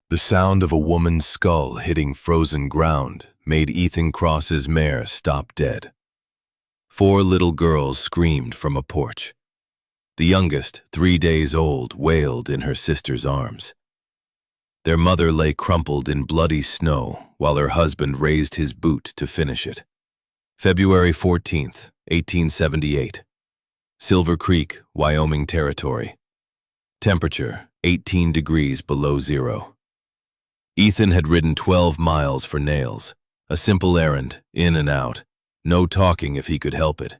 The sound of a woman's skull hitting frozen ground made Ethan Cross's mare stop dead. 4 little girls screamed from a porch. The youngest, 3 days old, wailed in her sister's arms. Their mother lay crumpled in bloody snow while her husband raised his boot to finish it. February 14th, 1878. Silver Creek, Wyoming Territory. Temperature, 18 degrees below zero. Ethan had ridden 12 miles for nails, a simple errand, in and out, no talking if he could help it.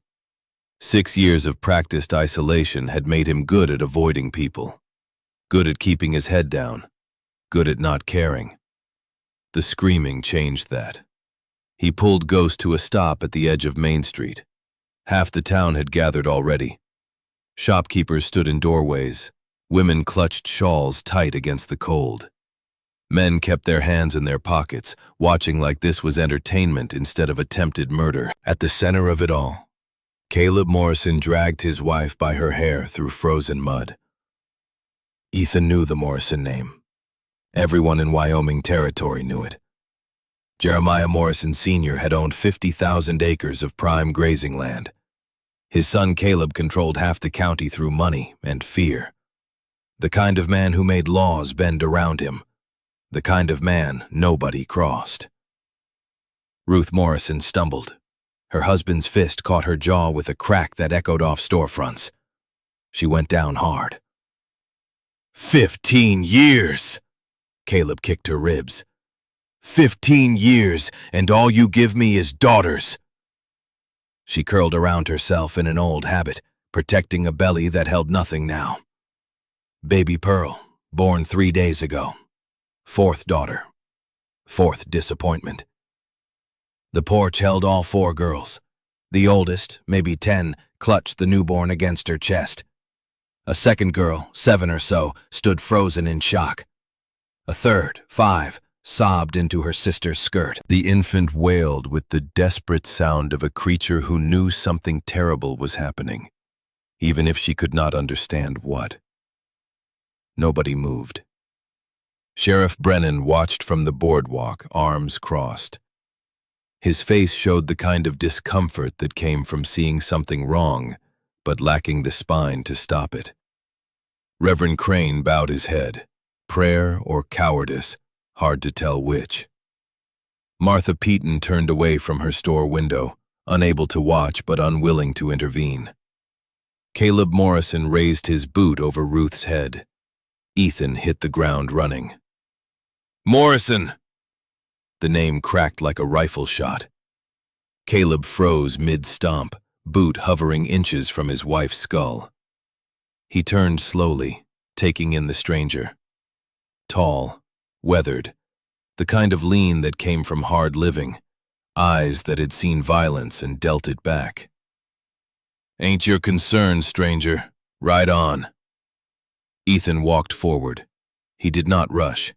6 years of practiced isolation had made him good at avoiding people, good at keeping his head down, good at not caring. The screaming changed that. He pulled Ghost to a stop at the edge of Main Street. Half the town had gathered already. Shopkeepers stood in doorways. Women clutched shawls tight against the cold. Men kept their hands in their pockets, watching like this was entertainment instead of attempted murder. At the center of it all, Caleb Morrison dragged his wife by her hair through frozen mud. Ethan knew the Morrison name. Everyone in Wyoming Territory knew it. Jeremiah Morrison Sr. had owned 50,000 acres of prime grazing land. His son Caleb controlled half the county through money and fear. The kind of man who made laws bend around him. The kind of man nobody crossed. Ruth Morrison stumbled. Her husband's fist caught her jaw with a crack that echoed off storefronts. She went down hard. 15 years! Caleb kicked her ribs. 15 years, and all you give me is daughters. She curled around herself in an old habit, protecting a belly that held nothing now. Baby Pearl, born 3 days ago. 4th daughter. 4th disappointment. The porch held all 4 girls. The oldest, maybe 10, clutched the newborn against her chest. A second girl, 7 or so, stood frozen in shock. A third, 5, sobbed into her sister's skirt. The infant wailed with the desperate sound of a creature who knew something terrible was happening, even if she could not understand what. Nobody moved. Sheriff Brennan watched from the boardwalk, arms crossed. His face showed the kind of discomfort that came from seeing something wrong, but lacking the spine to stop it. Reverend Crane bowed his head. Prayer or cowardice, hard to tell which. Martha Peaton turned away from her store window, unable to watch but unwilling to intervene. Caleb Morrison raised his boot over Ruth's head. Ethan hit the ground running. Morrison! The name cracked like a rifle shot. Caleb froze mid-stomp, boot hovering inches from his wife's skull. He turned slowly, taking in the stranger. Tall, weathered, the kind of lean that came from hard living, eyes that had seen violence and dealt it back. Ain't your concern, stranger. Ride on. Ethan walked forward. He did not rush.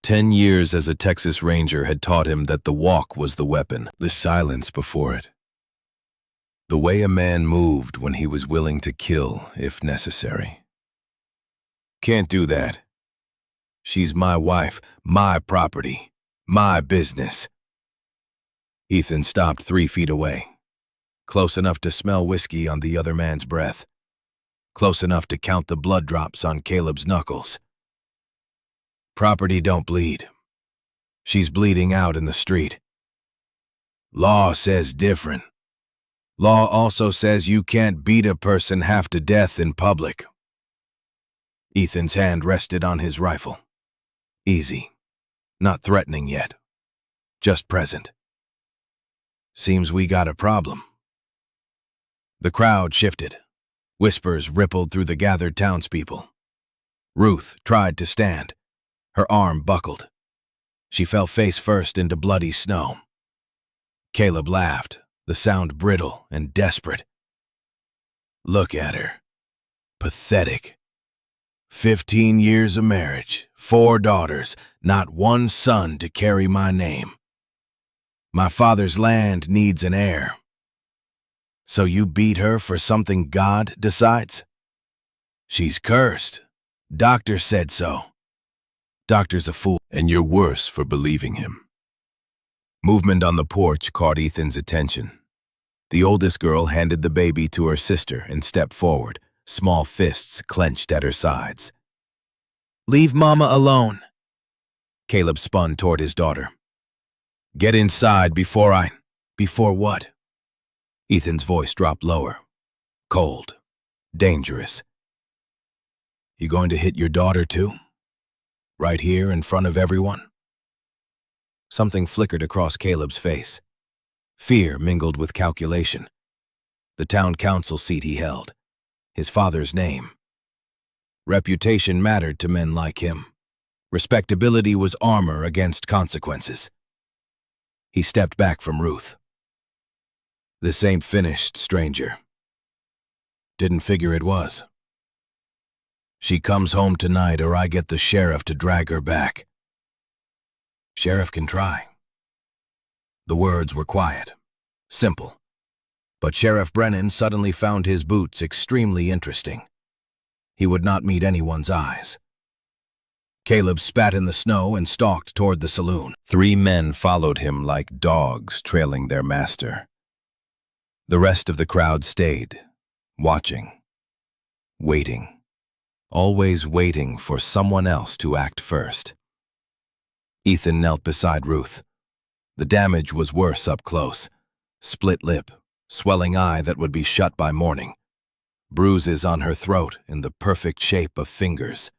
10 years as a Texas Ranger had taught him that the walk was the weapon, the silence before it. The way a man moved when he was willing to kill, if necessary. Can't do that. She's my wife, my property, my business. Ethan stopped 3 feet away, close enough to smell whiskey on the other man's breath, close enough to count the blood drops on Caleb's knuckles. Property don't bleed. She's bleeding out in the street. Law says different. Law also says you can't beat a person half to death in public. Ethan's hand rested on his rifle. Easy. Not threatening yet. Just present. Seems we got a problem. The crowd shifted. Whispers rippled through the gathered townspeople. Ruth tried to stand. Her arm buckled. She fell face first into bloody snow. Caleb laughed, the sound brittle and desperate. Look at her. Pathetic. 15 years of marriage, 4 daughters, not one son to carry my name. My father's land needs an heir. So you beat her for something God decides? She's cursed. Doctor said so. Doctor's a fool, and you're worse for believing him. Movement on the porch caught Ethan's attention. The oldest girl handed the baby to her sister and stepped forward, small fists clenched at her sides. "Leave Mama alone." Caleb spun toward his daughter. "Get inside before Before what?" Ethan's voice dropped lower. Cold. Dangerous. "You going to hit your daughter too? Right here in front of everyone?" Something flickered across Caleb's face. Fear mingled with calculation. The town council seat he held. His father's name. Reputation mattered to men like him. Respectability was armor against consequences. He stepped back from Ruth. "This ain't finished, stranger." "Didn't figure it was." "She comes home tonight or I get the sheriff to drag her back." "Sheriff can try." The words were quiet, simple. But Sheriff Brennan suddenly found his boots extremely interesting. He would not meet anyone's eyes. Caleb spat in the snow and stalked toward the saloon. 3 men followed him like dogs trailing their master. The rest of the crowd stayed, watching, waiting, always waiting for someone else to act first. Ethan knelt beside Ruth. The damage was worse up close. Split lip, swelling eye that would be shut by morning. Bruises on her throat in the perfect shape of fingers.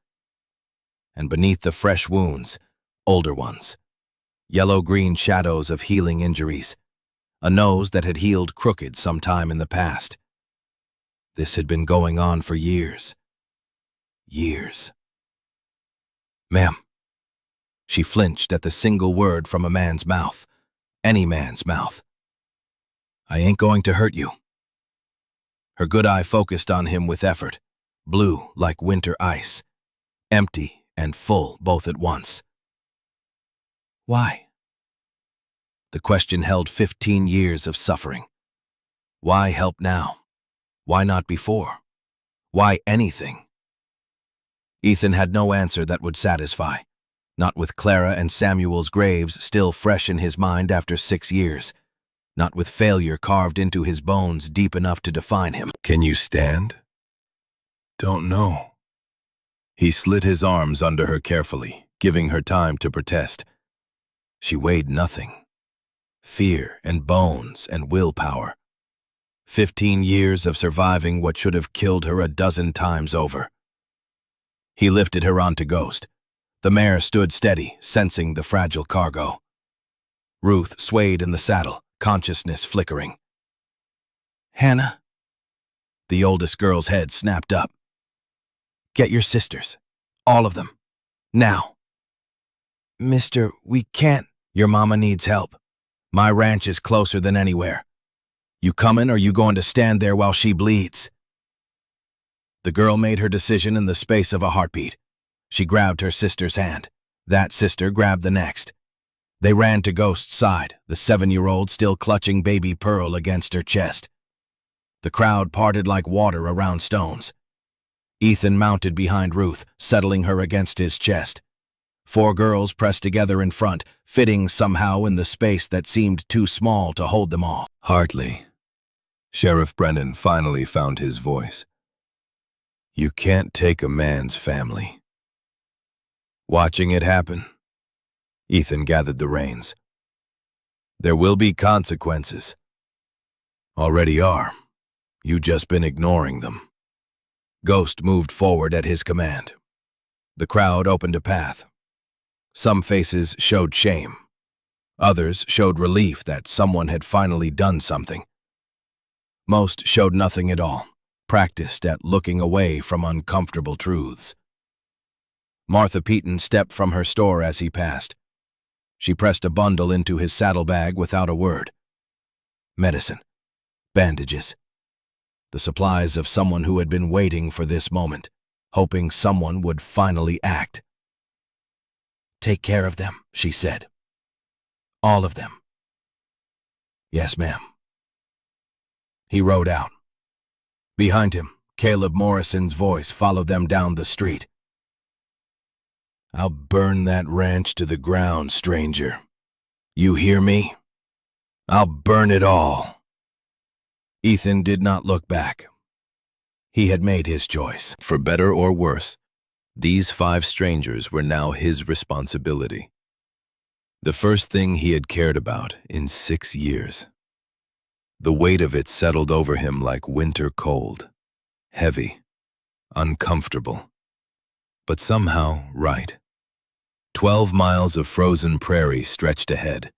And beneath the fresh wounds, older ones. Yellow-green shadows of healing injuries. A nose that had healed crooked sometime in the past. This had been going on for years. Years. "Ma'am." She flinched at the single word from a man's mouth. Any man's mouth. "I ain't going to hurt you." Her good eye focused on him with effort, blue like winter ice, empty and full both at once. "Why?" The question held 15 years of suffering. Why help now? Why not before? Why anything? Ethan had no answer that would satisfy, not with Clara and Samuel's graves still fresh in his mind after 6 years, not with failure carved into his bones deep enough to define him. "Can you stand?" "Don't know." He slid his arms under her carefully, giving her time to protest. She weighed nothing. Fear and bones and willpower. 15 years of surviving what should have killed her a dozen times over. He lifted her onto Ghost. The mare stood steady, sensing the fragile cargo. Ruth swayed in the saddle, consciousness flickering. "Hannah?" The oldest girl's head snapped up. "Get your sisters. All of them. Now." "Mister, we can't." "Your mama needs help. My ranch is closer than anywhere. You comin' or you going to stand there while she bleeds?" The girl made her decision in the space of a heartbeat. She grabbed her sister's hand. That sister grabbed the next. They ran to Ghost's side, the 7-year-old still clutching baby Pearl against her chest. The crowd parted like water around stones. Ethan mounted behind Ruth, settling her against his chest. 4 girls pressed together in front, fitting somehow in the space that seemed too small to hold them all. "Hartley." Sheriff Brennan finally found his voice. "You can't take a man's family." Watching it happen, Ethan gathered the reins. "There will be consequences. Already are. You just been ignoring them." Ghost moved forward at his command. The crowd opened a path. Some faces showed shame. Others showed relief that someone had finally done something. Most showed nothing at all, practiced at looking away from uncomfortable truths. Martha Peeton stepped from her store as he passed. She pressed a bundle into his saddlebag without a word. Medicine. Bandages. The supplies of someone who had been waiting for this moment, hoping someone would finally act. "Take care of them," she said. "All of them." "Yes, ma'am." He rode out. Behind him, Caleb Morrison's voice followed them down the street. I'll burn that ranch to the ground, stranger. You hear me? I'll burn it all. Ethan did not look back. He had made his choice. For better or worse, these 5 strangers were now his responsibility. The first thing he had cared about in 6 years. The weight of it settled over him like winter cold. Heavy, uncomfortable, but somehow right. 12 miles of frozen prairie stretched ahead.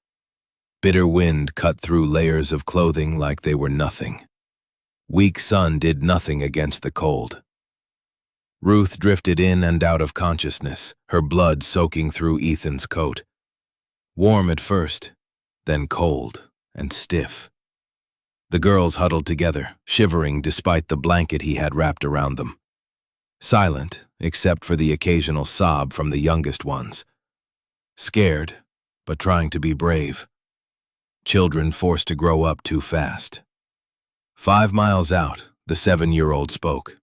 Bitter wind cut through layers of clothing like they were nothing. Weak sun did nothing against the cold. Ruth drifted in and out of consciousness, her blood soaking through Ethan's coat. Warm at first, then cold and stiff. The girls huddled together, shivering despite the blanket he had wrapped around them. Silent, except for the occasional sob from the youngest ones. Scared, but trying to be brave. Children forced to grow up too fast. 5 miles out, the 7-year-old spoke.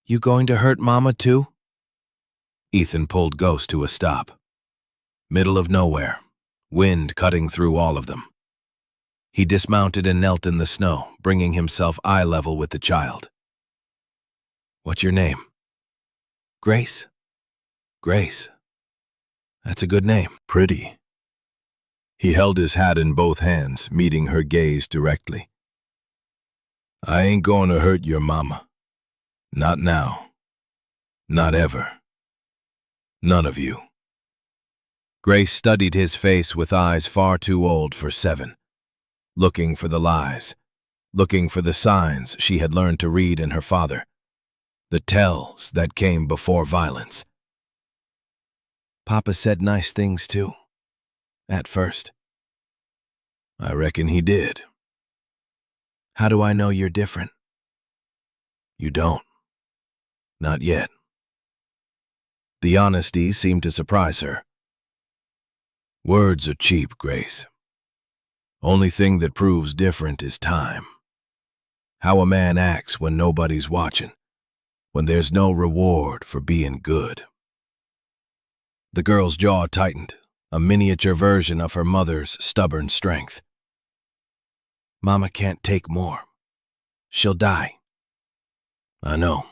You going to hurt Mama too? Ethan pulled Ghost to a stop. Middle of nowhere, wind cutting through all of them. He dismounted and knelt in the snow, bringing himself eye level with the child. What's your name? Grace. Grace. That's a good name. Pretty. He held his hat in both hands, meeting her gaze directly. I ain't going to hurt your mama. Not now. Not ever. None of you. Grace studied his face with eyes far too old for 7, looking for the lies, looking for the signs she had learned to read in her father, the tells that came before violence. Papa said nice things too, at first. I reckon he did. How do I know you're different? You don't. Not yet. The honesty seemed to surprise her. Words are cheap, Grace. Only thing that proves different is time. How a man acts when nobody's watching, when there's no reward for being good. The girl's jaw tightened, a miniature version of her mother's stubborn strength. Mama can't take more. She'll die. I know.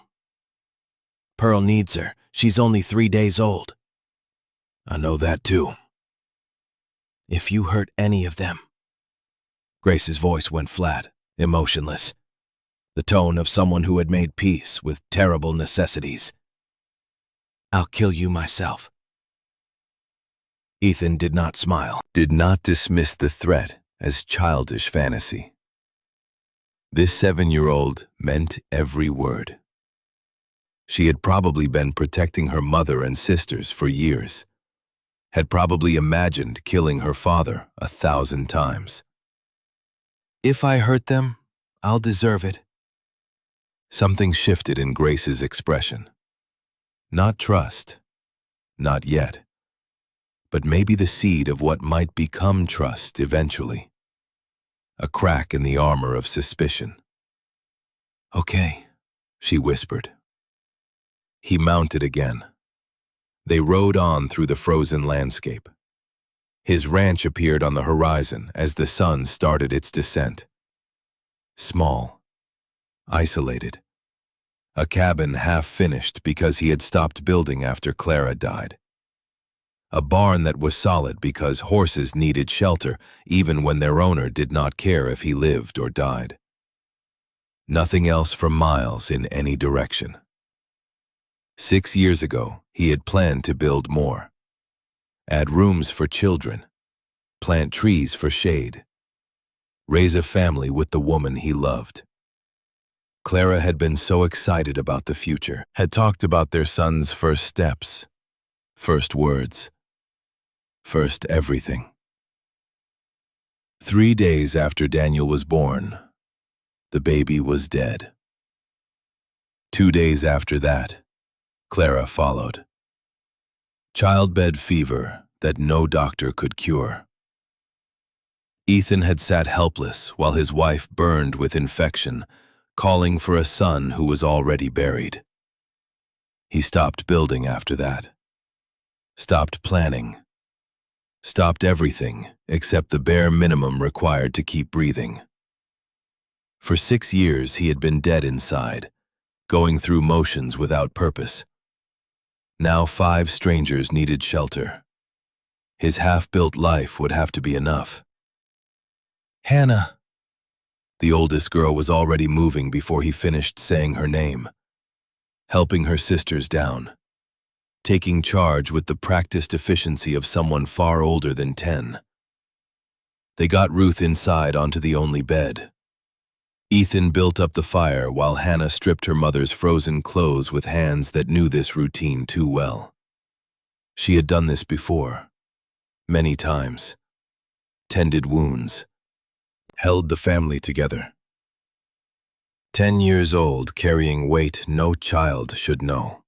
Pearl needs her. She's only 3 days old. I know that too. If you hurt any of them. Grace's voice went flat, emotionless, the tone of someone who had made peace with terrible necessities. I'll kill you myself. Ethan did not smile, did not dismiss the threat as childish fantasy. This 7-year-old meant every word. She had probably been protecting her mother and sisters for years, had probably imagined killing her father 1,000 times. If I hurt them, I'll deserve it. Something shifted in Grace's expression. Not trust, not yet, but maybe the seed of what might become trust eventually. A crack in the armor of suspicion. Okay, she whispered. He mounted again. They rode on through the frozen landscape. His ranch appeared on the horizon as the sun started its descent. Small, isolated. A cabin half-finished because he had stopped building after Clara died. A barn that was solid because horses needed shelter even when their owner did not care if he lived or died. Nothing else for miles in any direction. 6 years ago, he had planned to build more. Add rooms for children. Plant trees for shade. Raise a family with the woman he loved. Clara had been so excited about the future, had talked about their son's first steps, first words, first everything. 3 days after Daniel was born, the baby was dead. 2 days after that, Clara followed. Childbed fever that no doctor could cure. Ethan had sat helpless while his wife burned with infection, calling for a son who was already buried. He stopped building after that. stopped planning, stopped everything except the bare minimum required to keep breathing. For 6 years he had been dead inside, going through motions without purpose. Now 5 strangers needed shelter. His half-built life would have to be enough. Hannah! The oldest girl was already moving before he finished saying her name, helping her sisters down, taking charge with the practiced efficiency of someone far older than 10. They got Ruth inside onto the only bed. Ethan built up the fire while Hannah stripped her mother's frozen clothes with hands that knew this routine too well. She had done this before, many times, tended wounds, held the family together. 10 years old, carrying weight no child should know.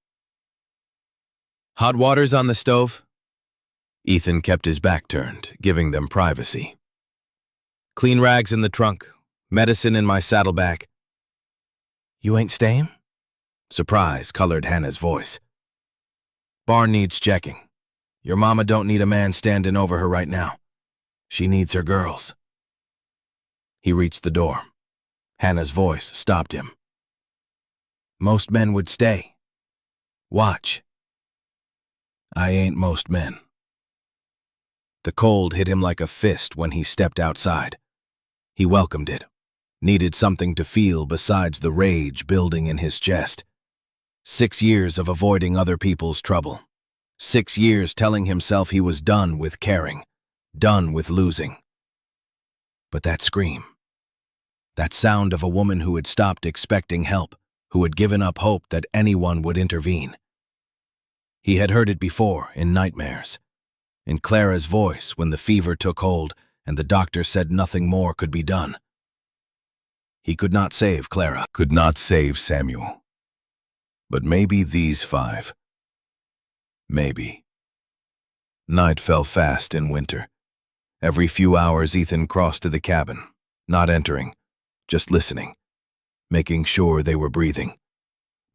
Hot water's on the stove? Ethan kept his back turned, giving them privacy. Clean rags in the trunk, medicine in my saddlebag. You ain't staying? Surprise colored Hannah's voice. Barn needs checking. Your mama don't need a man standing over her right now. She needs her girls. He reached the door. Hannah's voice stopped him. Most men would stay. Watch. I ain't most men. The cold hit him like a fist when he stepped outside. He welcomed it, needed something to feel besides the rage building in his chest. 6 years of avoiding other people's trouble. 6 years telling himself he was done with caring, done with losing. But that scream, that sound of a woman who had stopped expecting help, who had given up hope that anyone would intervene. He had heard it before in nightmares, in Clara's voice when the fever took hold and the doctor said nothing more could be done. He could not save Clara, could not save Samuel. But maybe these 5. Maybe. Night fell fast in winter. Every few hours Ethan crossed to the cabin, not entering, just listening, making sure they were breathing,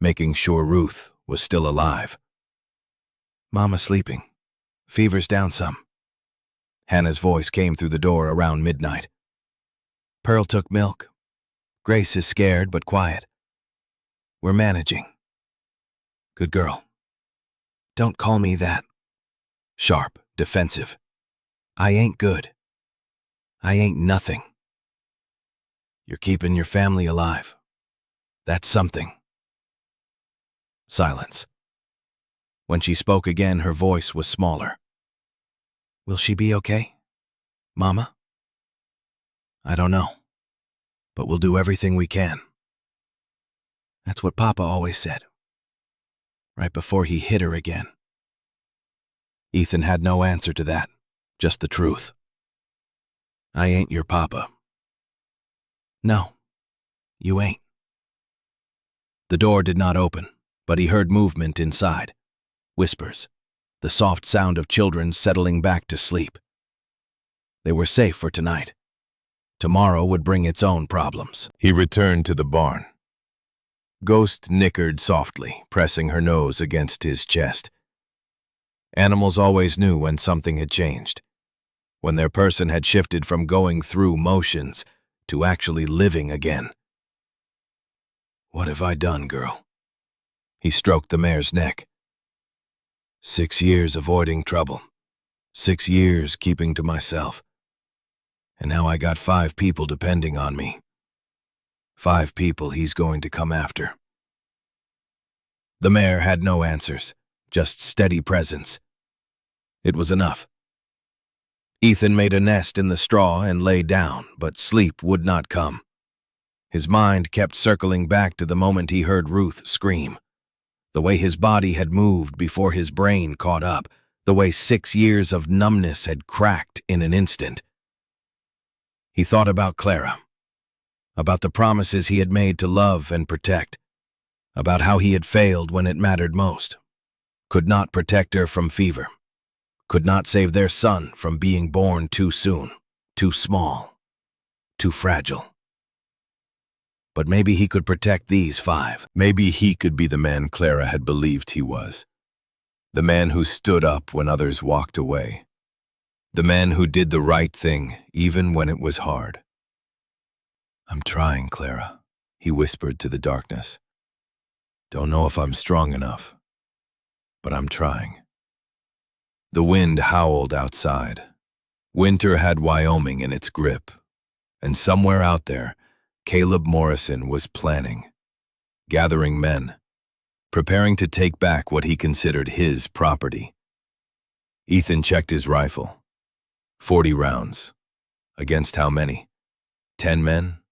making sure Ruth was still alive. Mama's sleeping. Fever's down some. Hannah's voice came through the door around midnight. Pearl took milk. Grace is scared but quiet. We're managing. Good girl. Don't call me that. Sharp, defensive. I ain't good. I ain't nothing. You're keeping your family alive. That's something. Silence. When she spoke again, her voice was smaller. Will she be okay, Mama? I don't know, but we'll do everything we can. That's what Papa always said, right before he hit her again. Ethan had no answer to that, just the truth. I ain't your papa. No, you ain't. The door did not open, but he heard movement inside. Whispers, the soft sound of children settling back to sleep. They were safe for tonight. Tomorrow would bring its own problems. He returned to the barn. Ghost nickered softly, pressing her nose against his chest. Animals always knew when something had changed, when their person had shifted from going through motions to actually living again. What have I done, girl? He stroked the mare's neck. 6 years avoiding trouble. 6 years keeping to myself. And now I got 5 people depending on me. 5 people he's going to come after. The mare had no answers, just steady presence. It was enough. Ethan made a nest in the straw and lay down, but sleep would not come. His mind kept circling back to the moment he heard Ruth scream. The way his body had moved before his brain caught up, the way 6 years of numbness had cracked in an instant. He thought about Clara, about the promises he had made to love and protect, about how he had failed when it mattered most, could not protect her from fever, could not save their son from being born too soon, too small, too fragile. But maybe he could protect these 5. Maybe he could be the man Clara had believed he was. The man who stood up when others walked away. The man who did the right thing even when it was hard. "I'm trying, Clara," he whispered to the darkness. "Don't know if I'm strong enough, but I'm trying." The wind howled outside. Winter had Wyoming in its grip, and somewhere out there, Caleb Morrison was planning, gathering men, preparing to take back what he considered his property. Ethan checked his rifle. 40 rounds. Against how many? 10 men?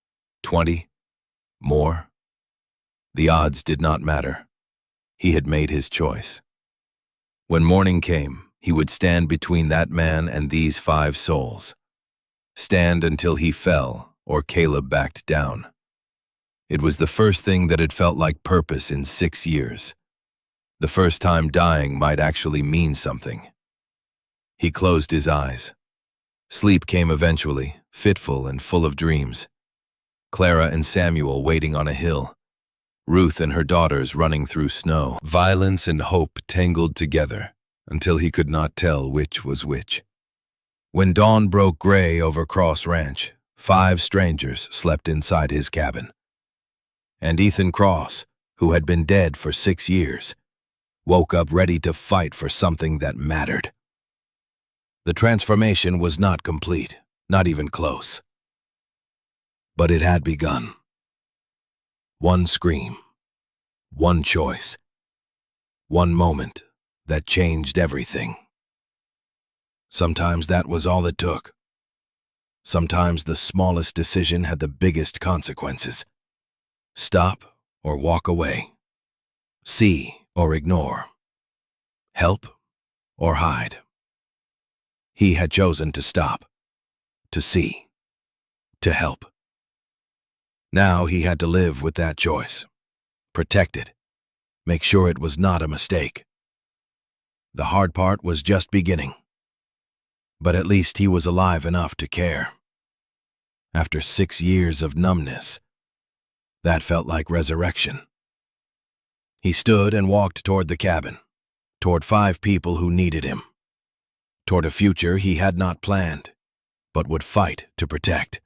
20? More? The odds did not matter. He had made his choice. When morning came, he would stand between that man and these 5 souls. Stand until he fell or Caleb backed down. It was the first thing that had felt like purpose in 6 years. The first time dying might actually mean something. He closed his eyes. Sleep came eventually, fitful and full of dreams. Clara and Samuel waiting on a hill. Ruth and her daughters running through snow. Violence and hope tangled together until he could not tell which was which. When dawn broke gray over Cross Ranch, 5 strangers slept inside his cabin. And Ethan Cross, who had been dead for 6 years, woke up ready to fight for something that mattered. The transformation was not complete, not even close. But it had begun. One scream, one choice, one moment that changed everything. Sometimes that was all it took. Sometimes the smallest decision had the biggest consequences. Stop or walk away. See or ignore. Help or hide. He had chosen to stop, to see, to help. Now he had to live with that choice. Protect it. Make sure it was not a mistake. The hard part was just beginning. But at least he was alive enough to care. After 6 years of numbness, that felt like resurrection. He stood and walked toward the cabin, toward 5 people who needed him, toward a future he had not planned, but would fight to protect.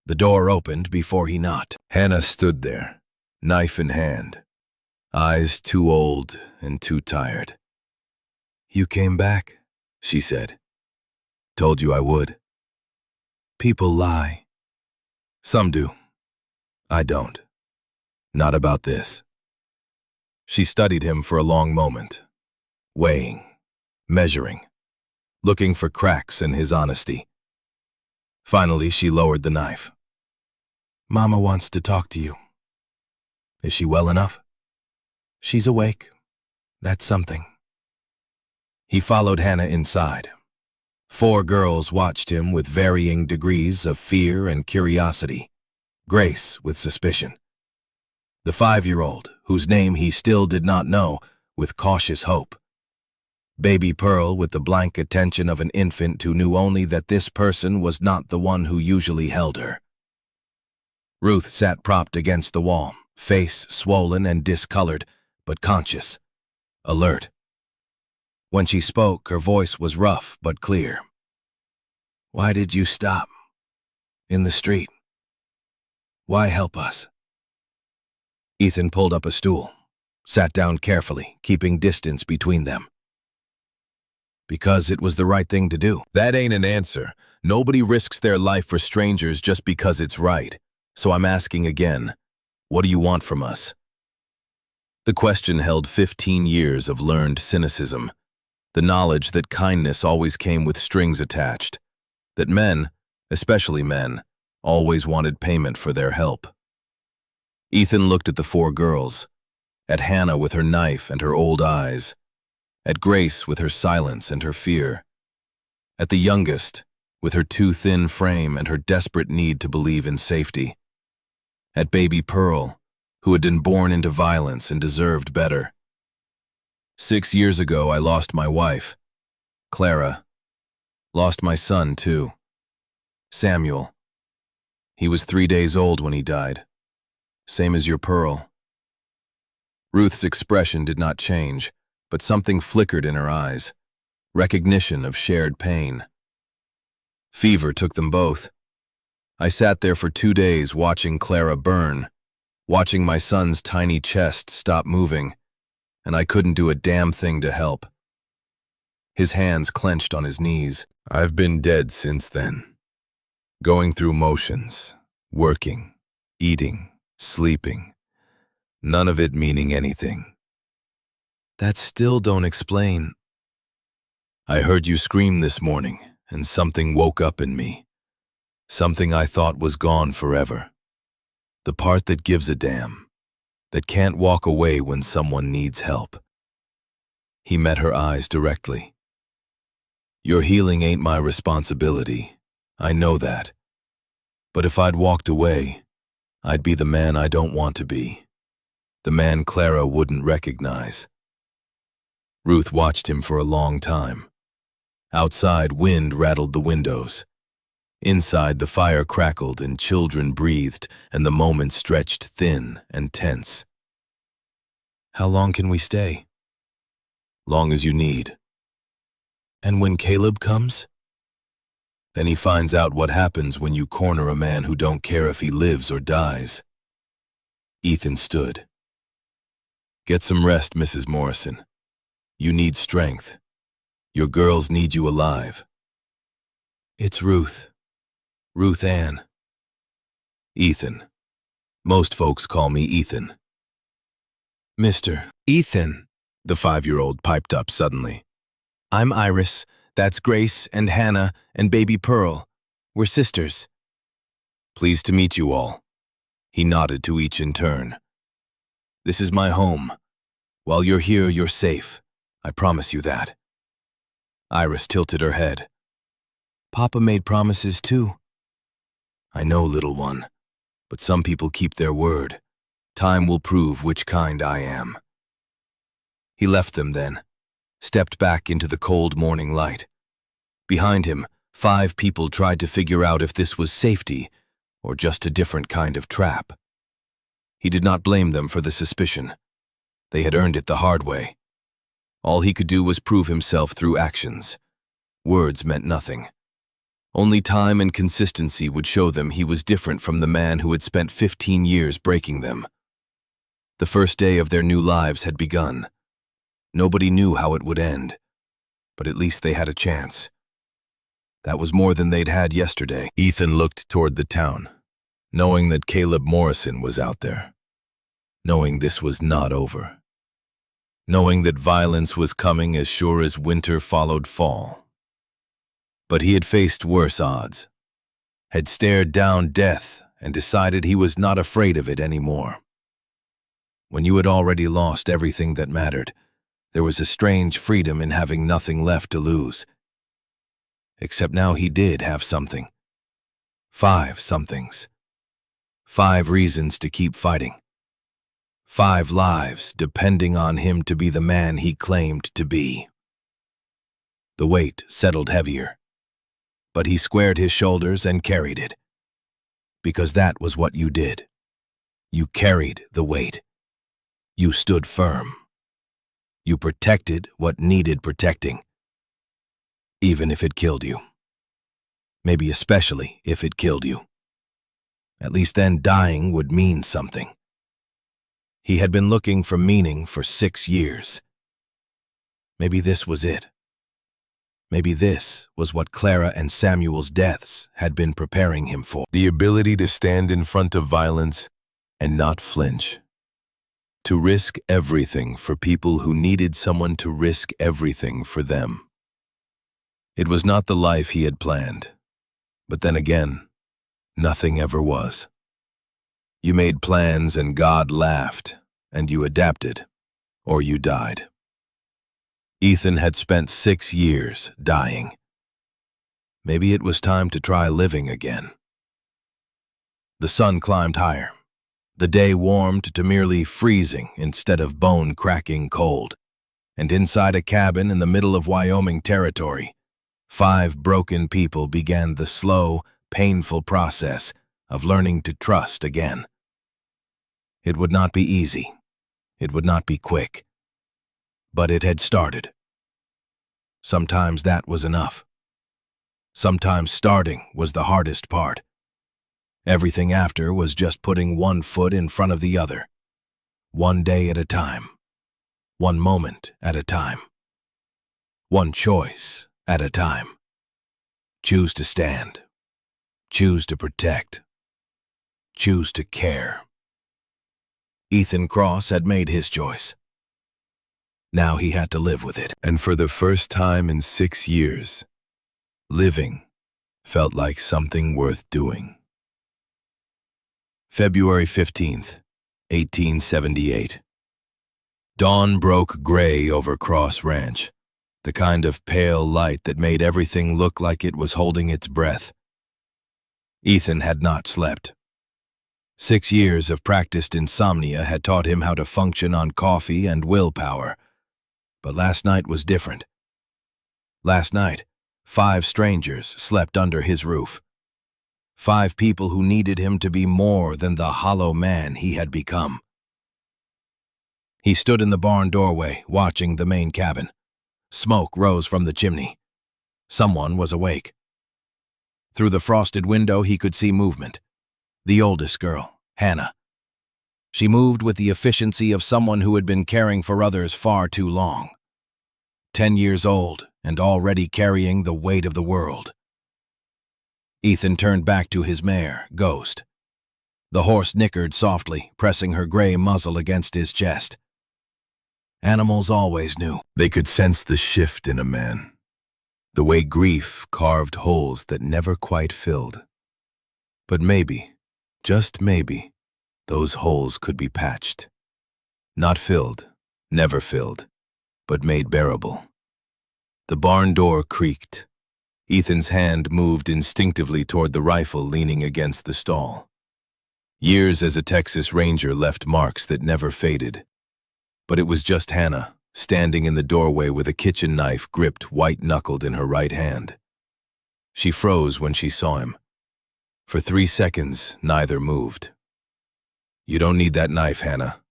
The door opened before he knocked. Hannah stood there, knife in hand, eyes too old and too tired. "You came back," she said. "Told you I would." "People lie." "Some do. I don't. Not about this." She studied him for a long moment, weighing, measuring, looking for cracks in his honesty. Finally, she lowered the knife. "Mama wants to talk to you." "Is she well enough?" "She's awake. That's something." He followed Hannah inside. 4 girls watched him with varying degrees of fear and curiosity, Grace with suspicion. The 5-year-old, whose name he still did not know, with cautious hope. Baby Pearl with the blank attention of an infant who knew only that this person was not the one who usually held her. Ruth sat propped against the wall, face swollen and discolored, but conscious, alert. When she spoke, her voice was rough but clear. "Why did you stop? In the street? Why help us?" Ethan pulled up a stool, sat down carefully, keeping distance between them. "Because it was the right thing to do." "That ain't an answer. Nobody risks their life for strangers just because it's right. So I'm asking again, what do you want from us?" The question held 15 years of learned cynicism, the knowledge that kindness always came with strings attached, that men, especially men, always wanted payment for their help. Ethan looked at the 4 girls, at Hannah with her knife and her old eyes, at Grace with her silence and her fear, at the youngest with her too thin frame and her desperate need to believe in safety, at baby Pearl, who had been born into violence and deserved better. 6 years ago, I lost my wife, Clara. Lost my son, too, Samuel. He was 3 days old when he died. Same as your Pearl. Ruth's expression did not change, but something flickered in her eyes, recognition of shared pain. Fever took them both. I sat there for 2 days watching Clara burn, watching my son's tiny chest stop moving, and I couldn't do a damn thing to help. His hands clenched on his knees. I've been dead since then. Going through motions, working, eating, sleeping, none of it meaning anything. That still don't explain. I heard you scream this morning, and something woke up in me. Something I thought was gone forever. The part that gives a damn, that can't walk away when someone needs help. He met her eyes directly. Your healing ain't my responsibility. I know that. But if I'd walked away, I'd be the man I don't want to be. The man Clara wouldn't recognize. Ruth watched him for a long time. Outside, wind rattled the windows. Inside, the fire crackled and children breathed, and the moment stretched thin and tense. How long can we stay? Long as you need. And when Caleb comes? Then he finds out what happens when you corner a man who don't care if he lives or dies. Ethan stood. Get some rest, Mrs. Morrison. You need strength. Your girls need you alive. It's Ruth. Ruth Ann. Ethan. Most folks call me Ethan. Mr. Ethan, the 5-year-old piped up suddenly. I'm Iris, that's Grace and Hannah and baby Pearl. We're sisters. Pleased to meet you all. He nodded to each in turn. This is my home. While you're here, you're safe. I promise you that. Iris tilted her head. Papa made promises too. I know, little one, but some people keep their word. Time will prove which kind I am. He left them then, stepped back into the cold morning light. Behind him, 5 people tried to figure out if this was safety or just a different kind of trap. He did not blame them for the suspicion. They had earned it the hard way. All he could do was prove himself through actions. Words meant nothing. Only time and consistency would show them he was different from the man who had spent 15 years breaking them. The first day of their new lives had begun. Nobody knew how it would end, but at least they had a chance. That was more than they'd had yesterday. Ethan looked toward the town, knowing that Caleb Morrison was out there, knowing this was not over, knowing that violence was coming as sure as winter followed fall. But he had faced worse odds, had stared down death and decided he was not afraid of it anymore. When you had already lost everything that mattered, there was a strange freedom in having nothing left to lose. Except now he did have something. 5 somethings. 5 reasons to keep fighting. 5 lives depending on him to be the man he claimed to be. The weight settled heavier, but he squared his shoulders and carried it. Because that was what you did. You carried the weight. You stood firm. You protected what needed protecting. Even if it killed you. Maybe especially if it killed you. At least then dying would mean something. He had been looking for meaning for 6 years. Maybe this was it. Maybe this was what Clara and Samuel's deaths had been preparing him for. The ability to stand in front of violence and not flinch. To risk everything for people who needed someone to risk everything for them. It was not the life he had planned. But then again, nothing ever was. You made plans and God laughed, and you adapted, or you died. Ethan had spent 6 years dying. Maybe it was time to try living again. The sun climbed higher. The day warmed to merely freezing instead of bone-cracking cold. And inside a cabin in the middle of Wyoming territory, 5 broken people began the slow, painful process of learning to trust again. It would not be easy. It would not be quick. But it had started. Sometimes that was enough. Sometimes starting was the hardest part. Everything after was just putting one foot in front of the other, one day at a time, one moment at a time, one choice at a time. Choose to stand, choose to protect, choose to care. Ethan Cross had made his choice. Now he had to live with it. And for the first time in 6 years, living felt like something worth doing. February 15th, 1878. Dawn broke gray over Cross Ranch, the kind of pale light that made everything look like it was holding its breath. Ethan had not slept. 6 years of practiced insomnia had taught him how to function on coffee and willpower. But last night was different. Last night, 5 strangers slept under his roof. 5 people who needed him to be more than the hollow man he had become. He stood in the barn doorway, watching the main cabin. Smoke rose from the chimney. Someone was awake. Through the frosted window, he could see movement. The oldest girl, Hannah. She moved with the efficiency of someone who had been caring for others far too long. 10 years old and already carrying the weight of the world. Ethan turned back to his mare, Ghost. The horse nickered softly, pressing her gray muzzle against his chest. Animals always knew. They could sense the shift in a man, the way grief carved holes that never quite filled. But maybe, just maybe, those holes could be patched. Not filled, never filled, but made bearable. The barn door creaked. Ethan's hand moved instinctively toward the rifle leaning against the stall. Years as a Texas Ranger left marks that never faded. But it was just Hannah, standing in the doorway with a kitchen knife gripped white-knuckled in her right hand. She froze when she saw him. For 3 seconds, neither moved. "You don't need that knife, Hannah."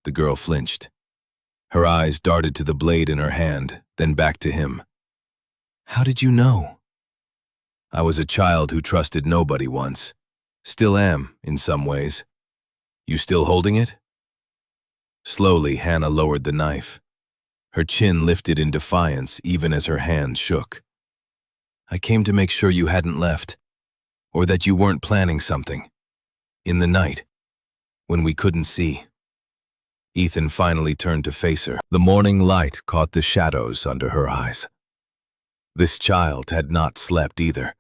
The girl flinched. Her eyes darted to the blade in her hand, then back to him. "How did you know?" "I was a child who trusted nobody once. Still am, in some ways. You still holding it?" Slowly, Hannah lowered the knife. Her chin lifted in defiance even as her hand shook. "I came to make sure you hadn't left, or that you weren't planning something. In the night, when we couldn't see." Ethan finally turned to face her. The morning light caught the shadows under her eyes. This child had not slept either.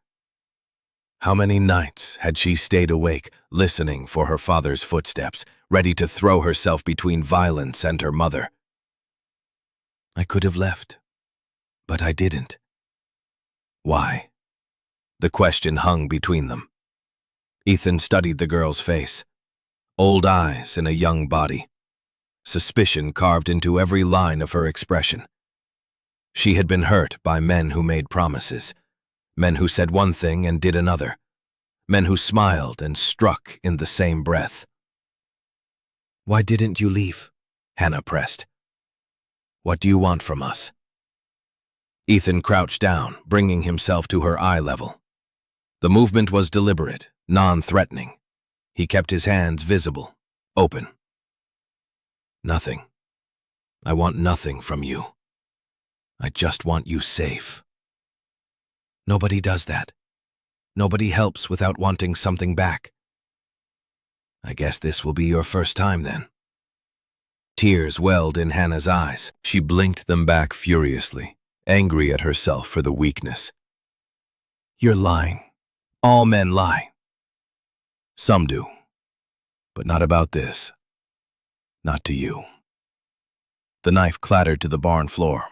How many nights had she stayed awake, listening for her father's footsteps, ready to throw herself between violence and her mother? "I could have left, but I didn't." Why? The question hung between them. Ethan studied the girl's face. Old eyes in a young body. Suspicion carved into every line of her expression. She had been hurt by men who made promises, men who said one thing and did another, men who smiled and struck in the same breath. "Why didn't you leave?" Hannah pressed. "What do you want from us?" Ethan crouched down, bringing himself to her eye level. The movement was deliberate, non-threatening. He kept his hands visible, open. "Nothing. I want nothing from you. I just want you safe." "Nobody does that. Nobody helps without wanting something back." "I guess this will be your first time then." Tears welled in Hannah's eyes. She blinked them back furiously, angry at herself for the weakness. "You're lying. All men lie." "Some do. But not about this. Not to you." The knife clattered to the barn floor.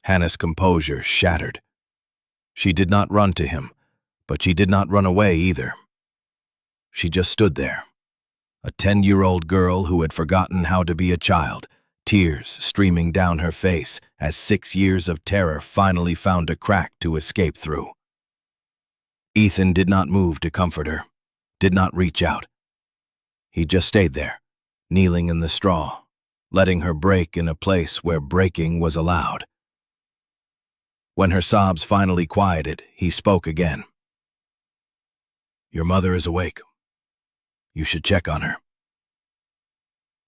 Hannah's composure shattered. She did not run to him, but she did not run away either. She just stood there, a 10-year-old girl who had forgotten how to be a child, tears streaming down her face as 6 years of terror finally found a crack to escape through. Ethan did not move to comfort her, did not reach out. He just stayed there, kneeling in the straw, letting her break in a place where breaking was allowed. When her sobs finally quieted, he spoke again. "Your mother is awake. You should check on her."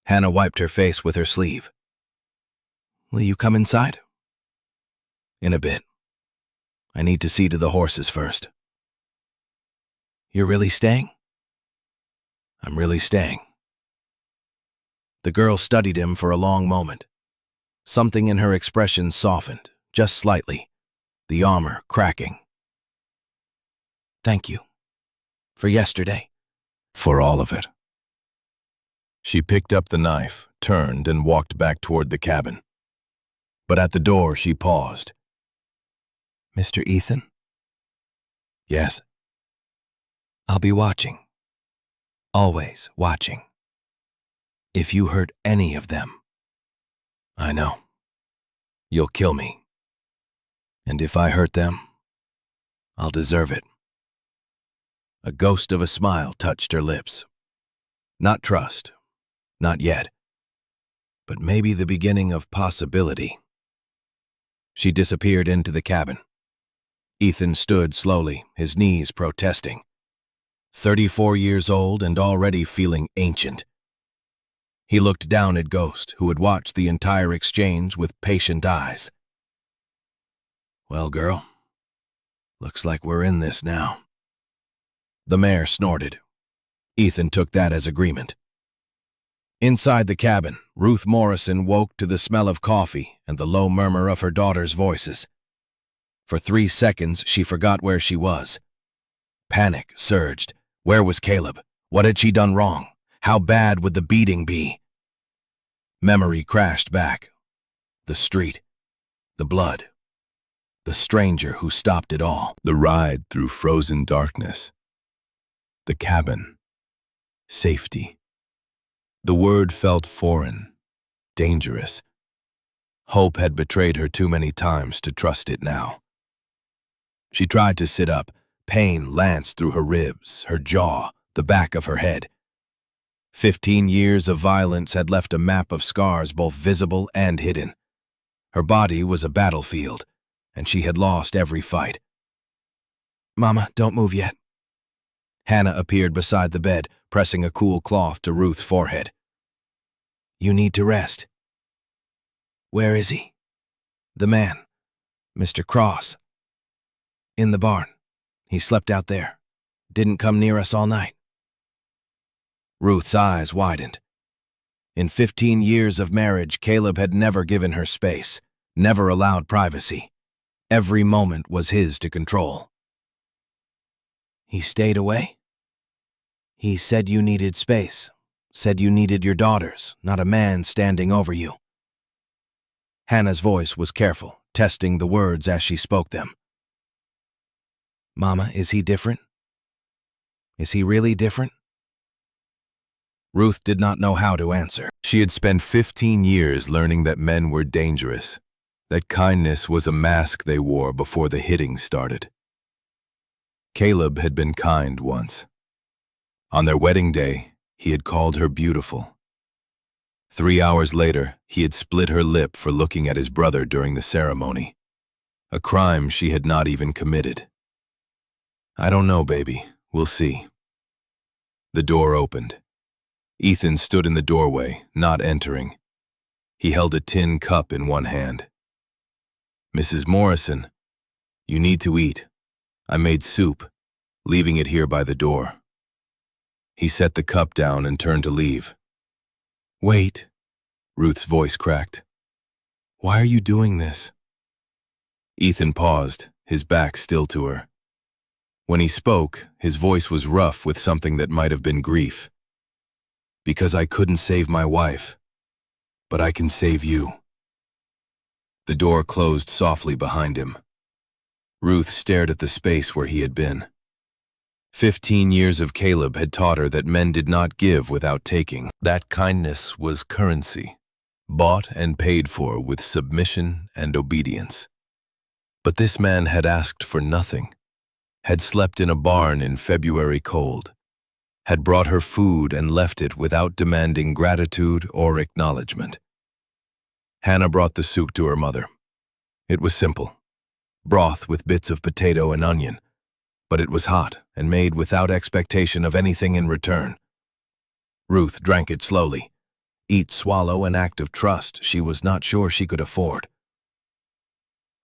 Hannah wiped her face with her sleeve. "Will you come inside?" "In a bit. I need to see to the horses first." "You're really staying?" "I'm really staying." The girl studied him for a long moment. Something in her expression softened, just slightly, the armor cracking. "Thank you. For yesterday." For all of it. She picked up the knife, turned, and walked back toward the cabin. But at the door, she paused. "Mr. Ethan?" "Yes." "I'll be watching. Always watching. If you hurt any of them." "I know. You'll kill me. And if I hurt them, I'll deserve it." A ghost of a smile touched her lips. Not trust, not yet, but maybe the beginning of possibility. She disappeared into the cabin. Ethan stood slowly, his knees protesting. 34 years old and already feeling ancient. He looked down at Ghost, who had watched the entire exchange with patient eyes. "Well, girl, looks like we're in this now." The mare snorted. Ethan took that as agreement. Inside the cabin, Ruth Morrison woke to the smell of coffee and the low murmur of her daughter's voices. For 3 seconds, she forgot where she was. Panic surged. Where was Caleb? What had she done wrong? How bad would the beating be? Memory crashed back. The street. The blood. The stranger who stopped it all. The ride through frozen darkness. The cabin. Safety. The word felt foreign, dangerous. Hope had betrayed her too many times to trust it now. She tried to sit up. Pain lanced through her ribs, her jaw, the back of her head. 15 years of violence had left a map of scars both visible and hidden. Her body was a battlefield, and she had lost every fight. "Mama, don't move yet." Hannah appeared beside the bed, pressing a cool cloth to Ruth's forehead. "You need to rest." "Where is he?" "The man, Mr. Cross." "In the barn. He slept out there. Didn't come near us all night." Ruth's eyes widened. In 15 years of marriage, Caleb had never given her space, never allowed privacy. Every moment was his to control. "He stayed away?" "He said you needed space, said you needed your daughters, not a man standing over you." Hannah's voice was careful, testing the words as she spoke them. "Mama, is he different? Is he really different?" Ruth did not know how to answer. She had spent 15 years learning that men were dangerous, that kindness was a mask they wore before the hitting started. Caleb had been kind once. On their wedding day, he had called her beautiful. 3 hours later, he had split her lip for looking at his brother during the ceremony, a crime she had not even committed. "I don't know, baby. We'll see." The door opened. Ethan stood in the doorway, not entering. He held a tin cup in one hand. "Mrs. Morrison, you need to eat. I made soup, leaving it here by the door." He set the cup down and turned to leave. "Wait," Ruth's voice cracked. "Why are you doing this?" Ethan paused, his back still to her. When he spoke, his voice was rough with something that might have been grief. "Because I couldn't save my wife, but I can save you." The door closed softly behind him. Ruth stared at the space where he had been. 15 years of Caleb had taught her that men did not give without taking. That kindness was currency, bought and paid for with submission and obedience. But this man had asked for nothing, had slept in a barn in February cold, had brought her food and left it without demanding gratitude or acknowledgement. Hannah brought the soup to her mother. It was simple. Broth with bits of potato and onion, but it was hot and made without expectation of anything in return. Ruth drank it slowly, each swallow an act of trust she was not sure she could afford.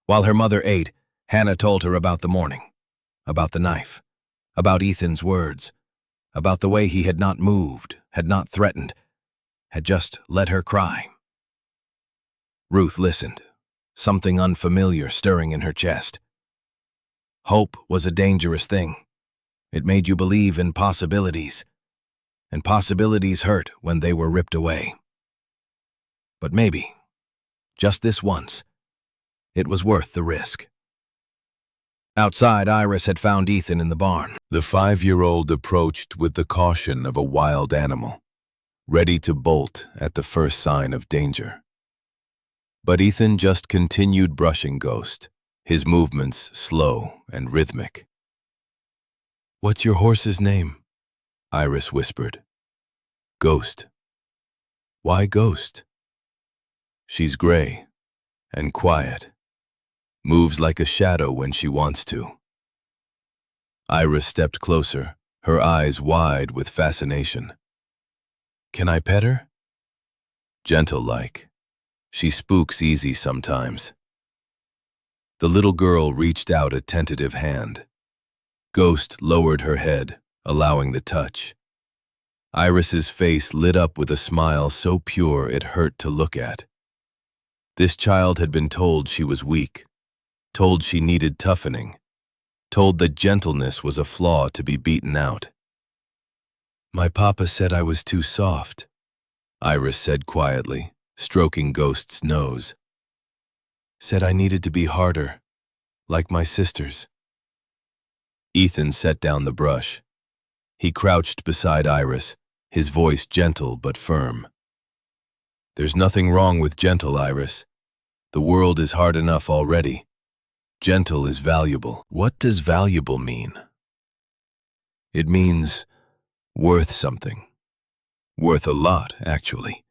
While her mother ate, Hannah told her about the morning, about the knife, about Ethan's words, about the way he had not moved, had not threatened, had just let her cry. Ruth listened, something unfamiliar stirring in her chest. Hope was a dangerous thing. It made you believe in possibilities, and possibilities hurt when they were ripped away. But maybe, just this once, it was worth the risk. Outside, Iris had found Ethan in the barn. The 5-year-old approached with the caution of a wild animal, ready to bolt at the first sign of danger. But Ethan just continued brushing Ghost, his movements slow and rhythmic. "What's your horse's name?" Iris whispered. "Ghost." "Why Ghost?" "She's gray and quiet. Moves like a shadow when she wants to." Iris stepped closer, her eyes wide with fascination. "Can I pet her?" "Gentle-like. She spooks easy sometimes." The little girl reached out a tentative hand. Ghost lowered her head, allowing the touch. Iris's face lit up with a smile so pure it hurt to look at. This child had been told she was weak, told she needed toughening, told that gentleness was a flaw to be beaten out. "My papa said I was too soft," Iris said quietly, stroking Ghost's nose. "Said I needed to be harder, like my sisters." Ethan set down the brush. He crouched beside Iris, his voice gentle but firm. "There's nothing wrong with gentle, Iris. The world is hard enough already. Gentle is valuable." "What does valuable mean?" "It means worth something. Worth a lot, actually."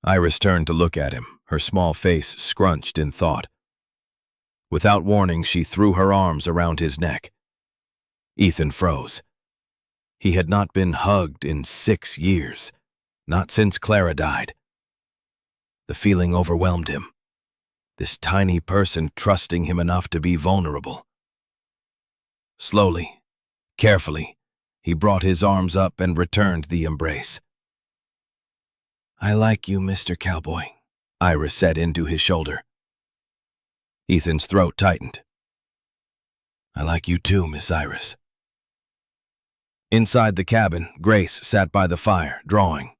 Iris turned to look at him, her small face scrunched in thought. Without warning, she threw her arms around his neck. Ethan froze. He had not been hugged in 6 years, not since Clara died. The feeling overwhelmed him. This tiny person trusting him enough to be vulnerable. Slowly, carefully, he brought his arms up and returned the embrace. "I like you, Mr. Cowboy," Iris said into his shoulder. Ethan's throat tightened. "I like you too, Miss Iris." Inside the cabin, Grace sat by the fire, drawing.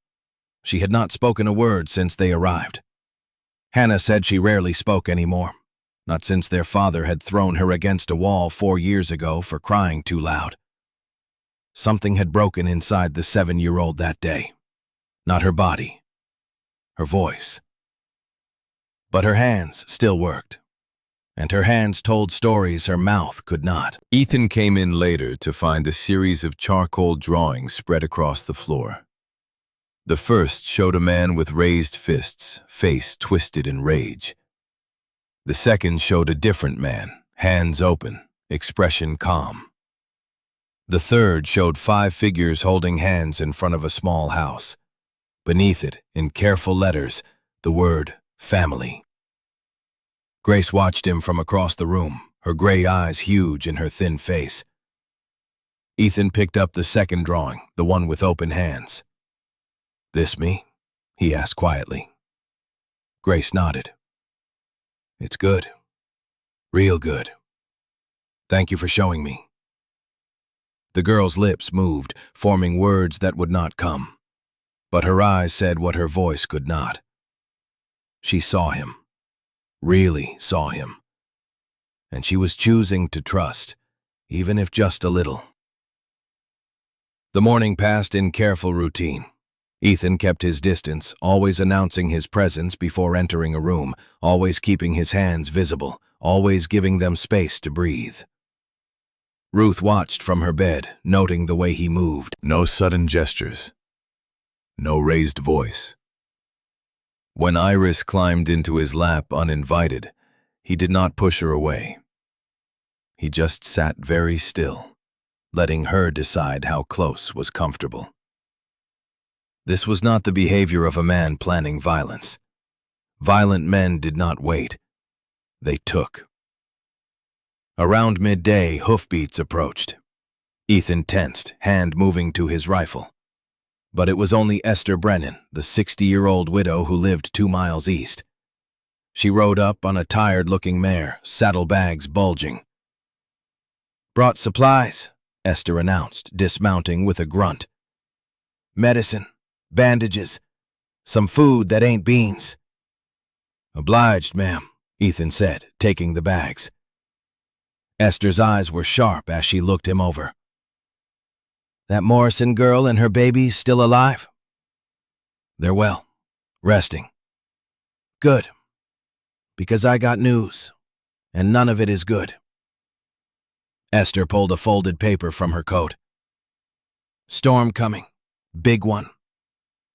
She had not spoken a word since they arrived. Hannah said she rarely spoke anymore, not since their father had thrown her against a wall 4 years ago for crying too loud. Something had broken inside the 7-year-old that day. Not her body, her voice. But her hands still worked, and her hands told stories her mouth could not. Ethan came in later to find a series of charcoal drawings spread across the floor. The first showed a man with raised fists, face twisted in rage. The second showed a different man, hands open, expression calm. The third showed 5 figures holding hands in front of a small house. Beneath it, in careful letters, the word family. Grace watched him from across the room, her gray eyes huge in her thin face. Ethan picked up the second drawing, the one with open hands. "This me?" he asked quietly. Grace nodded. "It's good. Real good. Thank you for showing me." The girl's lips moved, forming words that would not come. But her eyes said what her voice could not. She saw him. Really saw him. And she was choosing to trust, even if just a little. The morning passed in careful routine. Ethan kept his distance, always announcing his presence before entering a room, always keeping his hands visible, always giving them space to breathe. Ruth watched from her bed, noting the way he moved. No sudden gestures. No raised voice. When Iris climbed into his lap uninvited, he did not push her away. He just sat very still, letting her decide how close was comfortable. This was not the behavior of a man planning violence. Violent men did not wait. They took. Around midday, hoofbeats approached. Ethan tensed, hand moving to his rifle. But it was only Esther Brennan, the 60-year-old widow who lived 2 miles east. She rode up on a tired-looking mare, saddlebags bulging. "Brought supplies," Esther announced, dismounting with a grunt. "Medicine, bandages, some food that ain't beans." "Obliged, ma'am," Ethan said, taking the bags. Esther's eyes were sharp as she looked him over. "That Morrison girl and her baby still alive?" "They're well, resting." "Good. Because I got news, and none of it is good." Esther pulled a folded paper from her coat. "Storm coming. Big one.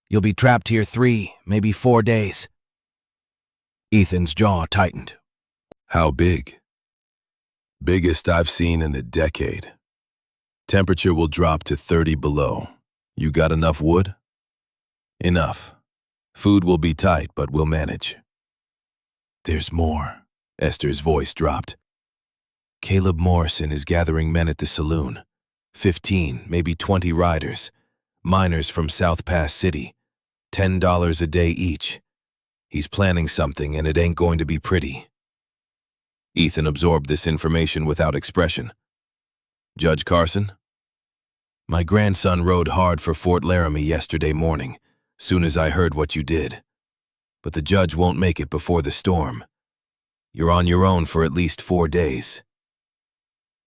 You'll be trapped here 3, maybe 4 days." Ethan's jaw tightened. "How big?" "Biggest I've seen in a decade. Temperature will drop to 30 below. You got enough wood?" "Enough. Food will be tight, but we'll manage." "There's more." Esther's voice dropped. "Caleb Morrison is gathering men at the saloon. 15, maybe 20 riders. Miners from South Pass City. $10 a day each. He's planning something, and it ain't going to be pretty." Ethan absorbed this information without expression. "Judge Carson?" "My grandson rode hard for Fort Laramie yesterday morning, soon as I heard what you did. But the judge won't make it before the storm. You're on your own for at least 4 days."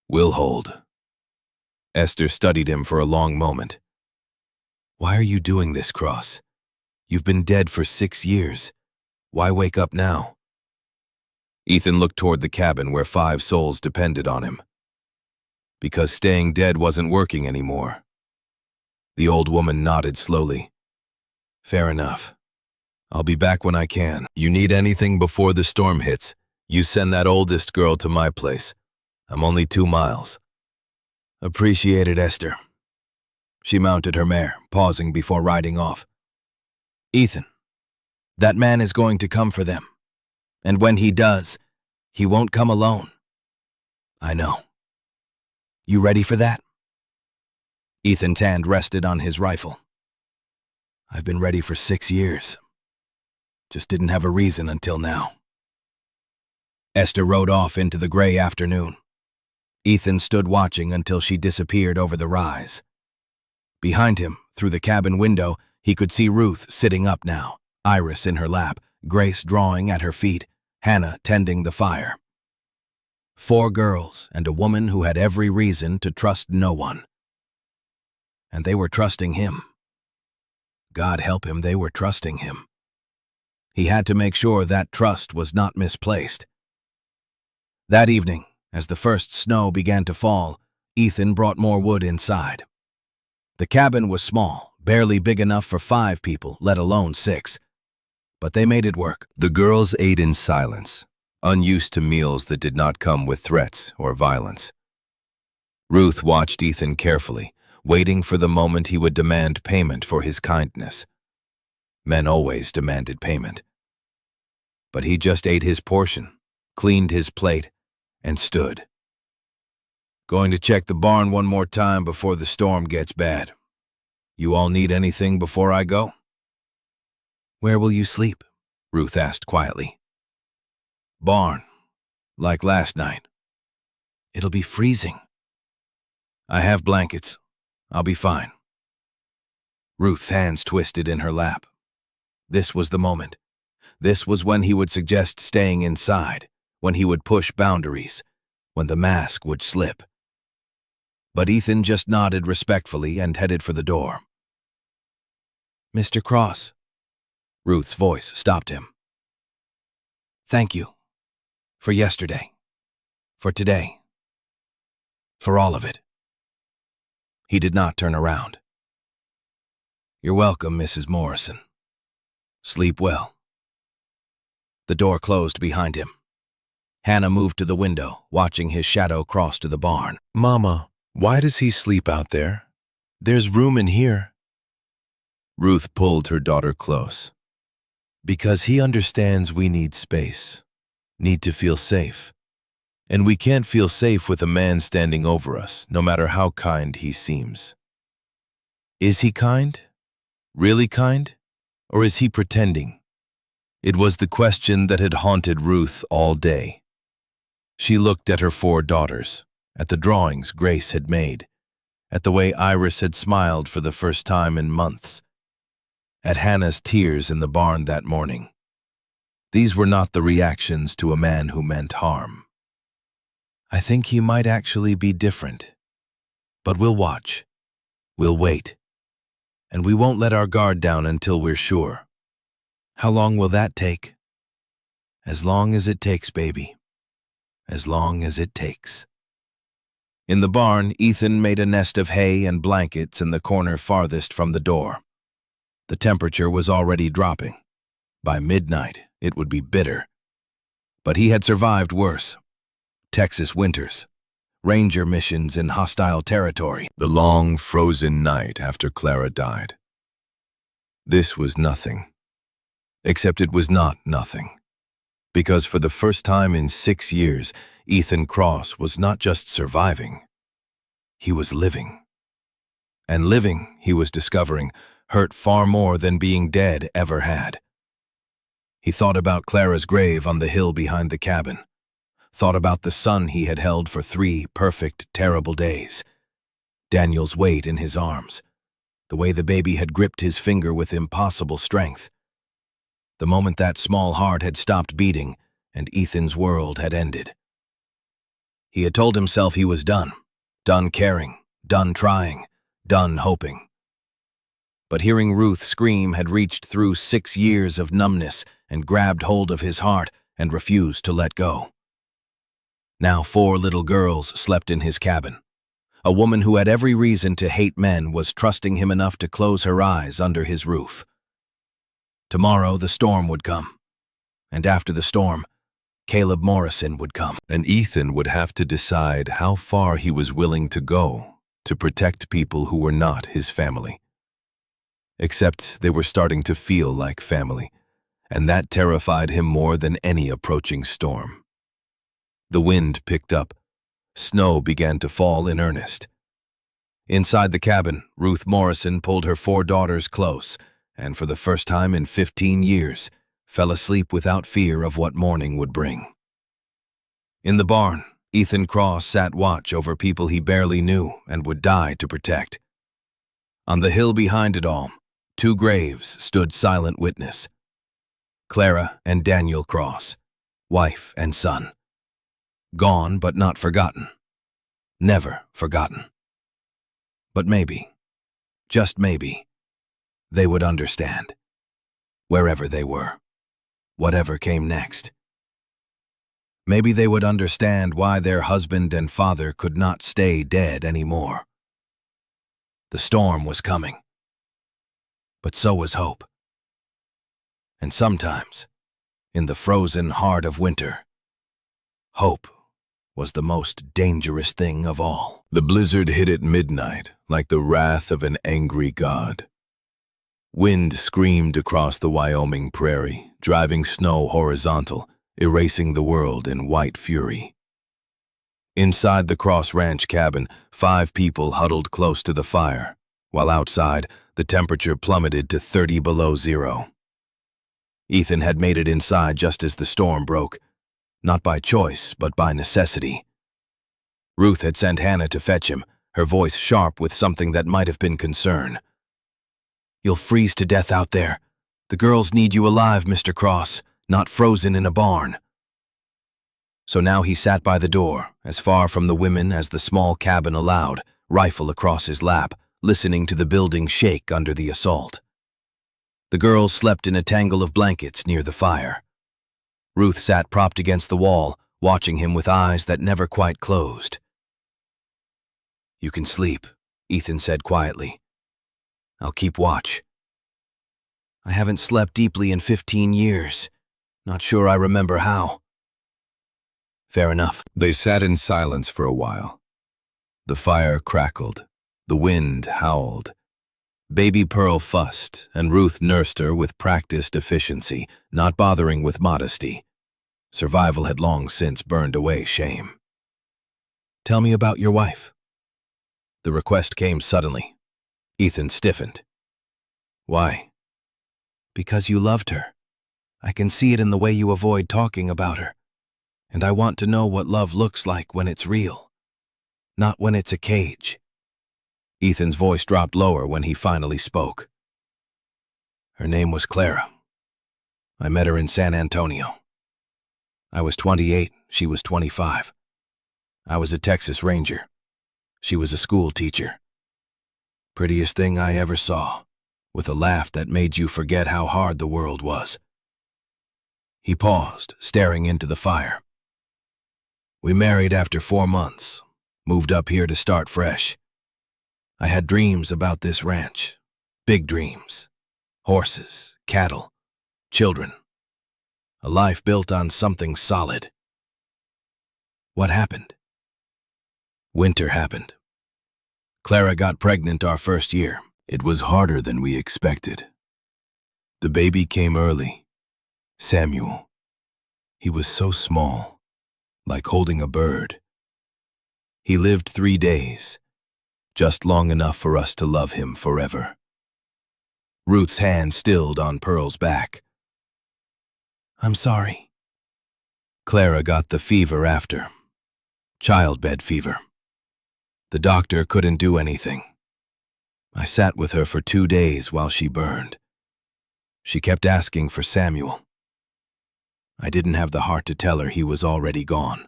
"We'll hold." Esther studied him for a long moment. "Why are you doing this, Cross? You've been dead for 6 years. Why wake up now?" Ethan looked toward the cabin where 5 souls depended on him. "Because staying dead wasn't working anymore." The old woman nodded slowly. "Fair enough. I'll be back when I can. You need anything before the storm hits, you send that oldest girl to my place. I'm only 2 miles. "Appreciate it, Esther." She mounted her mare, pausing before riding off. "Ethan, that man is going to come for them. And when he does, he won't come alone." "I know. You ready for that?" Ethan's hand rested on his rifle. "I've been ready for 6 years. Just didn't have a reason until now." Esther rode off into the gray afternoon. Ethan stood watching until she disappeared over the rise. Behind him, through the cabin window, he could see Ruth sitting up now, Iris in her lap, Grace drawing at her feet, Hannah tending the fire. 4 girls and a woman who had every reason to trust no one. And they were trusting him. God help him, they were trusting him. He had to make sure that trust was not misplaced. That evening, as the first snow began to fall, Ethan brought more wood inside. The cabin was small, barely big enough for 5 people, let alone 6. But they made it work. The girls ate in silence, unused to meals that did not come with threats or violence. Ruth watched Ethan carefully, waiting for the moment he would demand payment for his kindness. Men always demanded payment. But he just ate his portion, cleaned his plate, and stood. "Going to check the barn one more time before the storm gets bad. You all need anything before I go?" "Where will you sleep?" Ruth asked quietly. "Barn, like last night." "It'll be freezing." "I have blankets. I'll be fine." Ruth's hands twisted in her lap. This was the moment. This was when he would suggest staying inside, when he would push boundaries, when the mask would slip. But Ethan just nodded respectfully and headed for the door. "Mr. Cross." Ruth's voice stopped him. "Thank you. For yesterday. For today. For all of it." He did not turn around. "You're welcome, Mrs. Morrison. Sleep well." The door closed behind him. Hannah moved to the window, watching his shadow cross to the barn. Mama, why does he sleep out there? There's room in here. Ruth pulled her daughter close. Because he understands we need space, need to feel safe. And we can't feel safe with a man standing over us, no matter how kind he seems. Is he kind? Really kind? Or is he pretending? It was the question that had haunted Ruth all day. She looked at her 4 daughters, at the drawings Grace had made, at the way Iris had smiled for the first time in months, at Hannah's tears in the barn that morning. These were not the reactions to a man who meant harm. I think he might actually be different. But we'll watch. We'll wait. And we won't let our guard down until we're sure. How long will that take? As long as it takes, baby. As long as it takes. In the barn, Ethan made a nest of hay and blankets in the corner farthest from the door. The temperature was already dropping. By midnight, it would be bitter. But he had survived worse. Texas winters, ranger missions in hostile territory, the long frozen night after Clara died. This was nothing. Except it was not nothing. Because for the first time in 6 years, Ethan Cross was not just surviving. He was living. And living, he was discovering, hurt far more than being dead ever had. He thought about Clara's grave on the hill behind the cabin. Thought about the son he had held for 3 perfect, terrible days. Daniel's weight in his arms. The way the baby had gripped his finger with impossible strength. The moment that small heart had stopped beating and Ethan's world had ended. He had told himself he was done. Done caring. Done trying. Done hoping. But hearing Ruth scream had reached through 6 years of numbness and grabbed hold of his heart and refused to let go. Now 4 little girls slept in his cabin. A woman who had every reason to hate men was trusting him enough to close her eyes under his roof. Tomorrow the storm would come. And after the storm, Caleb Morrison would come. And Ethan would have to decide how far he was willing to go to protect people who were not his family. Except they were starting to feel like family, and that terrified him more than any approaching storm. The wind picked up. Snow began to fall in earnest. Inside the cabin, Ruth Morrison pulled her 4 daughters close, and for the first time in 15 years, fell asleep without fear of what morning would bring. In the barn, Ethan Cross sat watch over people he barely knew and would die to protect. On the hill behind it all, 2 graves stood silent witness. Clara and Daniel Cross, wife and son. Gone but not forgotten. Never forgotten. But maybe, just maybe, they would understand. Wherever they were. Whatever came next. Maybe they would understand why their husband and father could not stay dead anymore. The storm was coming. But so was hope. And sometimes, in the frozen heart of winter, hope was the most dangerous thing of all. The blizzard hit at midnight like the wrath of an angry god. Wind screamed across the Wyoming prairie, driving snow horizontal, erasing the world in white fury. Inside the Cross Ranch cabin, 5 people huddled close to the fire, while outside, the temperature plummeted to 30 below zero. Ethan had made it inside just as the storm broke, not by choice, but by necessity. Ruth had sent Hannah to fetch him, her voice sharp with something that might have been concern. "You'll freeze to death out there. The girls need you alive, Mr. Cross, not frozen in a barn." So now he sat by the door, as far from the women as the small cabin allowed, rifle across his lap, listening to the building shake under the assault. The girls slept in a tangle of blankets near the fire. Ruth sat propped against the wall, watching him with eyes that never quite closed. "You can sleep," Ethan said quietly. "I'll keep watch. I haven't slept deeply in 15 years, Not sure I remember how. Fair enough. They sat in silence for a while. The fire crackled. The wind howled. Baby Pearl fussed, and Ruth nursed her with practiced efficiency, not bothering with modesty. Survival had long since burned away shame. Tell me about your wife. The request came suddenly. Ethan stiffened. Why? Because you loved her. I can see it in the way you avoid talking about her. And I want to know what love looks like when it's real, not when it's a cage. Ethan's voice dropped lower when he finally spoke. Her name was Clara. I met her in San Antonio. I was 28, she was 25. I was a Texas Ranger. She was a school teacher. Prettiest thing I ever saw, with a laugh that made you forget how hard the world was. He paused, staring into the fire. We married after 4 months, moved up here to start fresh. I had dreams about this ranch, big dreams, horses, cattle, children, a life built on something solid. What happened? Winter happened. Clara got pregnant our first year. It was harder than we expected. The baby came early. Samuel. He was so small, like holding a bird. He lived 3 days, just long enough for us to love him forever. Ruth's hand stilled on Pearl's back. I'm sorry. Clara got the fever after. Childbed fever. The doctor couldn't do anything. I sat with her for 2 days while she burned. She kept asking for Samuel. I didn't have the heart to tell her he was already gone.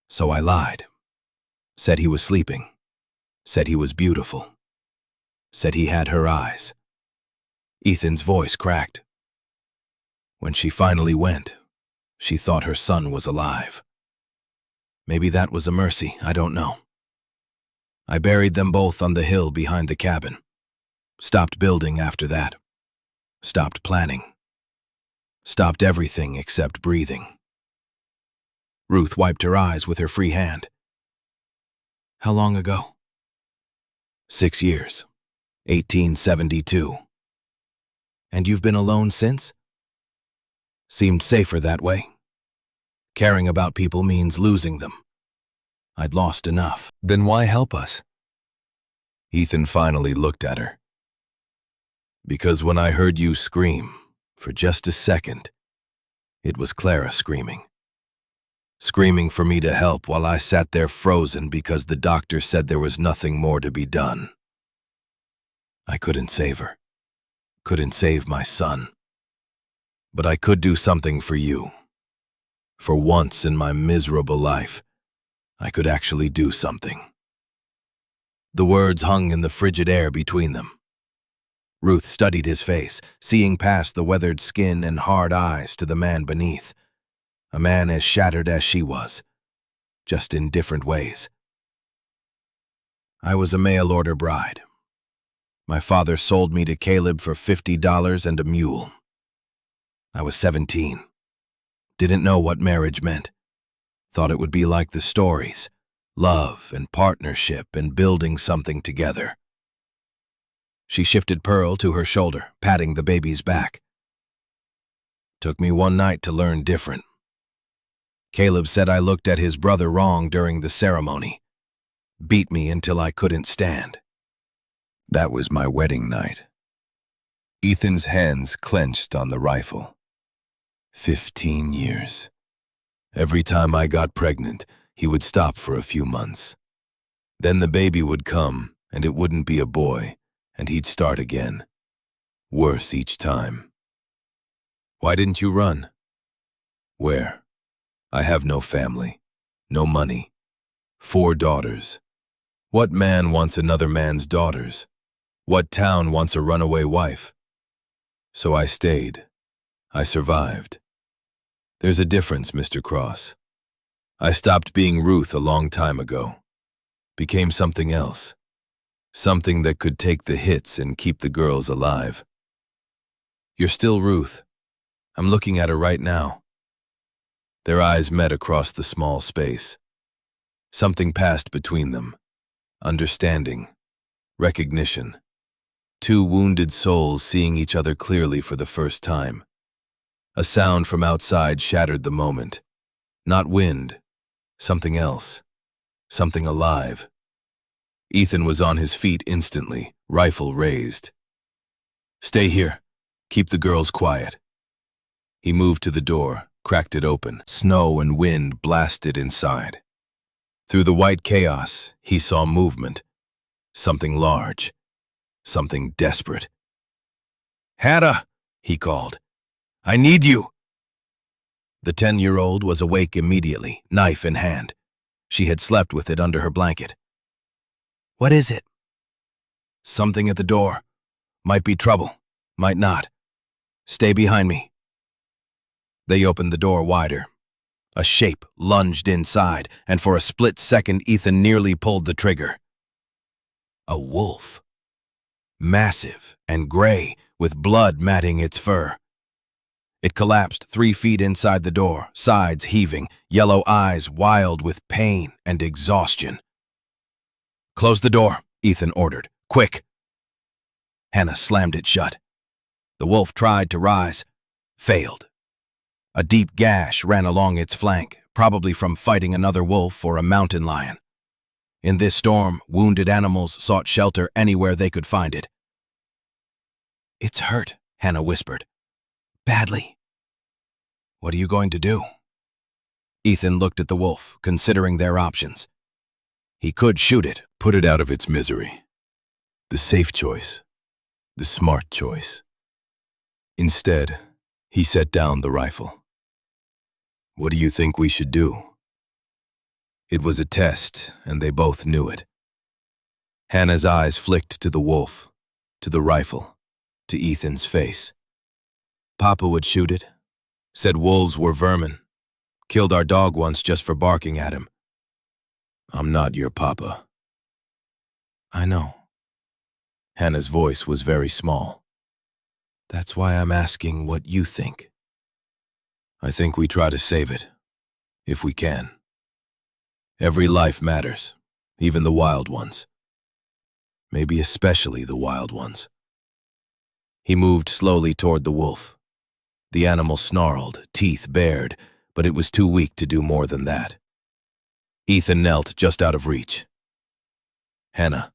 So I lied. Said he was sleeping. Said he was beautiful. Said he had her eyes. Ethan's voice cracked. When she finally went, she thought her son was alive. Maybe that was a mercy, I don't know. I buried them both on the hill behind the cabin. Stopped building after that. Stopped planning. Stopped everything except breathing. Ruth wiped her eyes with her free hand. How long ago? 6 years. 1872. And you've been alone since? Seemed safer that way. Caring about people means losing them. I'd lost enough. Then why help us? Ethan finally looked at her. Because when I heard you scream, for just a second, it was Clara screaming. Screaming for me to help while I sat there frozen because the doctor said there was nothing more to be done. I couldn't save her. Couldn't save my son. But I could do something for you. For once in my miserable life, I could actually do something. The words hung in the frigid air between them. Ruth studied his face, seeing past the weathered skin and hard eyes to the man beneath. A man as shattered as she was, just in different ways. I was a mail-order bride. My father sold me to Caleb for $50 and a mule. I was 17. Didn't know what marriage meant. Thought it would be like the stories, love and partnership and building something together. She shifted Pearl to her shoulder, patting the baby's back. Took me one night to learn different. Caleb said I looked at his brother wrong during the ceremony. Beat me until I couldn't stand. That was my wedding night. Ethan's hands clenched on the rifle. 15 years. Every time I got pregnant, he would stop for a few months. Then the baby would come, and it wouldn't be a boy, and he'd start again. Worse each time. Why didn't you run? Where? I have no family, no money, 4 daughters. What man wants another man's daughters? What town wants a runaway wife? So I stayed. I survived. There's a difference, Mr. Cross. I stopped being Ruth a long time ago. Became something else. Something that could take the hits and keep the girls alive. You're still Ruth. I'm looking at her right now. Their eyes met across the small space. Something passed between them. Understanding. Recognition. Two wounded souls seeing each other clearly for the first time. A sound from outside shattered the moment. Not wind. Something else. Something alive. Ethan was on his feet instantly, rifle raised. Stay here. Keep the girls quiet. He moved to the door, cracked it open. Snow and wind blasted inside. Through the white chaos, he saw movement. Something large. Something desperate. Hannah, he called. I need you. The 10-year-old was awake immediately, knife in hand. She had slept with it under her blanket. What is it? Something at the door. Might be trouble. Might not. Stay behind me. They opened the door wider. A shape lunged inside, and for a split second Ethan nearly pulled the trigger. A wolf. Massive and gray, with blood matting its fur. It collapsed 3 feet inside the door, sides heaving, yellow eyes wild with pain and exhaustion. Close the door, Ethan ordered. Quick! Hannah slammed it shut. The wolf tried to rise, failed. A deep gash ran along its flank, probably from fighting another wolf or a mountain lion. In this storm, wounded animals sought shelter anywhere they could find it. It's hurt, Hannah whispered. Badly. What are you going to do? Ethan looked at the wolf, considering their options. He could shoot it, put it out of its misery. The safe choice. The smart choice. Instead, he set down the rifle. What do you think we should do? It was a test, and they both knew it. Hannah's eyes flicked to the wolf, to the rifle, to Ethan's face. Papa would shoot it. Said wolves were vermin. Killed our dog once just for barking at him. I'm not your papa. I know. Hannah's voice was very small. That's why I'm asking what you think. I think we try to save it, if we can. Every life matters, even the wild ones. Maybe especially the wild ones. He moved slowly toward the wolf. The animal snarled, teeth bared, but it was too weak to do more than that. Ethan knelt just out of reach. Hannah,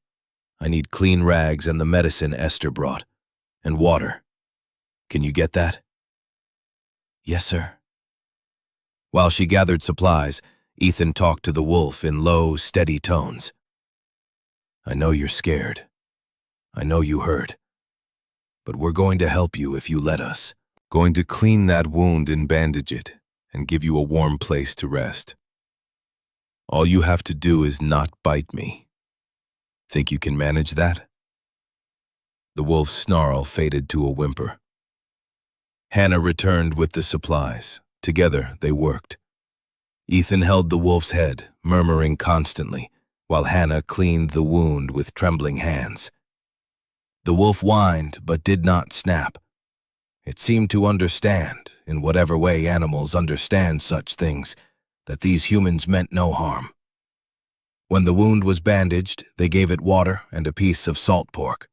I need clean rags and the medicine Esther brought, and water. Can you get that? Yes, sir. While she gathered supplies, Ethan talked to the wolf in low, steady tones. I know you're scared. I know you hurt. But we're going to help you if you let us. Going to clean that wound and bandage it, and give you a warm place to rest. All you have to do is not bite me. Think you can manage that? The wolf's snarl faded to a whimper. Hannah returned with the supplies. Together they worked. Ethan held the wolf's head, murmuring constantly, while Hannah cleaned the wound with trembling hands. The wolf whined but did not snap. It seemed to understand, in whatever way animals understand such things, that these humans meant no harm. When the wound was bandaged, they gave it water and a piece of salt pork.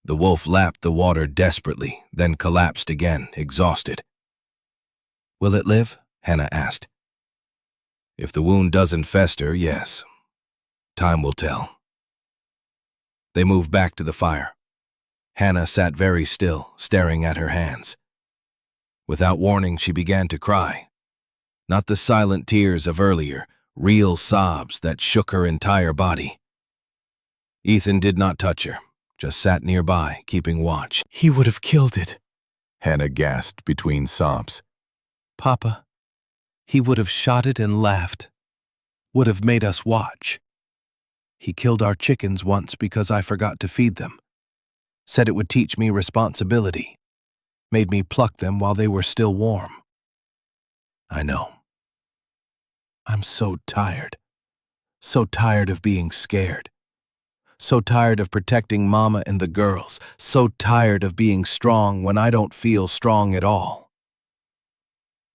The wolf lapped the water desperately, then collapsed again, exhausted. Will it live? Hannah asked. If the wound doesn't fester, yes. Time will tell. They moved back to the fire. Hannah sat very still, staring at her hands. Without warning, she began to cry. Not the silent tears of earlier, real sobs that shook her entire body. Ethan did not touch her, just sat nearby, keeping watch. He would have killed it, Hannah gasped between sobs. Papa, he would have shot it and laughed. Would have made us watch. He killed our chickens once because I forgot to feed them. Said it would teach me responsibility. Made me pluck them while they were still warm. I know. I'm so tired. So tired of being scared. So tired of protecting Mama and the girls. So tired of being strong when I don't feel strong at all.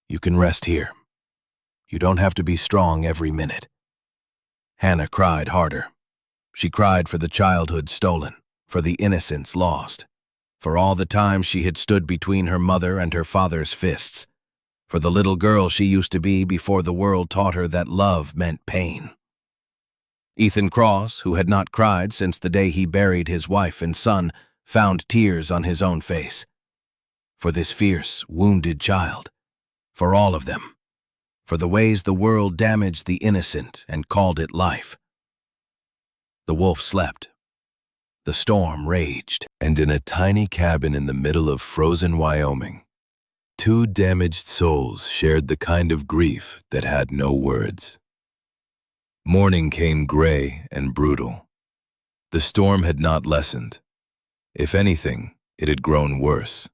You can rest here. You don't have to be strong every minute." Hannah cried harder. She cried for the childhood stolen, for the innocence lost, for all the time she had stood between her mother and her father's fists, for the little girl she used to be before the world taught her that love meant pain. Ethan Cross, who had not cried since the day he buried his wife and son, found tears on his own face. For this fierce, wounded child, for all of them, for the ways the world damaged the innocent and called it life. The wolf slept. The storm raged. And in a tiny cabin in the middle of frozen Wyoming, two damaged souls shared the kind of grief that had no words. Morning came gray and brutal. The storm had not lessened. If anything, it had grown worse.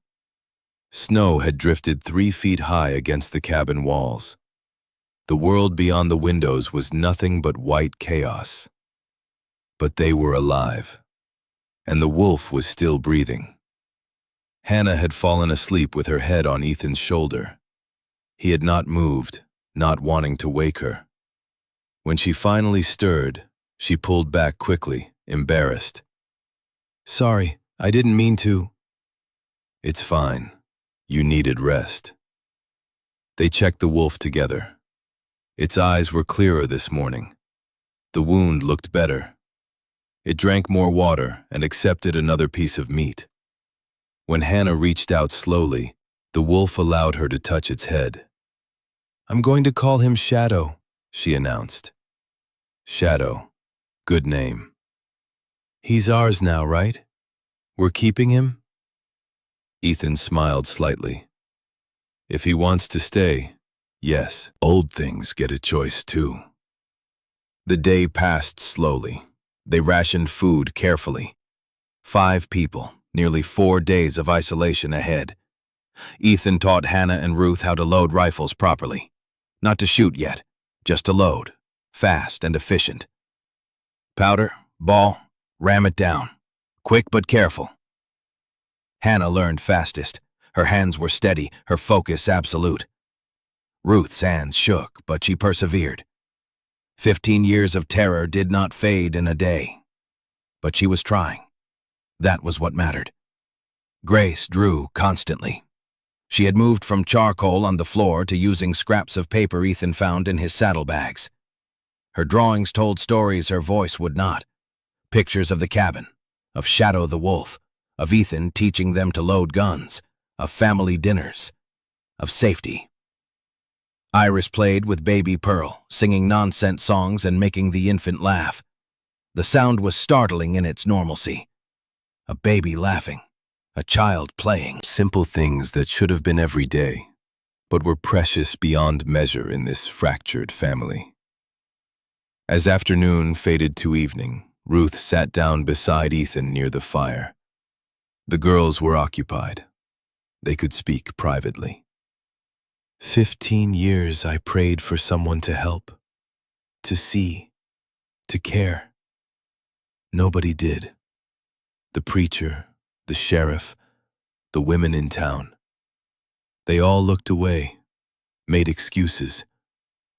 Snow had drifted 3 feet high against the cabin walls. The world beyond the windows was nothing but white chaos. But they were alive, and the wolf was still breathing. Hannah had fallen asleep with her head on Ethan's shoulder. He had not moved, not wanting to wake her. When she finally stirred, she pulled back quickly, embarrassed. "Sorry, I didn't mean to." "It's fine. You needed rest." They checked the wolf together. Its eyes were clearer this morning. The wound looked better. It drank more water and accepted another piece of meat. When Hannah reached out slowly, the wolf allowed her to touch its head. "I'm going to call him Shadow," she announced. Shadow. Good name. "He's ours now, right? We're keeping him?" Ethan smiled slightly. "If he wants to stay, yes. Old things get a choice too." The day passed slowly. They rationed food carefully. 5 people, nearly 4 days of isolation ahead. Ethan taught Hannah and Ruth how to load rifles properly. Not to shoot yet, just to load, fast and efficient. Powder, ball, ram it down. Quick but careful. Hannah learned fastest. Her hands were steady, her focus absolute. Ruth's hands shook, but she persevered. 15 years of terror did not fade in a day. But she was trying. That was what mattered. Grace drew constantly. She had moved from charcoal on the floor to using scraps of paper Ethan found in his saddlebags. Her drawings told stories her voice would not. Pictures of the cabin, of Shadow the wolf, of Ethan teaching them to load guns, of family dinners, of safety. Iris played with baby Pearl, singing nonsense songs and making the infant laugh. The sound was startling in its normalcy. A baby laughing, a child playing. Simple things that should have been every day, but were precious beyond measure in this fractured family. As afternoon faded to evening, Ruth sat down beside Ethan near the fire. The girls were occupied. They could speak privately. 15 years I prayed for someone to help, to see, to care. Nobody did. The preacher, the sheriff, the women in town. They all looked away, made excuses,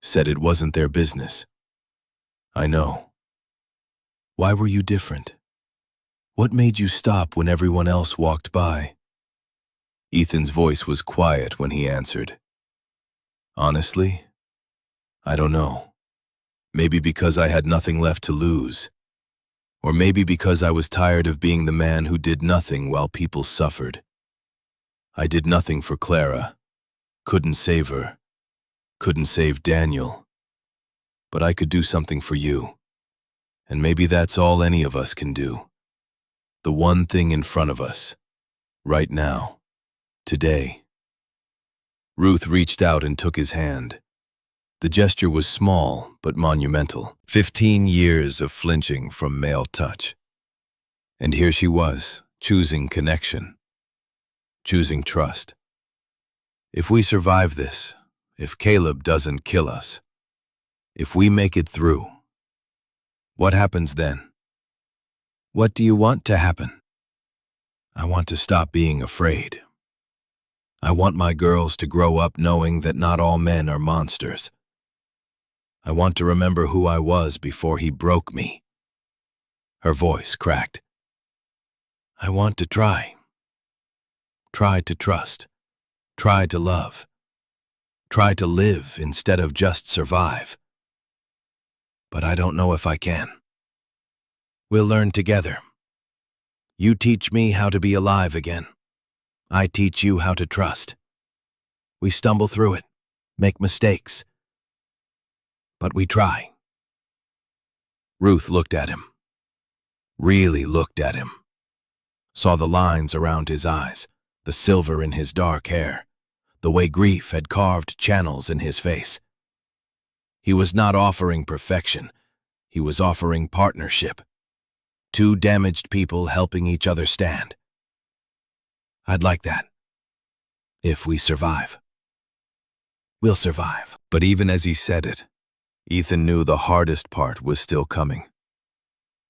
said it wasn't their business. I know. Why were you different? What made you stop when everyone else walked by? Ethan's voice was quiet when he answered. Honestly, I don't know. Maybe because I had nothing left to lose. Or maybe because I was tired of being the man who did nothing while people suffered. I did nothing for Clara. Couldn't save her. Couldn't save Daniel. But I could do something for you. And maybe that's all any of us can do. The one thing in front of us. Right now. Today. Ruth reached out and took his hand. The gesture was small but monumental. 15 years of flinching from male touch. And here she was, choosing connection. Choosing trust. If we survive this, if Caleb doesn't kill us, if we make it through, what happens then? What do you want to happen? I want to stop being afraid. I want my girls to grow up knowing that not all men are monsters. I want to remember who I was before he broke me." Her voice cracked. "I want to try. Try to trust. Try to love. Try to live instead of just survive. But I don't know if I can. We'll learn together. You teach me how to be alive again. I teach you how to trust. We stumble through it, make mistakes, but we try." Ruth looked at him. Really looked at him. Saw the lines around his eyes, the silver in his dark hair, the way grief had carved channels in his face. He was not offering perfection. He was offering partnership. Two damaged people helping each other stand. I'd like that. If we survive. We'll survive. But even as he said it, Ethan knew the hardest part was still coming.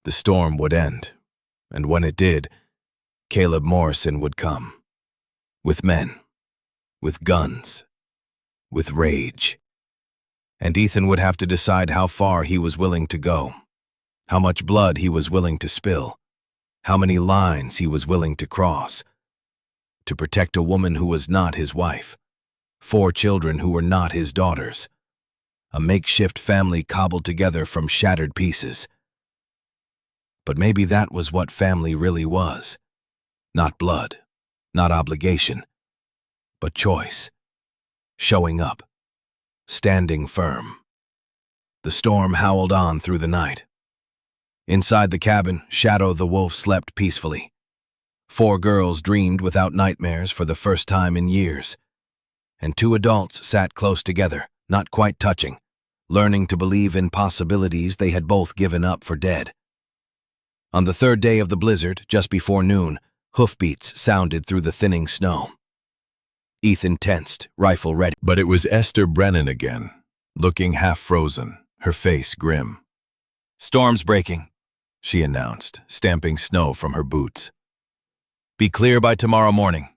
The storm would end, and when it did, Caleb Morrison would come. With men, with guns, with rage. And Ethan would have to decide how far he was willing to go, how much blood he was willing to spill, how many lines he was willing to cross, to protect a woman who was not his wife, 4 children who were not his daughters, a makeshift family cobbled together from shattered pieces. But maybe that was what family really was. Not blood, not obligation, but choice. Showing up, standing firm. The storm howled on through the night. Inside the cabin, Shadow the wolf slept peacefully. 4 girls dreamed without nightmares for the first time in years. And 2 adults sat close together, not quite touching, learning to believe in possibilities they had both given up for dead. On the 3rd day of the blizzard, just before noon, hoofbeats sounded through the thinning snow. Ethan tensed, rifle ready. But it was Esther Brennan again, looking half frozen, her face grim. "Storm's breaking," she announced, stamping snow from her boots. "Be clear by tomorrow morning."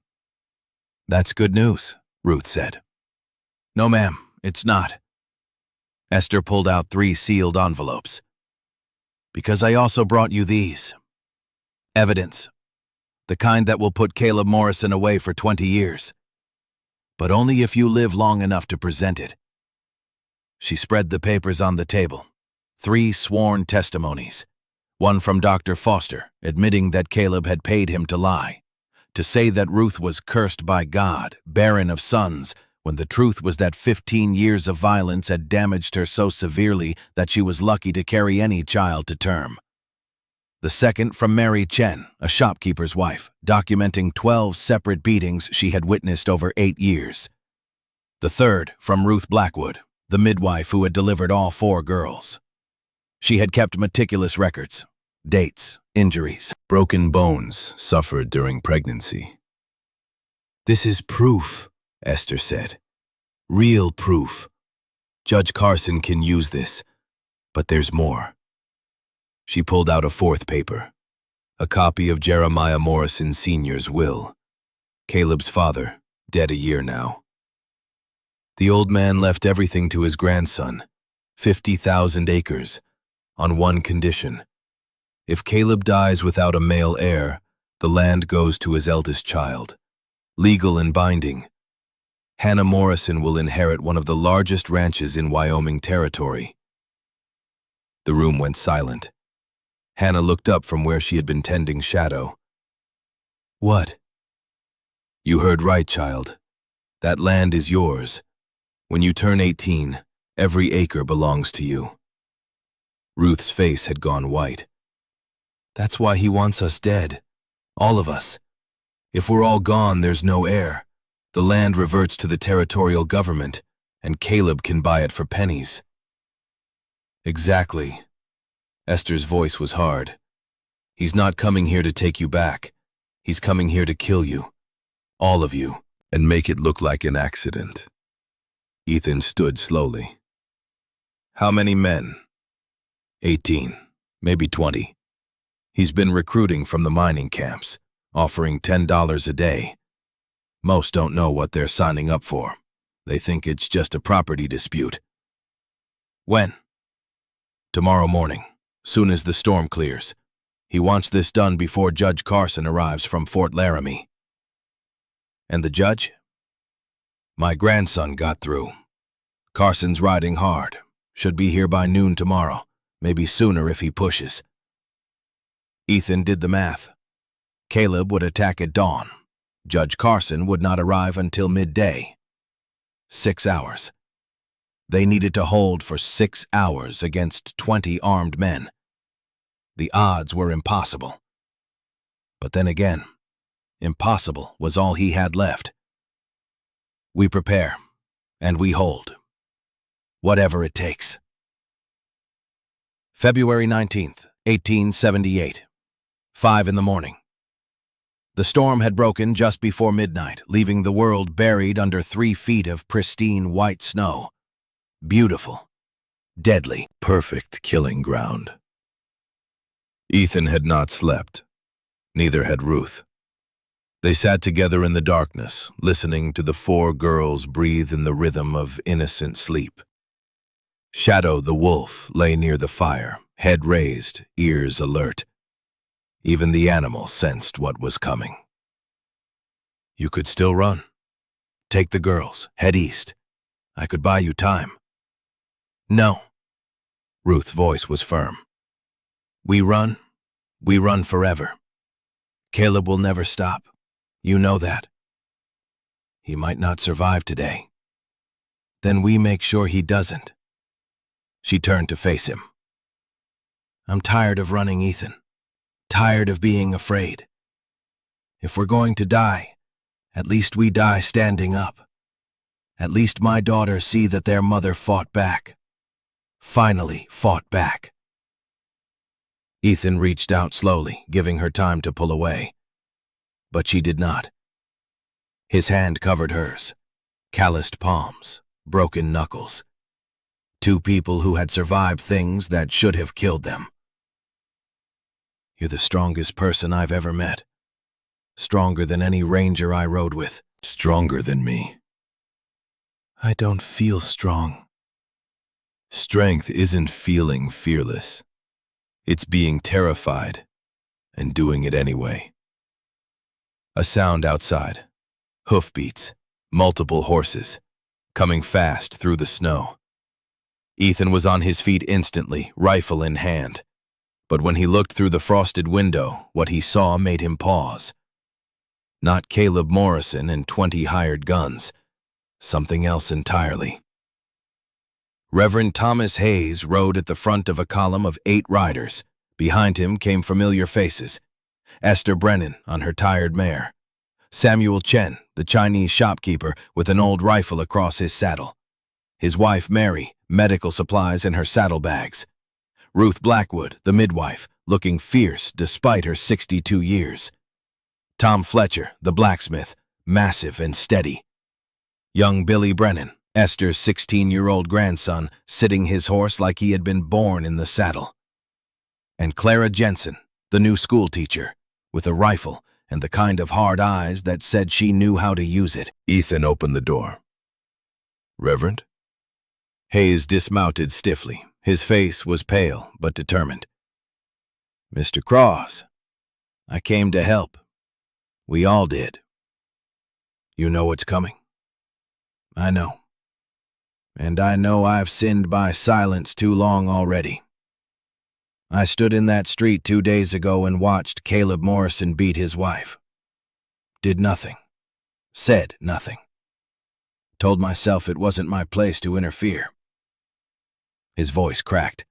"That's good news," Ruth said. "No, ma'am, it's not." Esther pulled out 3 sealed envelopes. "Because I also brought you these. Evidence. The kind that will put Caleb Morrison away for 20 years. But only if you live long enough to present it." She spread the papers on the table. 3 sworn testimonies. One from Dr. Foster, admitting that Caleb had paid him to lie, to say that Ruth was cursed by God, barren of sons, when the truth was that 15 years of violence had damaged her so severely that she was lucky to carry any child to term. The second from Mary Chen, a shopkeeper's wife, documenting 12 separate beatings she had witnessed over 8 years. The third from Ruth Blackwood, the midwife who had delivered all 4 girls. She had kept meticulous records, dates, injuries, broken bones suffered during pregnancy. "This is proof," Esther said. "Real proof. Judge Carson can use this, but there's more." She pulled out a 4th paper, a copy of Jeremiah Morrison Sr.'s will, Caleb's father, dead a year now. The old man left everything to his grandson, 50,000 acres, on one condition. If Caleb dies without a male heir, the land goes to his eldest child, legal and binding. Hannah Morrison will inherit one of the largest ranches in Wyoming territory. The room went silent. Hannah looked up from where she had been tending Shadow. "What?" "You heard right, child. That land is yours. When you turn 18, every acre belongs to you." Ruth's face had gone white. "That's why he wants us dead. All of us. If we're all gone, there's no heir. The land reverts to the territorial government, and Caleb can buy it for pennies." "Exactly." Esther's voice was hard. "He's not coming here to take you back. He's coming here to kill you. All of you. And make it look like an accident." Ethan stood slowly. "How many men?" 18, maybe 20. He's been recruiting from the mining camps, offering $10 a day. Most don't know what they're signing up for. They think it's just a property dispute. When? Tomorrow morning, soon as the storm clears. He wants this done before Judge Carson arrives from Fort Laramie. And the judge? My grandson got through. Carson's riding hard. Should be here by noon tomorrow, maybe sooner if he pushes. Ethan did the math. Caleb would attack at dawn. Judge Carson would not arrive until midday. 6 hours. They needed to hold for 6 hours against 20 armed men. The odds were impossible. But then again, impossible was all he had left. We prepare, and we hold. Whatever it takes. February 19th, 1878. 5 in the morning. The storm had broken just before midnight, leaving the world buried under 3 feet of pristine white snow. Beautiful, deadly, perfect killing ground. Ethan had not slept. Neither had Ruth. They sat together in the darkness, listening to the 4 girls breathe in the rhythm of innocent sleep. Shadow the wolf lay near the fire, head raised, ears alert. Even the animal sensed what was coming. You could still run. Take the girls, head east. I could buy you time. No. Ruth's voice was firm. We run forever. Caleb will never stop. You know that. He might not survive today. Then we make sure he doesn't. She turned to face him. I'm tired of running, Ethan. Tired of being afraid. If we're going to die, at least we die standing up. At least my daughters see that their mother fought back. Finally fought back. Ethan reached out slowly, giving her time to pull away. But she did not. His hand covered hers. Calloused palms, broken knuckles. 2 people who had survived things that should have killed them. You're the strongest person I've ever met. Stronger than any ranger I rode with. Stronger than me. I don't feel strong. Strength isn't feeling fearless. It's being terrified and doing it anyway. A sound outside. Hoofbeats. Multiple horses. Coming fast through the snow. Ethan was on his feet instantly, rifle in hand. But when he looked through the frosted window, what he saw made him pause. Not Caleb Morrison and 20 hired guns. Something else entirely. Reverend Thomas Hayes rode at the front of a column of 8 riders. Behind him came familiar faces. Esther Brennan on her tired mare. Samuel Chen, the Chinese shopkeeper, with an old rifle across his saddle. His wife Mary, medical supplies in her saddlebags. Ruth Blackwood, the midwife, looking fierce despite her 62 years. Tom Fletcher, the blacksmith, massive and steady. Young Billy Brennan, Esther's 16-year-old grandson, sitting his horse like he had been born in the saddle. And Clara Jensen, the new schoolteacher, with a rifle and the kind of hard eyes that said she knew how to use it. Ethan opened the door. Reverend? Hayes dismounted stiffly. His face was pale but determined. Mr. Cross, I came to help. We all did. You know what's coming? I know. And I know I've sinned by silence too long already. I stood in that street 2 days ago and watched Caleb Morrison beat his wife. Did nothing. Said nothing. Told myself it wasn't my place to interfere. His voice cracked.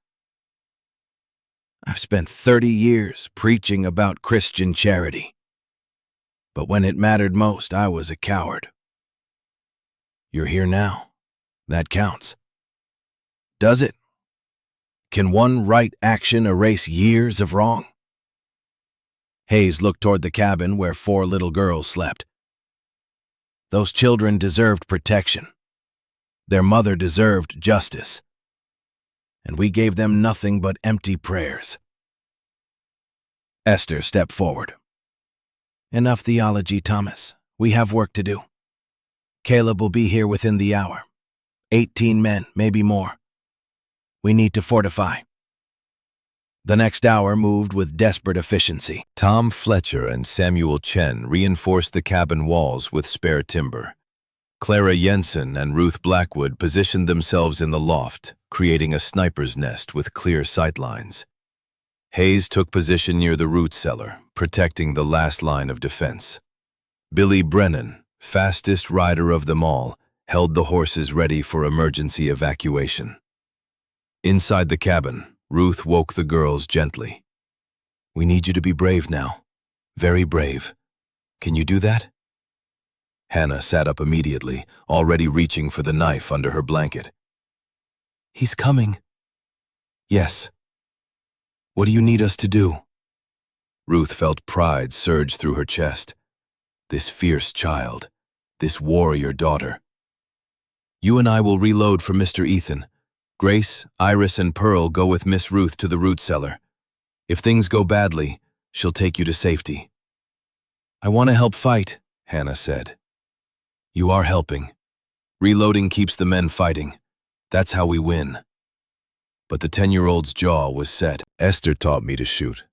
I've spent 30 years preaching about Christian charity. But when it mattered most, I was a coward. You're here now. That counts. Does it? Can one right action erase years of wrong? Hayes looked toward the cabin where 4 little girls slept. Those children deserved protection. Their mother deserved justice. And we gave them nothing but empty prayers. Esther stepped forward. Enough theology, Thomas. We have work to do. Caleb will be here within the hour. 18 men, maybe more. We need to fortify. The next hour moved with desperate efficiency. Tom Fletcher and Samuel Chen reinforced the cabin walls with spare timber. Clara Jensen and Ruth Blackwood positioned themselves in the loft, creating a sniper's nest with clear sightlines. Hayes took position near the root cellar, protecting the last line of defense. Billy Brennan, fastest rider of them all, held the horses ready for emergency evacuation. Inside the cabin, Ruth woke the girls gently. "We need you to be brave now. Very brave. Can you do that?" Hannah sat up immediately, already reaching for the knife under her blanket. "He's coming." "Yes." "What do you need us to do?" Ruth felt pride surge through her chest. This fierce child, this warrior daughter. "You and I will reload for Mr. Ethan. Grace, Iris, and Pearl go with Miss Ruth to the root cellar. If things go badly, she'll take you to safety." "I want to help fight," Hannah said. "You are helping. Reloading keeps the men fighting. That's how we win." But the 10-year-old's jaw was set. "Esther taught me to shoot.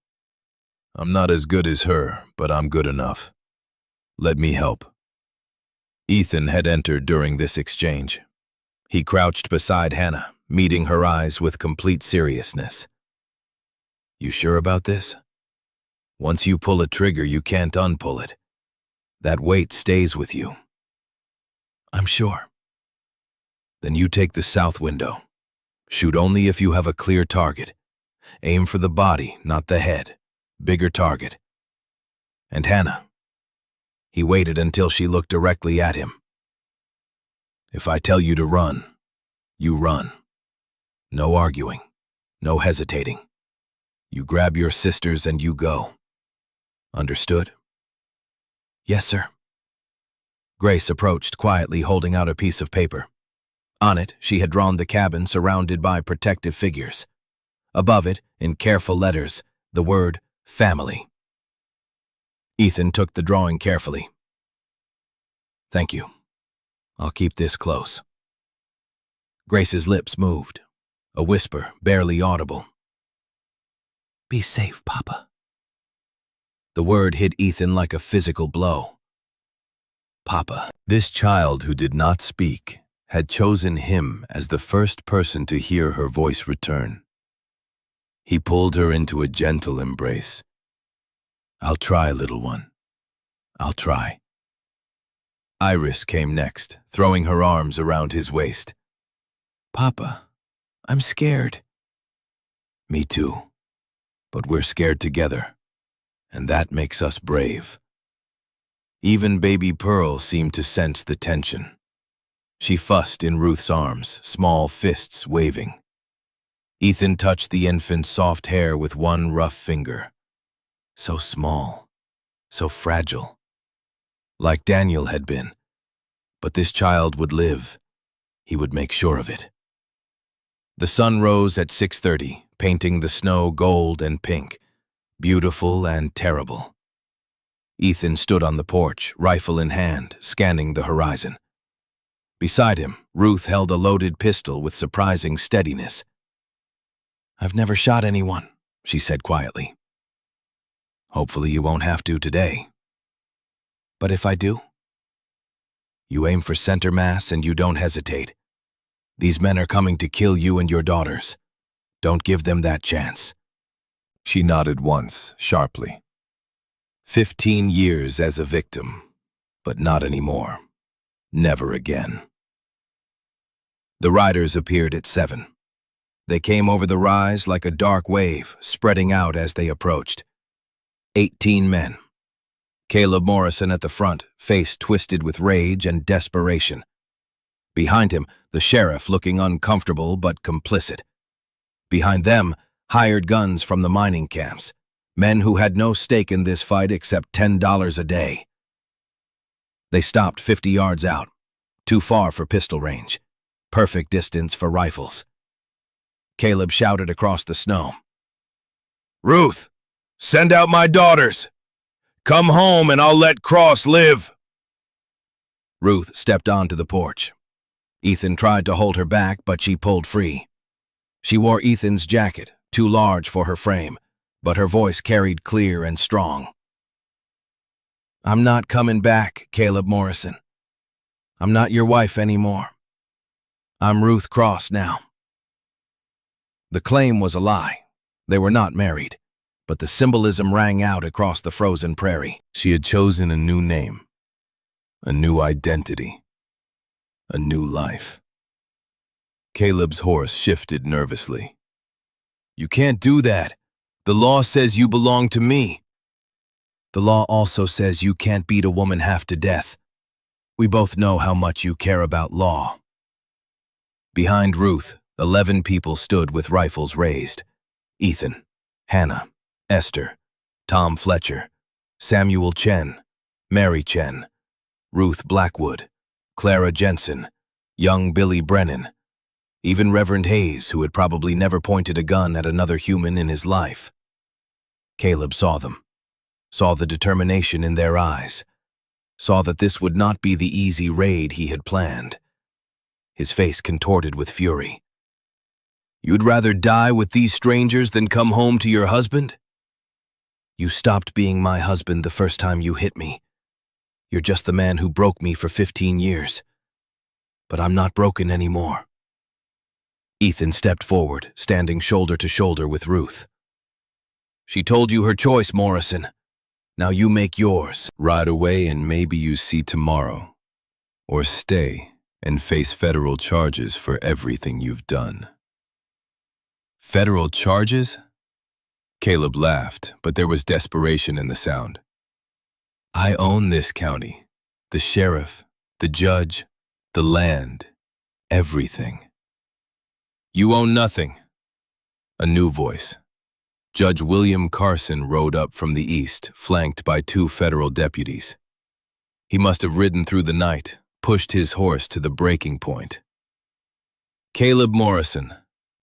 I'm not as good as her, but I'm good enough. Let me help." Ethan had entered during this exchange. He crouched beside Hannah, meeting her eyes with complete seriousness. "You sure about this? Once you pull a trigger, you can't unpull it. That weight stays with you." "I'm sure." "Then you take the south window. Shoot only if you have a clear target. Aim for the body, not the head. Bigger target. And Hannah." He waited until she looked directly at him. "If I tell you to run, you run. No arguing, no hesitating. You grab your sisters and you go. Understood?" "Yes, sir." Grace approached quietly, holding out a piece of paper. On it, she had drawn the cabin surrounded by protective figures. Above it, in careful letters, the word family. Ethan took the drawing carefully. "Thank you. I'll keep this close." Grace's lips moved, a whisper barely audible. "Be safe, Papa." The word hit Ethan like a physical blow. Papa. This child who did not speak had chosen him as the first person to hear her voice return. He pulled her into a gentle embrace. "I'll try, little one. I'll try." Iris came next, throwing her arms around his waist. "Papa, I'm scared." "Me too. But we're scared together, and that makes us brave." Even baby Pearl seemed to sense the tension. She fussed in Ruth's arms, small fists waving. Ethan touched the infant's soft hair with one rough finger. So small, so fragile. Like Daniel had been. But this child would live. He would make sure of it. The sun rose at 6:30, painting the snow gold and pink, beautiful and terrible. Ethan stood on the porch, rifle in hand, scanning the horizon. Beside him, Ruth held a loaded pistol with surprising steadiness. "I've never shot anyone," she said quietly. "Hopefully you won't have to today." "But if I do?" "You aim for center mass and you don't hesitate. These men are coming to kill you and your daughters. Don't give them that chance." She nodded once, sharply. 15 years as a victim, but not anymore. Never again. The riders appeared at 7. They came over the rise like a dark wave, spreading out as they approached. 18 men. Caleb Morrison at the front, face twisted with rage and desperation. Behind him, the sheriff looking uncomfortable but complicit. Behind them, hired guns from the mining camps, men who had no stake in this fight except $10 a day. They stopped 50 yards out, too far for pistol range, perfect distance for rifles. Caleb shouted across the snow. "Ruth, send out my daughters. Come home and I'll let Cross live." Ruth stepped onto the porch. Ethan tried to hold her back, but she pulled free. She wore Ethan's jacket, too large for her frame, but her voice carried clear and strong. "I'm not coming back, Caleb Morrison. I'm not your wife anymore. I'm Ruth Cross now." The claim was a lie. They were not married, but the symbolism rang out across the frozen prairie. She had chosen a new name, a new identity, a new life. Caleb's horse shifted nervously. "You can't do that. The law says you belong to me." "The law also says you can't beat a woman half to death. We both know how much you care about law." Behind Ruth, 11 people stood with rifles raised. Ethan, Hannah, Esther, Tom Fletcher, Samuel Chen, Mary Chen, Ruth Blackwood, Clara Jensen, young Billy Brennan, even Reverend Hayes, who had probably never pointed a gun at another human in his life. Caleb saw them, saw the determination in their eyes, saw that this would not be the easy raid he had planned. His face contorted with fury. "You'd rather die with these strangers than come home to your husband? You stopped being my husband the first time you hit me. You're just the man who broke me for 15 years. But I'm not broken anymore." Ethan stepped forward, standing shoulder to shoulder with Ruth. "She told you her choice, Morrison. Now you make yours." "Ride away and maybe you see tomorrow. Or stay and face federal charges for everything you've done." "Federal charges?" Caleb laughed, but there was desperation in the sound. "I own this county, the sheriff, the judge, the land, everything." "You own nothing." A new voice. Judge William Carson rode up from the east, flanked by 2 federal deputies. He must have ridden through the night, pushed his horse to the breaking point. "Caleb Morrison,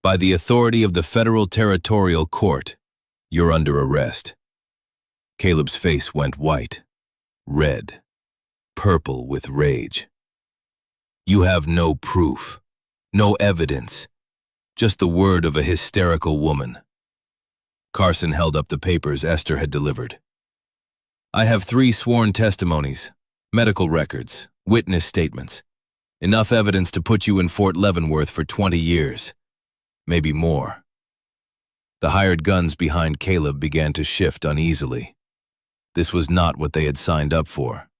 by the authority of the Federal Territorial Court, you're under arrest." Caleb's face went white, red, purple with rage. "You have no proof, no evidence, just the word of a hysterical woman." Carson held up the papers Esther had delivered. "I have 3 sworn testimonies, medical records, witness statements. Enough evidence to put you in Fort Leavenworth for 20 years. Maybe more." The hired guns behind Caleb began to shift uneasily. This was not what they had signed up for.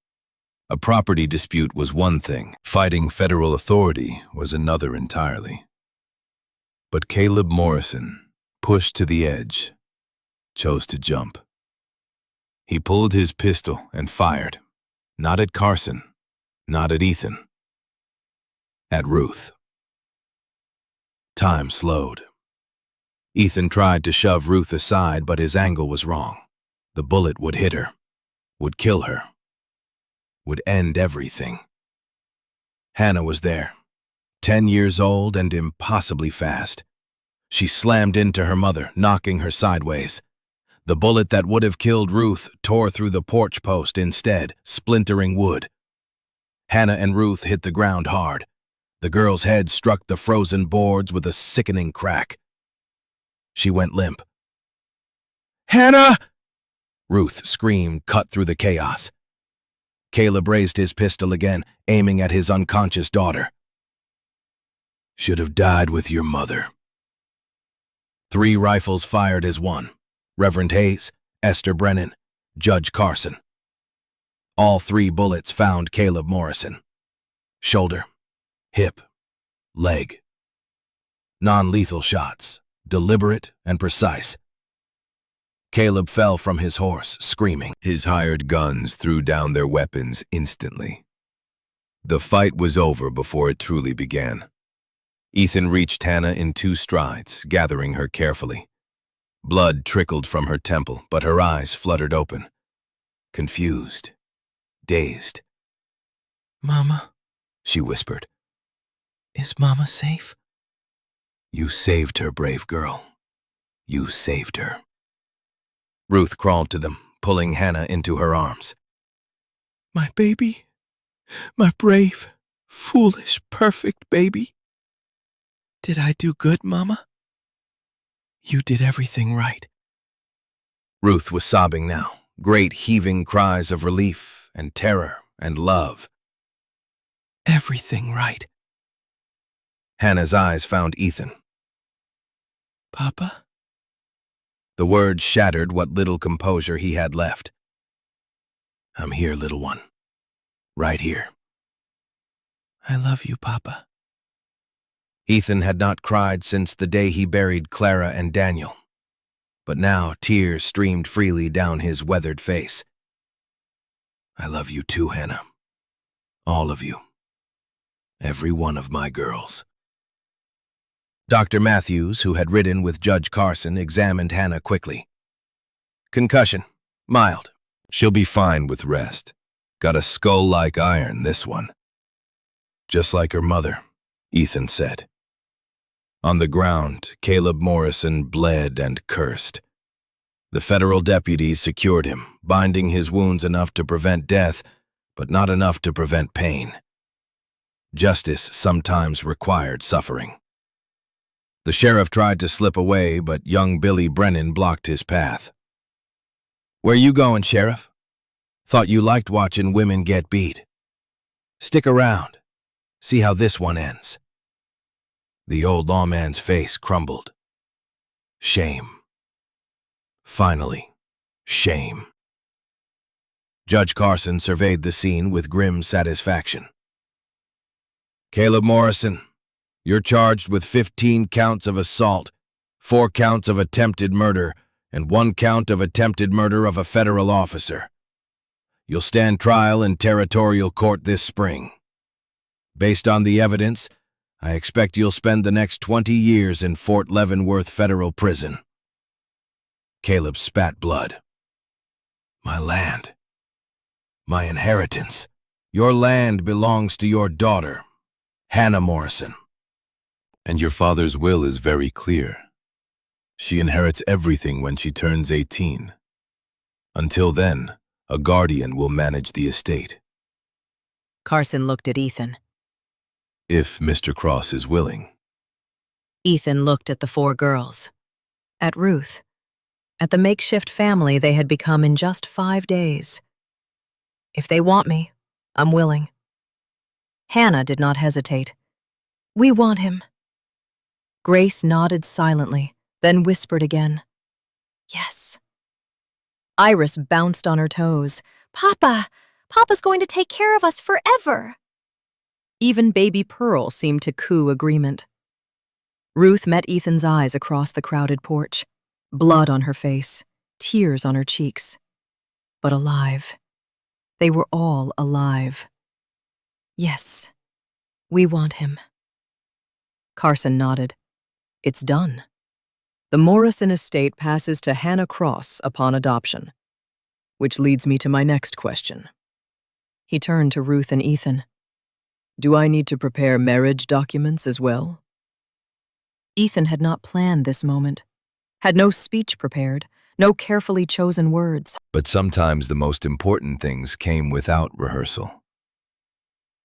A property dispute was one thing. Fighting federal authority was another entirely. But Caleb Morrison, pushed to the edge, chose to jump. He pulled his pistol and fired, not at Carson, not at Ethan, at Ruth. Time slowed. Ethan tried to shove Ruth aside, but his angle was wrong. The bullet would hit her, would kill her, would end everything. Hannah was there, 10 years old and impossibly fast. She slammed into her mother, knocking her sideways. The bullet that would have killed Ruth tore through the porch post instead, splintering wood. Hannah and Ruth hit the ground hard. The girl's head struck the frozen boards with a sickening crack. She went limp. "Hannah!" Ruth screamed, cut through the chaos. Caleb raised his pistol again, aiming at his unconscious daughter. "Should have died with your mother." 3 rifles fired as one. Reverend Hayes, Esther Brennan, Judge Carson. All 3 bullets found Caleb Morrison. Shoulder, hip, leg. Non-lethal shots, deliberate and precise. Caleb fell from his horse, screaming. His hired guns threw down their weapons instantly. The fight was over before it truly began. Ethan reached Hannah in 2 strides, gathering her carefully. Blood trickled from her temple, but her eyes fluttered open. Confused, dazed. "Mama," she whispered. "is Mama safe?" "You saved her, brave girl. You saved her." Ruth crawled to them, pulling Hannah into her arms. "My baby, My brave, foolish, perfect baby. Did I do good, Mama? You did everything right. Ruth was sobbing now, great heaving cries of relief and terror and love. Everything right. Hannah's eyes found Ethan. Papa? The words shattered what little composure he had left. I'm here, little one. Right here. I love you, Papa. Ethan had not cried since the day he buried Clara and Daniel, but now tears streamed freely down his weathered face. I love you too, Hannah. All of you. Every one of my girls. Dr. Matthews, who had ridden with Judge Carson, examined Hannah quickly. Concussion. Mild. She'll be fine with rest. Got a skull like iron, this one. Just like her mother, Ethan said. On the ground, Caleb Morrison bled and cursed. The federal deputies secured him, binding his wounds enough to prevent death, but not enough to prevent pain. Justice sometimes required suffering. The sheriff tried to slip away, but young Billy Brennan blocked his path. Where you going, Sheriff? Thought you liked watching women get beat. Stick around. See how this one ends. The old lawman's face crumbled. Shame. Finally, shame. Judge Carson surveyed the scene with grim satisfaction. Caleb Morrison, you're charged with 15 counts of assault, 4 counts of attempted murder, and 1 count of attempted murder of a federal officer. You'll stand trial in territorial court this spring. Based on the evidence, I expect you'll spend the next 20 years in Fort Leavenworth Federal Prison. Caleb spat blood. My land. My inheritance. Your land belongs to your daughter, Hannah Morrison. And your father's will is very clear. She inherits everything when she turns 18. Until then, a guardian will manage the estate. Carson looked at Ethan. If Mr. Cross is willing. Ethan looked at the 4 girls. At Ruth. At the makeshift family they had become in just 5 days. If they want me, I'm willing. Hannah did not hesitate. We want him. Grace nodded silently, then whispered again. Yes. Iris bounced on her toes. Papa! Papa's going to take care of us forever! Even baby Pearl seemed to coo agreement. Ruth met Ethan's eyes across the crowded porch. Blood on her face, tears on her cheeks. But alive. They were all alive. Yes, we want him. Carson nodded. It's done. The Morrison estate passes to Hannah Cross upon adoption. Which leads me to my next question. He turned to Ruth and Ethan. Do I need to prepare marriage documents as well? Ethan had not planned this moment, had no speech prepared, no carefully chosen words. But sometimes the most important things came without rehearsal.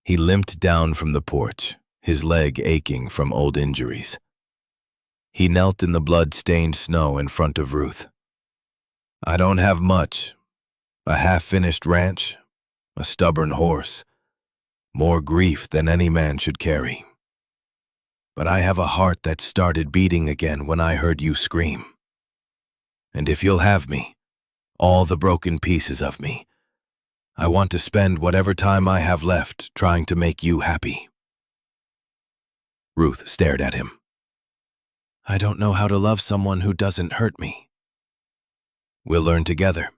He limped down from the porch, his leg aching from old injuries. He knelt in the blood-stained snow in front of Ruth. I don't have much. A half-finished ranch, a stubborn horse, more grief than any man should carry. But I have a heart that started beating again when I heard you scream. And if you'll have me, all the broken pieces of me, I want to spend whatever time I have left trying to make you happy. Ruth stared at him. I don't know how to love someone who doesn't hurt me. We'll learn together.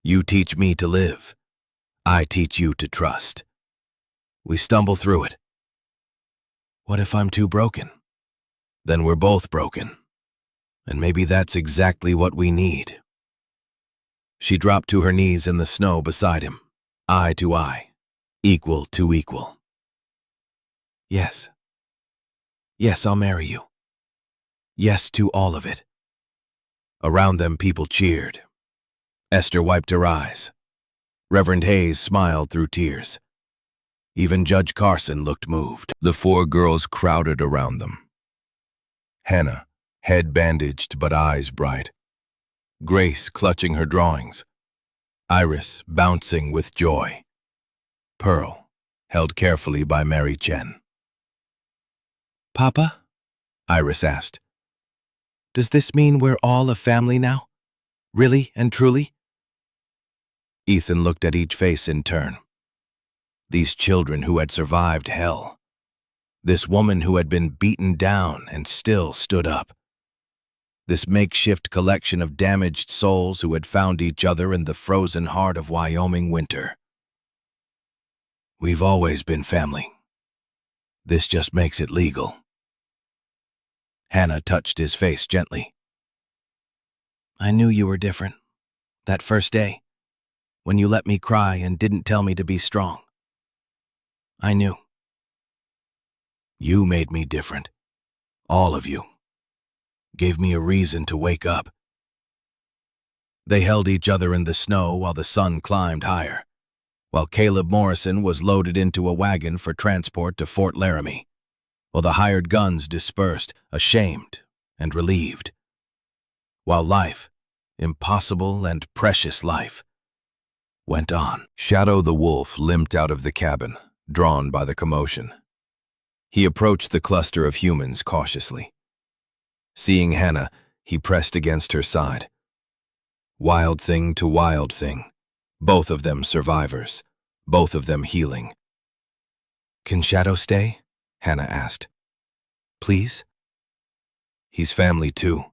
You teach me to live. I teach you to trust. We stumble through it. What if I'm too broken? Then we're both broken. And maybe that's exactly what we need. She dropped to her knees in the snow beside him, eye to eye, equal to equal. Yes. Yes, I'll marry you. Yes to all of it. Around them, people cheered. Esther wiped her eyes. Reverend Hayes smiled through tears. Even Judge Carson looked moved. The four girls crowded around them. Hannah, head bandaged but eyes bright. Grace clutching her drawings. Iris bouncing with joy. Pearl, held carefully by Mary Chen. Papa? Iris asked. Does this mean we're all a family now? Really and truly? Ethan looked at each face in turn. These children who had survived hell. This woman who had been beaten down and still stood up. This makeshift collection of damaged souls who had found each other in the frozen heart of Wyoming winter. We've always been family. This just makes it legal. Hannah touched his face gently. I knew you were different. That first day, when you let me cry and didn't tell me to be strong. I knew. You made me different. All of you. Gave me a reason to wake up. They held each other in the snow while the sun climbed higher, while Caleb Morrison was loaded into a wagon for transport to Fort Laramie, while the hired guns dispersed, ashamed and relieved, while life, impossible and precious life, went on. Shadow the wolf limped out of the cabin, drawn by the commotion. He approached the cluster of humans cautiously. Seeing Hannah, he pressed against her side. Wild thing to wild thing, both of them survivors, both of them healing. Can Shadow stay? Hannah asked. Please? He's family too.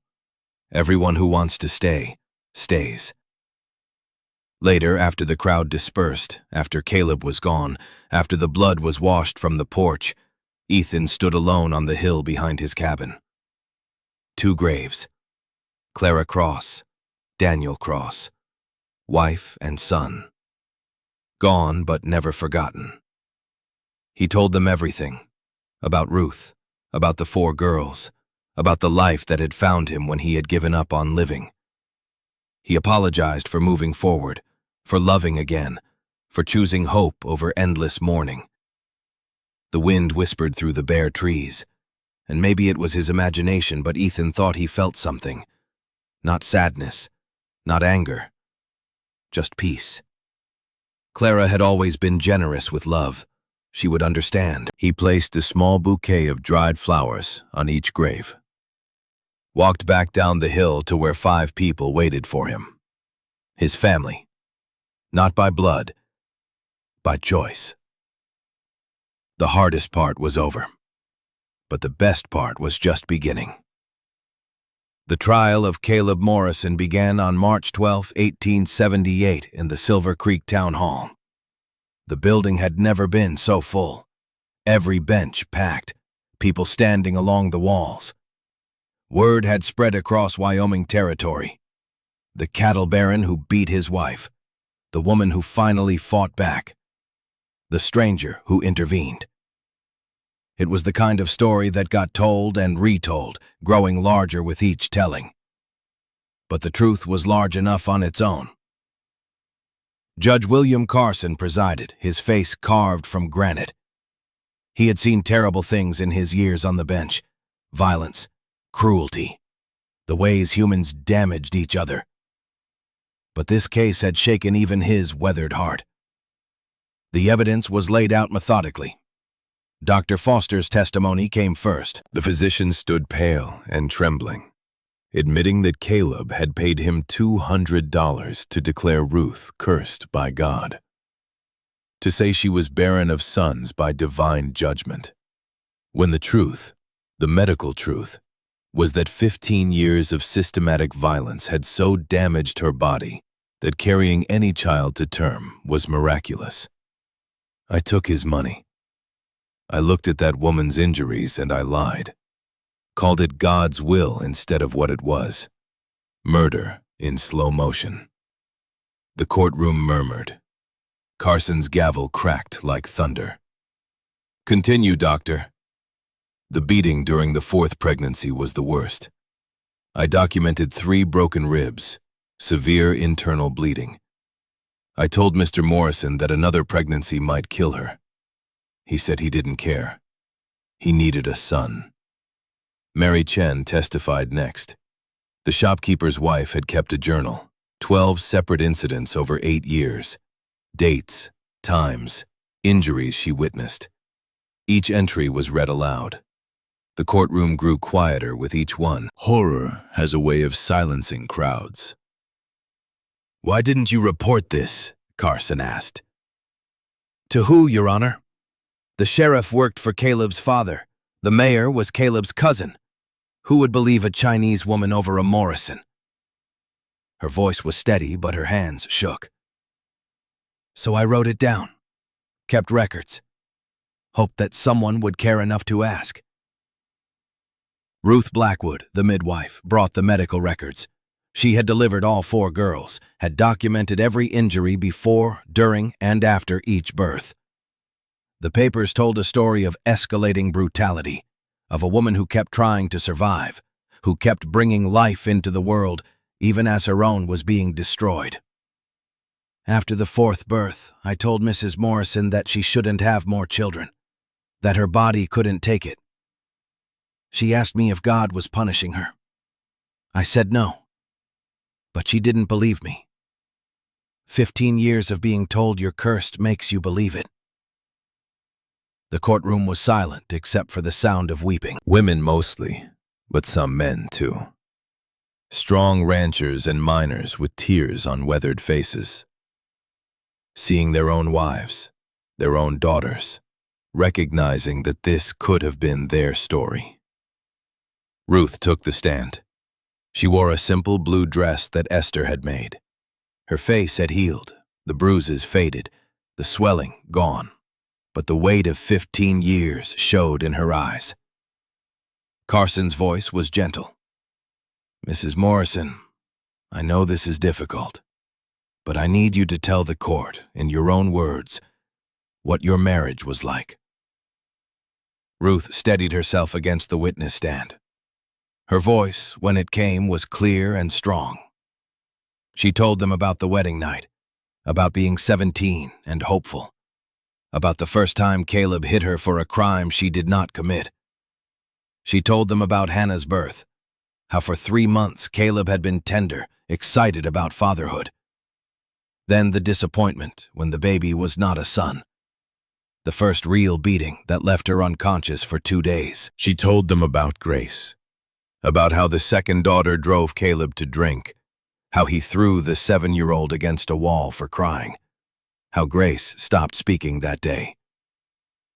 Everyone who wants to stay, stays. Later, after the crowd dispersed, after Caleb was gone, after the blood was washed from the porch, Ethan stood alone on the hill behind his cabin. 2 graves. Clara Cross, Daniel Cross, wife and son. Gone but never forgotten. He told them everything. About Ruth, about the 4 girls, about the life that had found him when he had given up on living. He apologized for moving forward, for loving again, for choosing hope over endless mourning. The wind whispered through the bare trees, and maybe it was his imagination, but Ethan thought he felt something. Not sadness, not anger, just peace. Clara had always been generous with love. She would understand. He placed a small bouquet of dried flowers on each grave. Walked back down the hill to where 5 people waited for him. His family. Not by blood, by choice. The hardest part was over, but the best part was just beginning. The trial of Caleb Morrison began on March 12, 1878 in the Silver Creek Town Hall. The building had never been so full. Every bench packed, people standing along the walls. Word had spread across Wyoming territory. The cattle baron who beat his wife. The woman who finally fought back. The stranger who intervened. It was the kind of story that got told and retold, growing larger with each telling. But the truth was large enough on its own. Judge William Carson presided, his face carved from granite. He had seen terrible things in his years on the bench. Violence, cruelty, the ways humans damaged each other. But this case had shaken even his weathered heart. The evidence was laid out methodically. Dr. Foster's testimony came first. The physician stood pale and trembling, admitting that Caleb had paid him $200 to declare Ruth cursed by God, to say she was barren of sons by divine judgment, when the truth, the medical truth, was that 15 years of systematic violence had so damaged her body that carrying any child to term was miraculous. I took his money. I looked at that woman's injuries and I lied. Called it God's will instead of what it was. Murder in slow motion. The courtroom murmured. Carson's gavel cracked like thunder. Continue, doctor. The beating during the 4th pregnancy was the worst. I documented 3 broken ribs, severe internal bleeding. I told Mr. Morrison that another pregnancy might kill her. He said he didn't care. He needed a son. Mary Chen testified next. The shopkeeper's wife had kept a journal, 12 separate incidents over 8 years. Dates, times, injuries she witnessed. Each entry was read aloud. The courtroom grew quieter with each one. Horror has a way of silencing crowds. Why didn't you report this? Carson asked. To who, Your Honor? The sheriff worked for Caleb's father. The mayor was Caleb's cousin. Who would believe a Chinese woman over a Morrison? Her voice was steady, but her hands shook. So I wrote it down, kept records, hoped that someone would care enough to ask. Ruth Blackwood, the midwife, brought the medical records. She had delivered all 4 girls, had documented every injury before, during, and after each birth. The papers told a story of escalating brutality, of a woman who kept trying to survive, who kept bringing life into the world even as her own was being destroyed. After the 4th birth, I told Mrs. Morrison that she shouldn't have more children, that her body couldn't take it. She asked me if God was punishing her. I said no, but she didn't believe me. 15 years of being told you're cursed makes you believe it. The courtroom was silent except for the sound of weeping. Women mostly, but some men too. Strong ranchers and miners with tears on weathered faces. Seeing their own wives, their own daughters, recognizing that this could have been their story. Ruth took the stand. She wore a simple blue dress that Esther had made. Her face had healed, the bruises faded, the swelling gone, but the weight of 15 years showed in her eyes. Carson's voice was gentle. Mrs. Morrison, I know this is difficult, but I need you to tell the court, in your own words, what your marriage was like. Ruth steadied herself against the witness stand. Her voice, when it came, was clear and strong. She told them about the wedding night, about being 17 and hopeful, about the first time Caleb hit her for a crime she did not commit. She told them about Hannah's birth, how for 3 months Caleb had been tender, excited about fatherhood. Then the disappointment when the baby was not a son. The first real beating that left her unconscious for 2 days. She told them about Grace, about how the second daughter drove Caleb to drink, how he threw the 7-year-old against a wall for crying, how Grace stopped speaking that day.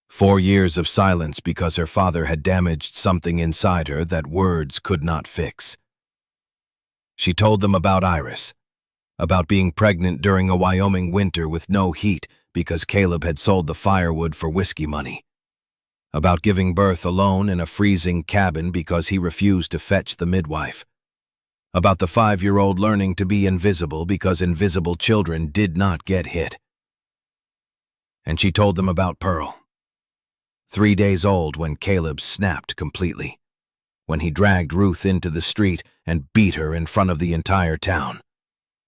4 years of silence because her father had damaged something inside her that words could not fix. She told them about Iris, about being pregnant during a Wyoming winter with no heat because Caleb had sold the firewood for whiskey money, about giving birth alone in a freezing cabin because he refused to fetch the midwife, about the 5-year-old learning to be invisible because invisible children did not get hit. And she told them about Pearl, 3 days old when Caleb snapped completely, when he dragged Ruth into the street and beat her in front of the entire town,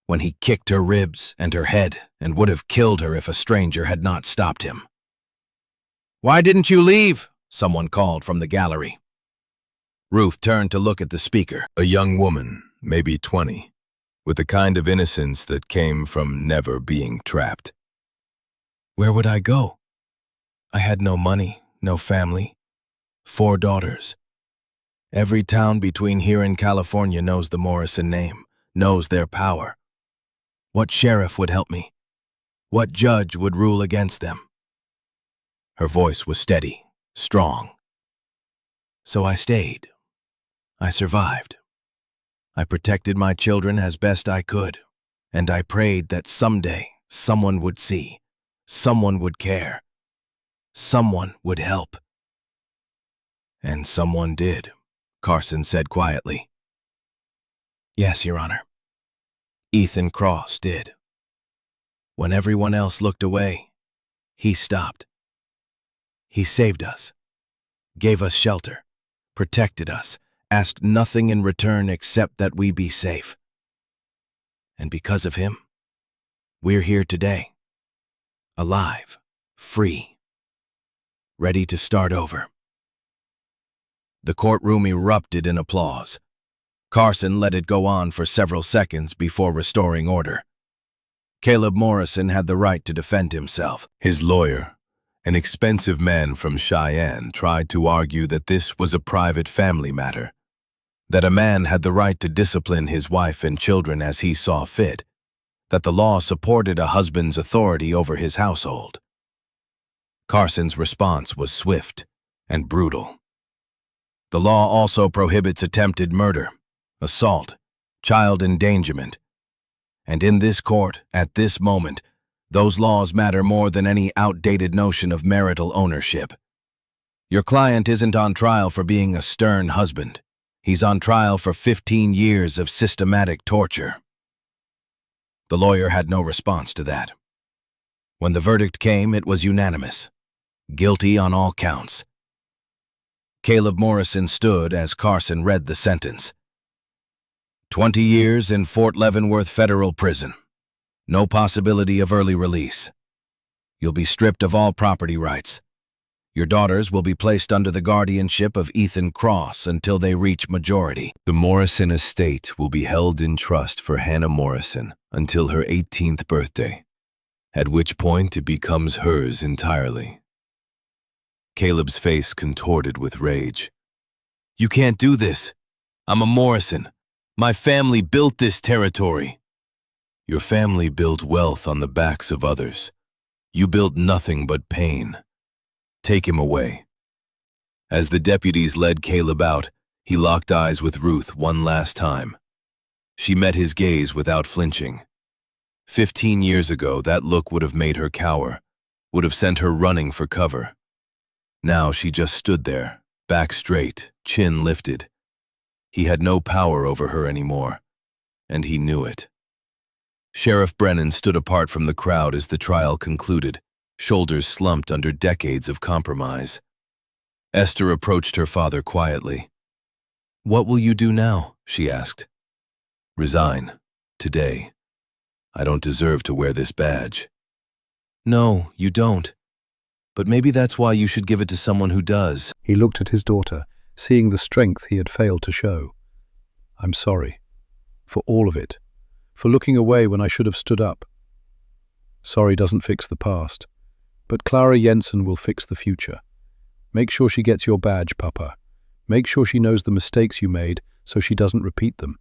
when he kicked her ribs and her head and would have killed her if a stranger had not stopped him. "Why didn't you leave?" someone called from the gallery. Ruth turned to look at the speaker. A young woman, maybe 20, with the kind of innocence that came from never being trapped. Where would I go? I had no money, no family, 4 daughters. Every town between here and California knows the Morrison name, knows their power. What sheriff would help me? What judge would rule against them? Her voice was steady, strong. So I stayed. I survived. I protected my children as best I could, and I prayed that someday someone would see, someone would care, someone would help. And someone did, Carson said quietly. Yes, Your Honor. Ethan Cross did. When everyone else looked away, he stopped. He saved us, gave us shelter, protected us, asked nothing in return except that we be safe. And because of him, we're here today, alive, free. ready to start over. The courtroom erupted in applause. Carson let it go on for several seconds before restoring order. Caleb Morrison had the right to defend himself. His lawyer, an expensive man from Cheyenne, tried to argue that this was a private family matter, that a man had the right to discipline his wife and children as he saw fit, that the law supported a husband's authority over his household. Carson's response was swift and brutal. The law also prohibits attempted murder, assault, child endangerment. And in this court, at this moment, those laws matter more than any outdated notion of marital ownership. Your client isn't on trial for being a stern husband. He's on trial for 15 years of systematic torture. The lawyer had no response to that. When the verdict came, it was unanimous. Guilty on all counts. Caleb Morrison stood as Carson read the sentence. 20 years in Fort Leavenworth Federal Prison. No possibility of early release. You'll be stripped of all property rights. Your daughters will be placed under the guardianship of Ethan Cross until they reach majority. The Morrison estate will be held in trust for Hannah Morrison until her 18th birthday, at which point it becomes hers entirely. Caleb's face contorted with rage. You can't do this. I'm a Morrison. My family built this territory. Your family built wealth on the backs of others. You built nothing but pain. Take him away. As the deputies led Caleb out, he locked eyes with Ruth one last time. She met his gaze without flinching. 15 years ago, that look would have made her cower, would have sent her running for cover. Now she just stood there, back straight, chin lifted. He had no power over her anymore, and he knew it. Sheriff Brennan stood apart from the crowd as the trial concluded, shoulders slumped under decades of compromise. Esther approached her father quietly. What will you do now? She asked. Resign. Today. I don't deserve to wear this badge. No, you don't. But maybe that's why you should give it to someone who does. He looked at his daughter, seeing the strength he had failed to show. I'm sorry. For all of it. For looking away when I should have stood up. Sorry doesn't fix the past. But Clara Jensen will fix the future. Make sure she gets your badge, Papa. Make sure she knows the mistakes you made so she doesn't repeat them.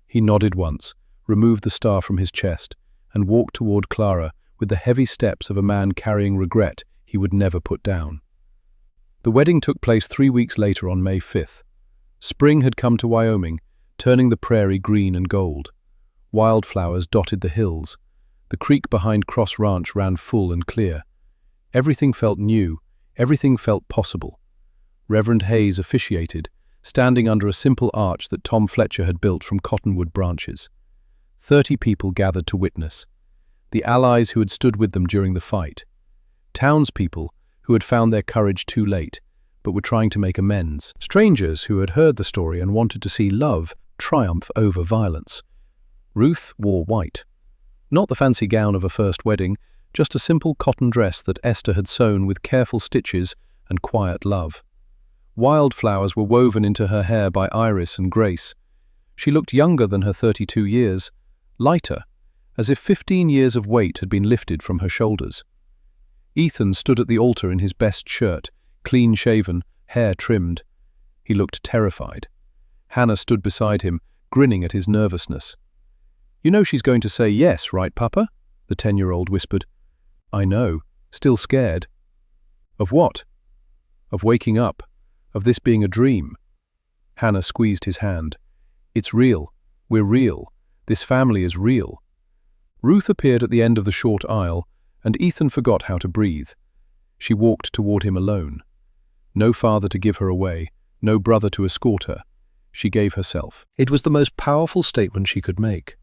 He nodded once, removed the star from his chest, and walked toward Clara with the heavy steps of a man carrying regret he would never put down. The wedding took place 3 weeks later on May 5th. Spring had come to Wyoming, turning the prairie green and gold. Wildflowers dotted the hills. The creek behind Cross Ranch ran full and clear. Everything felt new, everything felt possible. Reverend Hayes officiated, standing under a simple arch that Tom Fletcher had built from cottonwood branches. 30 people gathered to witness. The allies who had stood with them during the fight. Townspeople who had found their courage too late, but were trying to make amends. Strangers who had heard the story and wanted to see love triumph over violence. Ruth wore white. Not the fancy gown of a first wedding, just a simple cotton dress that Esther had sewn with careful stitches and quiet love. Wildflowers were woven into her hair by Iris and Grace. She looked younger than her 32 years, lighter, as if 15 years of weight had been lifted from her shoulders. Ethan stood at the altar in his best shirt, clean-shaven, hair trimmed. He looked terrified. Hannah stood beside him, grinning at his nervousness. You know she's going to say yes, right, Papa? The 10-year-old whispered. I know, still scared. Of what? Of waking up, of this being a dream. Hannah squeezed his hand. It's real. We're real. This family is real. Ruth appeared at the end of the short aisle, and Ethan forgot how to breathe. She walked toward him alone. No father to give her away, no brother to escort her. She gave herself. It was the most powerful statement she could make.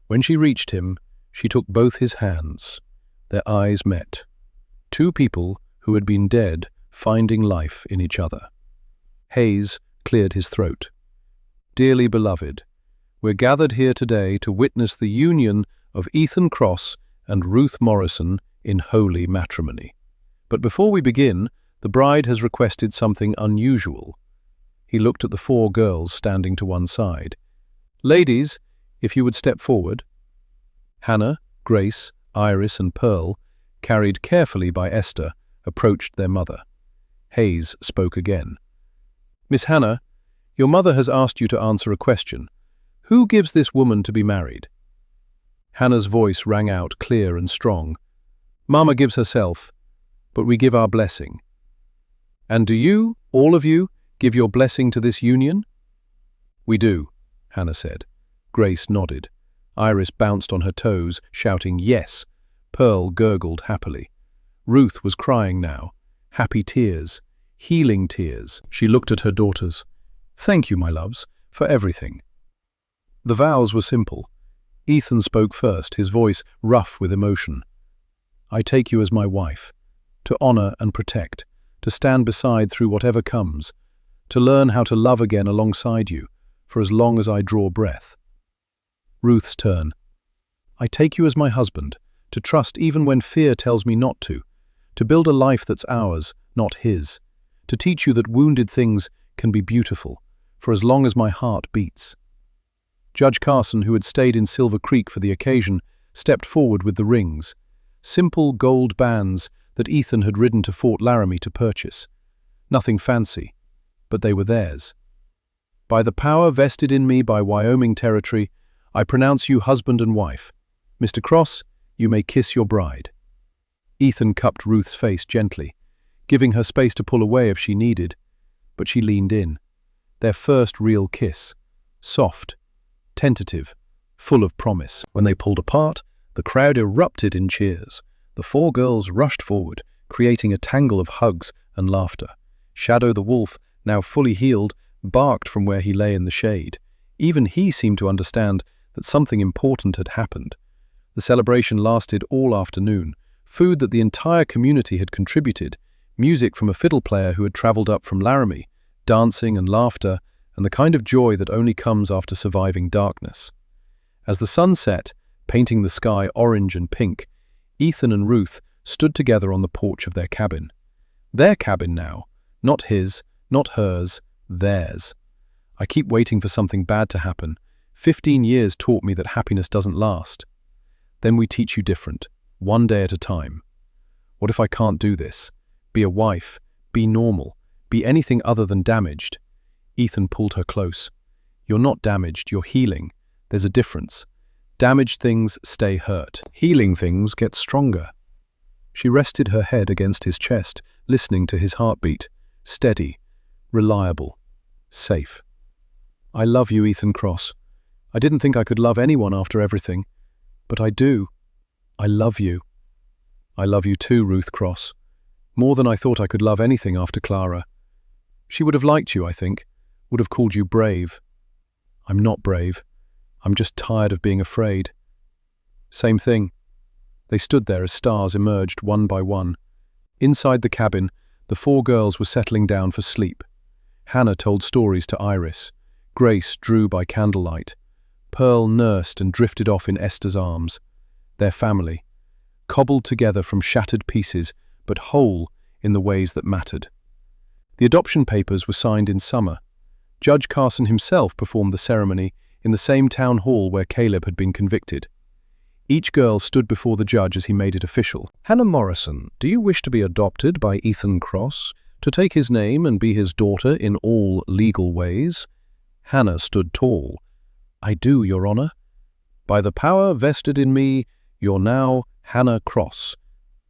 When she reached him, she took both his hands. Their eyes met. Two people who had been dead finding life in each other. Hayes cleared his throat. Dearly beloved, we're gathered here today to witness the union of Ethan Cross and Ruth Morrison in holy matrimony. But before we begin, the bride has requested something unusual. He looked at the 4 girls standing to one side. Ladies, if you would step forward. Hannah, Grace, Iris, and Pearl, carried carefully by Esther, approached their mother. Hayes spoke again. Miss Hannah, your mother has asked you to answer a question. Who gives this woman to be married? Hannah's voice rang out clear and strong. Mama gives herself, but we give our blessing. And do you, all of you, give your blessing to this union? We do, Hannah said. Grace nodded. Iris bounced on her toes, shouting yes. Pearl gurgled happily. Ruth was crying now. Happy tears. Healing tears. She looked at her daughters. Thank you, my loves, for everything. The vows were simple. Ethan spoke first, his voice rough with emotion. I take you as my wife, to honor and protect, to stand beside through whatever comes, to learn how to love again alongside you, for as long as I draw breath. Ruth's turn. I take you as my husband, to trust even when fear tells me not to build a life that's ours, not his, to teach you that wounded things can be beautiful, for as long as my heart beats. Judge Carson, who had stayed in Silver Creek for the occasion, stepped forward with the rings, simple gold bands that Ethan had ridden to Fort Laramie to purchase. Nothing fancy, but they were theirs. By the power vested in me by Wyoming Territory, I pronounce you husband and wife. Mr. Cross, you may kiss your bride. Ethan cupped Ruth's face gently, giving her space to pull away if she needed, but she leaned in. Their first real kiss, soft, tentative, full of promise. When they pulled apart, the crowd erupted in cheers. The 4 girls rushed forward, creating a tangle of hugs and laughter. Shadow the wolf, now fully healed, barked from where he lay in the shade. Even he seemed to understand that something important had happened. The celebration lasted all afternoon. Food that the entire community had contributed, music from a fiddle player who had traveled up from Laramie, dancing and laughter, and the kind of joy that only comes after surviving darkness. As the sun set, painting the sky orange and pink, Ethan and Ruth stood together on the porch of their cabin. Their cabin now, not his, not hers, theirs. I keep waiting for something bad to happen. 15 years taught me that happiness doesn't last. Then we teach you different, one day at a time. What if I can't do this? Be a wife, be normal, be anything other than damaged. Ethan pulled her close. You're not damaged, you're healing. There's a difference. Damaged things stay hurt. Healing things get stronger. She rested her head against his chest, listening to his heartbeat. Steady, reliable, safe. I love you, Ethan Cross. I didn't think I could love anyone after everything, but I do. I love you. I love you too, Ruth Cross. More than I thought I could love anything after Clara. She would have liked you, I think, would have called you brave. I'm not brave. I'm just tired of being afraid. Same thing. They stood there as stars emerged one by one. Inside the cabin, the 4 girls were settling down for sleep. Hannah told stories to Iris. Grace drew by candlelight. Pearl nursed and drifted off in Esther's arms. Their family, cobbled together from shattered pieces, but whole in the ways that mattered. The adoption papers were signed in summer. Judge Carson himself performed the ceremony in the same town hall where Caleb had been convicted. Each girl stood before the judge as he made it official. Hannah Morrison, do you wish to be adopted by Ethan Cross, to take his name and be his daughter in all legal ways? Hannah stood tall. I do, Your Honor. By the power vested in me, you're now Hannah Cross.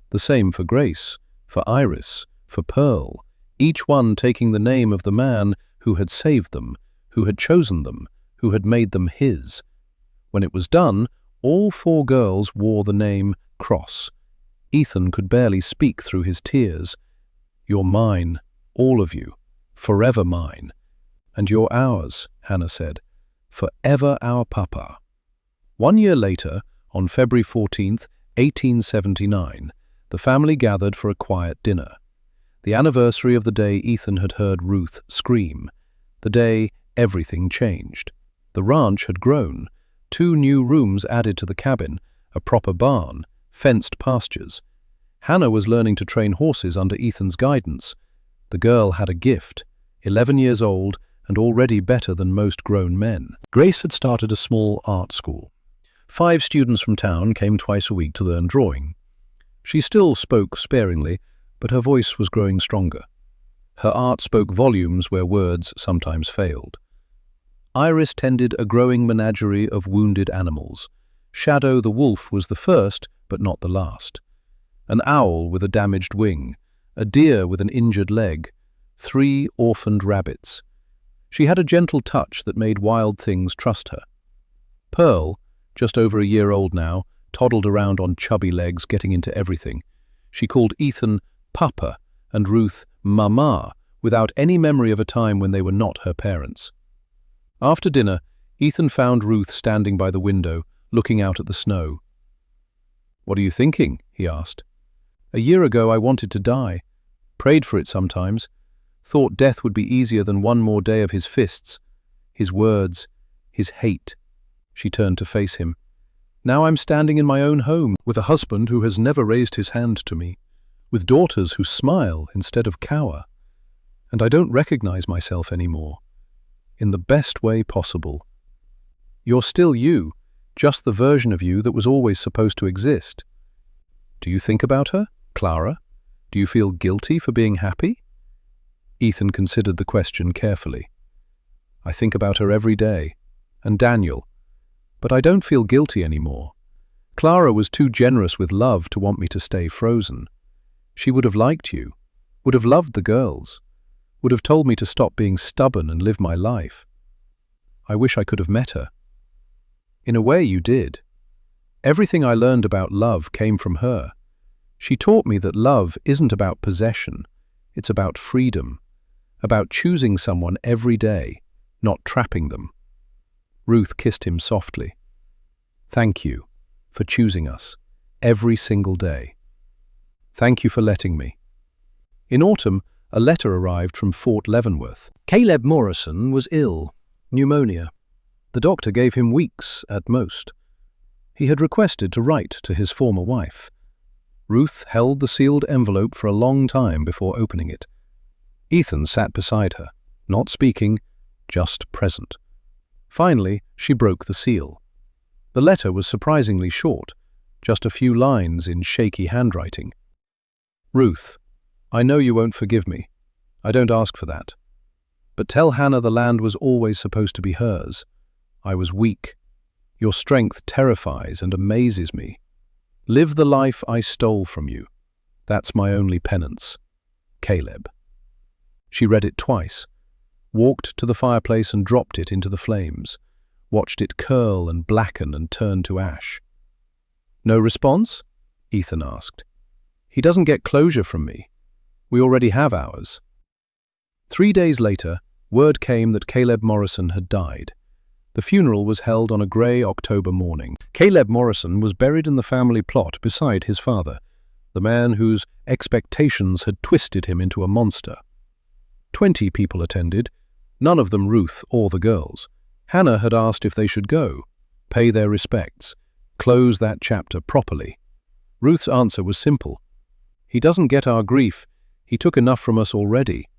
The same for Grace, for Iris, for Pearl, each one taking the name of the man who had saved them, who had chosen them, who had made them his. When it was done, all 4 girls wore the name Cross. Ethan could barely speak through his tears. You're mine, all of you, forever mine. And you're ours, Hannah said, forever our papa. 1 year later, on February 14th, 1879, the family gathered for a quiet dinner. The anniversary of the day Ethan had heard Ruth scream. The day everything changed. The ranch had grown. 2 new rooms added to the cabin, a proper barn, fenced pastures. Hannah was learning to train horses under Ethan's guidance. The girl had a gift, 11 years old and already better than most grown men. Grace had started a small art school. 5 students from town came twice a week to learn drawing. She still spoke sparingly, but her voice was growing stronger. Her art spoke volumes where words sometimes failed. Iris tended a growing menagerie of wounded animals. Shadow the wolf was the first, but not the last. An owl with a damaged wing, a deer with an injured leg, 3 orphaned rabbits. She had a gentle touch that made wild things trust her. Pearl, just over a year old now, toddled around on chubby legs, getting into everything. She called Ethan Papa and Ruth Mama, without any memory of a time when they were not her parents. After dinner, Ethan found Ruth standing by the window, looking out at the snow. "What are you thinking?" he asked. "A year ago I wanted to die. Prayed for it sometimes. Thought death would be easier than one more day of his fists, his words, his hate." She turned to face him. "Now I'm standing in my own home, with a husband who has never raised his hand to me, with daughters who smile instead of cower. And I don't recognize myself anymore. In the best way possible. You're still you, just the version of you that was always supposed to exist. Do you think about her, Clara? Do you feel guilty for being happy?" Ethan considered the question carefully. "I think about her every day, and Daniel. But I don't feel guilty anymore. Clara was too generous with love to want me to stay frozen. She would have liked you, would have loved the girls, would have told me to stop being stubborn and live my life. I wish I could have met her." "In a way you did. Everything I learned about love came from her. She taught me that love isn't about possession, it's about freedom, about choosing someone every day, not trapping them." Ruth kissed him softly. "Thank you for choosing us every single day. Thank you for letting me." In autumn, a letter arrived from Fort Leavenworth. Caleb Morrison was ill, pneumonia. The doctor gave him weeks at most. He had requested to write to his former wife. Ruth held the sealed envelope for a long time before opening it. Ethan sat beside her, not speaking, just present. Finally, she broke the seal. The letter was surprisingly short, just a few lines in shaky handwriting. "Ruth, I know you won't forgive me. I don't ask for that. But tell Hannah the land was always supposed to be hers. I was weak. Your strength terrifies and amazes me. Live the life I stole from you. That's my only penance. Caleb." She read it twice, walked to the fireplace and dropped it into the flames, watched it curl and blacken and turn to ash. "No response?" Ethan asked. "He doesn't get closure from me. We already have ours." 3 days later, word came that Caleb Morrison had died. The funeral was held on a grey October morning. Caleb Morrison was buried in the family plot beside his father, the man whose expectations had twisted him into a monster. 20 people attended, none of them Ruth or the girls. Hannah had asked if they should go, pay their respects, close that chapter properly. Ruth's answer was simple. "He doesn't get our grief. He took enough from us already."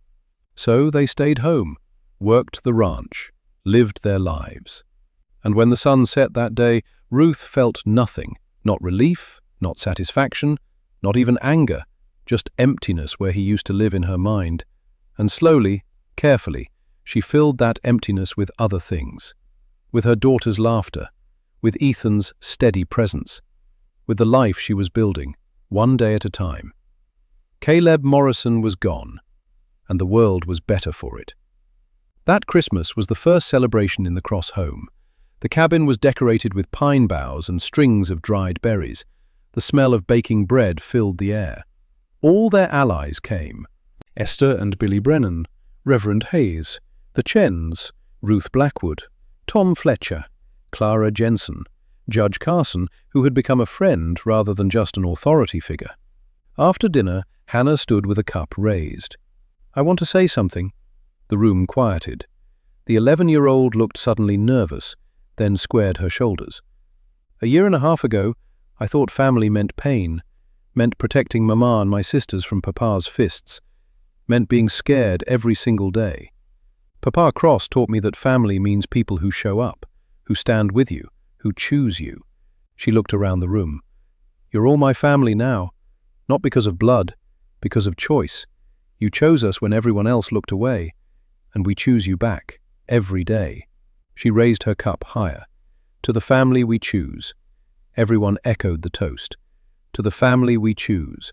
So they stayed home, worked the ranch, lived their lives. And when the sun set that day, Ruth felt nothing, not relief, not satisfaction, not even anger, just emptiness where he used to live in her mind. And slowly, carefully, she filled that emptiness with other things. With her daughter's laughter, with Ethan's steady presence, with the life she was building, one day at a time. Caleb Morrison was gone, and the world was better for it. That Christmas was the first celebration in the Cross home. The cabin was decorated with pine boughs and strings of dried berries. The smell of baking bread filled the air. All their allies came. Esther and Billy Brennan, Reverend Hayes, the Chens, Ruth Blackwood, Tom Fletcher, Clara Jensen, Judge Carson, who had become a friend rather than just an authority figure. After dinner, Hannah stood with a cup raised. "I want to say something." The room quieted. The 11-year-old looked suddenly nervous, then squared her shoulders. "A year and a half ago, I thought family meant pain. meant protecting Mama and my sisters from Papa's fists, meant being scared every single day. Papa Cross taught me that family means people who show up, who stand with you, who choose you. She looked around the room. You're all my family now, not because of blood, because of choice. You chose us when everyone else looked away, and we choose you back, every day. She raised her cup higher. To the family we choose. Everyone echoed the toast. To the family we choose.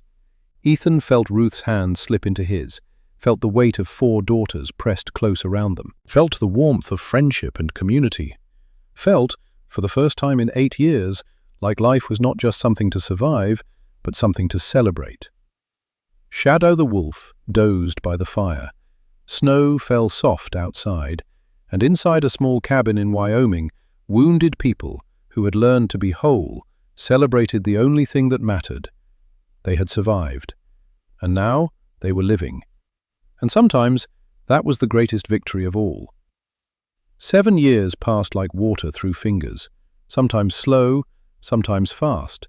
Ethan felt Ruth's hand slip into his, felt the weight of 4 daughters pressed close around them, Felt the warmth of friendship and community. Felt, for the first time in 8 years, like life was not just something to survive, but something to celebrate. Shadow the wolf dozed by the fire. Snow fell soft outside, and inside a small cabin in Wyoming, wounded people who had learned to be whole celebrated the only thing that mattered. They had survived, and now they were living. And sometimes that was the greatest victory of all. 7 years passed like water through fingers, sometimes slow, sometimes fast,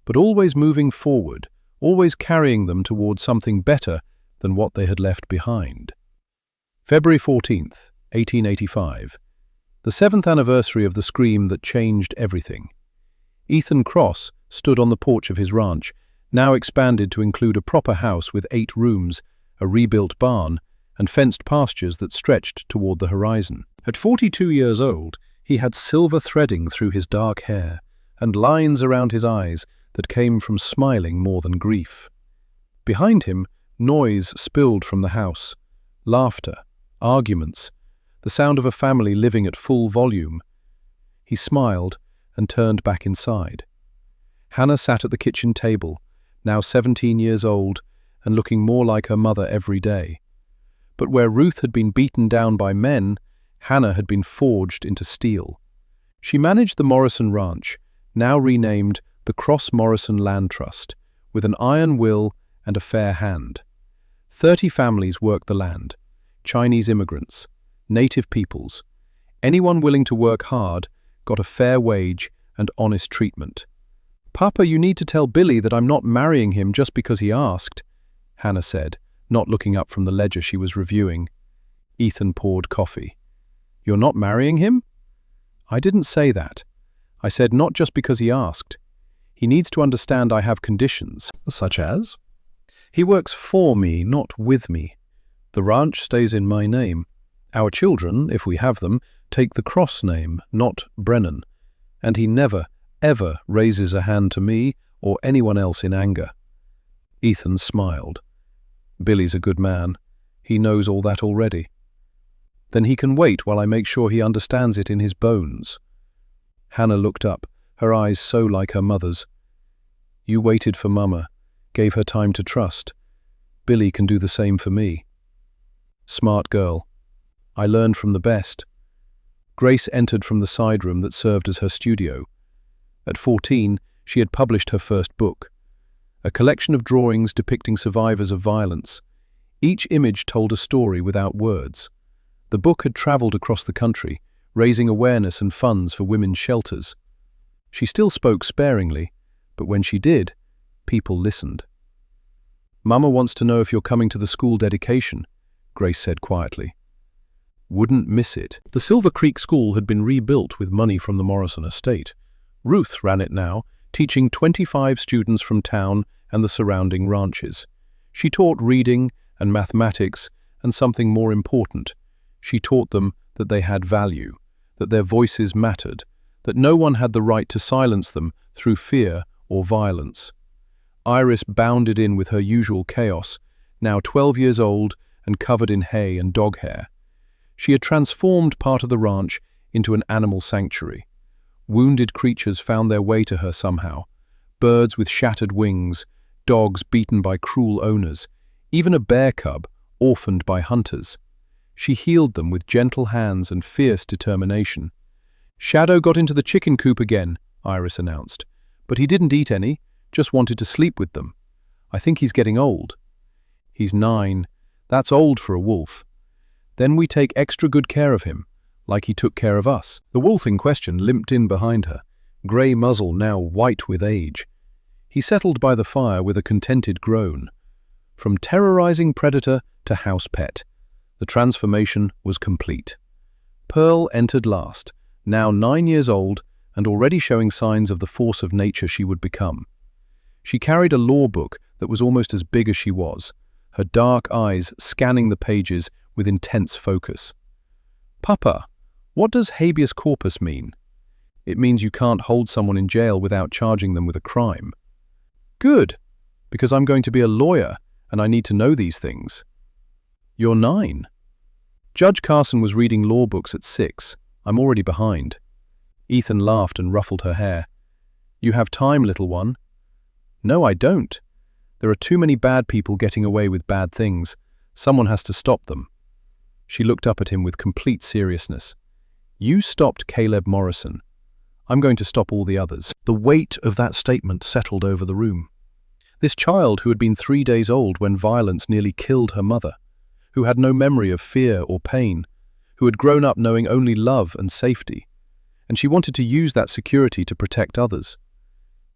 but always moving forward, always carrying them towards something better than what they had left behind. February 14th, 1885, the 7th anniversary of the scream that changed everything. Ethan Cross stood on the porch of his ranch, now expanded to include a proper house with 8 rooms, a rebuilt barn, and fenced pastures that stretched toward the horizon. At 42 years old, he had silver threading through his dark hair and lines around his eyes that came from smiling more than grief. Behind him, noise spilled from the house. Laughter, arguments, the sound of a family living at full volume. He smiled and turned back inside. Hannah sat at the kitchen table, now 17 years old and looking more like her mother every day. But where Ruth had been beaten down by men, Hannah had been forged into steel. She managed the Morrison Ranch, now renamed the Cross Morrison Land Trust, with an iron will and a fair hand. 30 families worked the land, Chinese immigrants, native peoples. Anyone willing to work hard got a fair wage and honest treatment. "Papa, you need to tell Billy that I'm not marrying him just because he asked," Hannah said, not looking up from the ledger she was reviewing. Ethan poured coffee. "You're not marrying him?" "I didn't say that. I said not just because he asked. He needs to understand I have conditions." Such as? "He works for me, not with me. The ranch stays in my name. Our children, if we have them, take the Cross name, not Brennan. And he never, ever raises a hand to me or anyone else in anger." Ethan smiled. "Billy's a good man. He knows all that already." "Then he can wait while I make sure he understands it in his bones." Hannah looked up, her eyes so like her mother's. "You waited for Mama, gave her time to trust. Billy can do the same for me." "Smart girl. I learned from the best." Grace entered from the side room that served as her studio. At 14, she had published her first book, a collection of drawings depicting survivors of violence. Each image told a story without words. The book had traveled across the country, raising awareness and funds for women's shelters. She still spoke sparingly, but when she did, people listened. "Mama wants to know if you're coming to the school dedication," Grace said quietly. "Wouldn't miss it." The Silver Creek School had been rebuilt with money from the Morrison estate. Ruth ran it now, teaching 25 students from town and the surrounding ranches. She taught reading and mathematics and something more important. She taught them that they had value, that their voices mattered, that no one had the right to silence them through fear or violence. Iris bounded in with her usual chaos, now 12 years old and covered in hay and dog hair. She had transformed part of the ranch into an animal sanctuary. Wounded creatures found their way to her somehow. Birds with shattered wings, dogs beaten by cruel owners, even a bear cub orphaned by hunters. She healed them with gentle hands and fierce determination. "Shadow got into the chicken coop again," Iris announced. "But he didn't eat any, just wanted to sleep with them. I think he's getting old." "He's 9. That's old for a wolf. Then we take extra good care of him, like he took care of us." The wolf in question limped in behind her, grey muzzle now white with age. He settled by the fire with a contented groan. From terrorizing predator to house pet, the transformation was complete. Pearl entered last, now 9 years old and already showing signs of the force of nature she would become. She carried a law book that was almost as big as she was, her dark eyes scanning the pages with intense focus. "Papa, what does habeas corpus mean?" "It means you can't hold someone in jail without charging them with a crime." "Good, because I'm going to be a lawyer and I need to know these things." "You're 9. Judge Carson was reading law books at 6. I'm already behind." Ethan laughed and ruffled her hair. "You have time, little one." "No, I don't. There are too many bad people getting away with bad things. Someone has to stop them." She looked up at him with complete seriousness. "You stopped Caleb Morrison. I'm going to stop all the others." The weight of that statement settled over the room. This child who had been 3 days old when violence nearly killed her mother, who had no memory of fear or pain, who had grown up knowing only love and safety, and she wanted to use that security to protect others.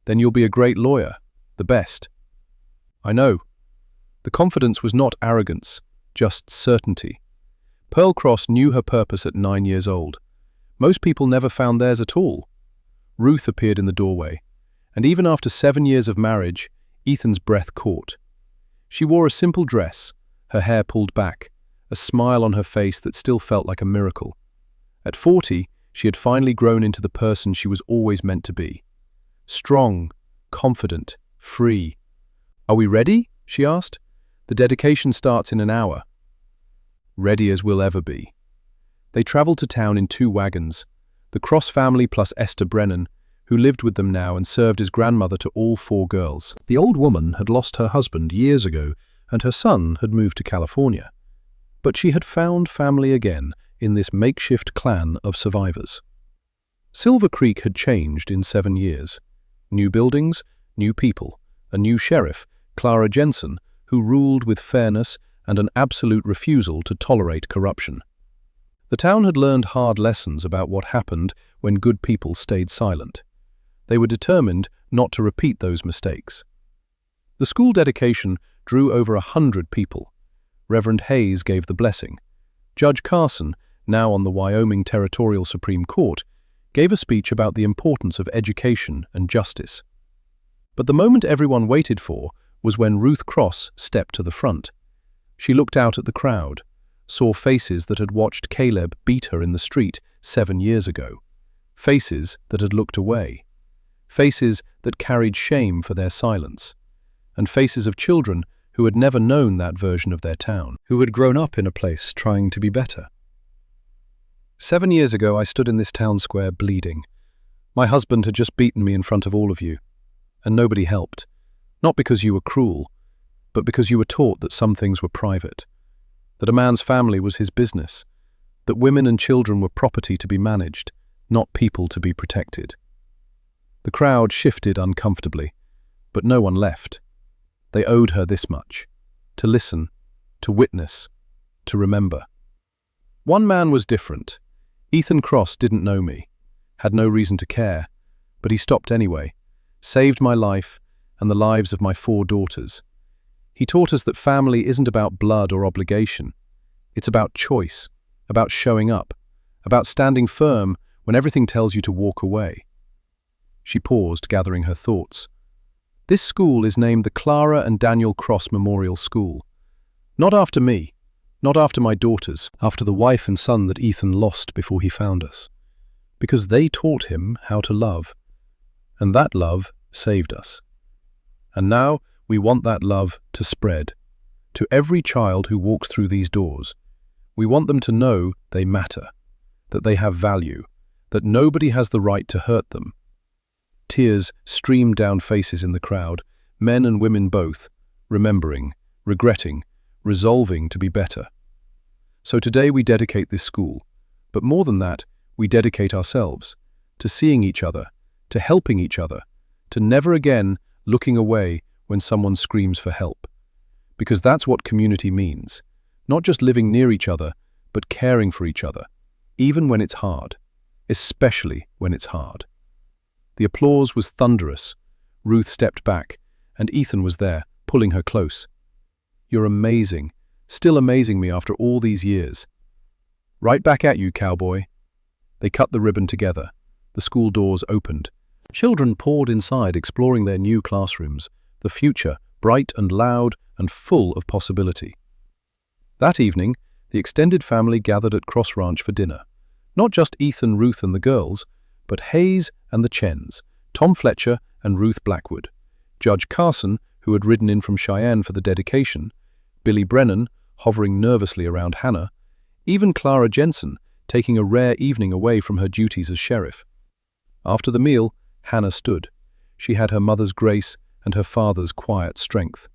"Then you'll be a great lawyer, the best." "I know." The confidence was not arrogance, just certainty. Pearl Cross knew her purpose at 9 years old. Most people never found theirs at all. Ruth appeared in the doorway, and even after 7 years of marriage, Ethan's breath caught. She wore a simple dress, her hair pulled back, a smile on her face that still felt like a miracle. At 40, she had finally grown into the person she was always meant to be. Strong, confident, free. "Are we ready?" she asked. "The dedication starts in an hour." "Ready as we'll ever be." They traveled to town in 2 wagons, the Cross family plus Esther Brennan, who lived with them now and served as grandmother to all 4 girls. The old woman had lost her husband years ago, and her son had moved to California. But she had found family again in this makeshift clan of survivors. Silver Creek had changed in 7 years. New buildings, new people, a new sheriff, Clara Jensen, who ruled with fairness and an absolute refusal to tolerate corruption. The town had learned hard lessons about what happened when good people stayed silent. They were determined not to repeat those mistakes. The school dedication drew over 100 people. Reverend Hayes gave the blessing. Judge Carson, now on the Wyoming Territorial Supreme Court, gave a speech about the importance of education and justice. But the moment everyone waited for was when Ruth Cross stepped to the front. She looked out at the crowd, saw faces that had watched Caleb beat her in the street 7 years ago, faces that had looked away, faces that carried shame for their silence, and faces of children who had never known that version of their town, who had grown up in a place trying to be better. 7 years ago, I stood in this town square bleeding. My husband had just beaten me in front of all of you, and nobody helped, not because you were cruel, but because you were taught that some things were private, that a man's family was his business, that women and children were property to be managed, not people to be protected. The crowd shifted uncomfortably, but no one left. They owed her this much: to listen, to witness, to remember. One man was different. Ethan Cross didn't know me, had no reason to care, but he stopped anyway, saved my life and the lives of my 4 daughters. He taught us that family isn't about blood or obligation. It's about choice, about showing up, about standing firm when everything tells you to walk away. She paused, gathering her thoughts. This school is named the Clara and Daniel Cross Memorial School. Not after me, not after my daughters, after the wife and son that Ethan lost before he found us. Because they taught him how to love, and that love saved us. And now we want that love to spread to every child who walks through these doors. We want them to know they matter, that they have value, that nobody has the right to hurt them. Tears streamed down faces in the crowd, men and women both, remembering, regretting, resolving to be better. So today we dedicate this school, but more than that, we dedicate ourselves to seeing each other, to helping each other, to never again looking away when someone screams for help. Because that's what community means, not just living near each other, but caring for each other, even when it's hard, especially when it's hard. The applause was thunderous. Ruth stepped back, and Ethan was there, pulling her close. "You're amazing, still amazing me after all these years." "Right back at you, Cowboy." They cut the ribbon together. The school doors opened. Children poured inside, exploring their new classrooms, the future bright and loud and full of possibility. That evening, the extended family gathered at Cross Ranch for dinner. Not just Ethan, Ruth and the girls, but Hayes and the Chens, Tom Fletcher and Ruth Blackwood, Judge Carson, who had ridden in from Cheyenne for the dedication, Billy Brennan, hovering nervously around Hannah, even Clara Jensen, taking a rare evening away from her duties as sheriff. After the meal, Hannah stood. She had her mother's grace and her father's quiet strength.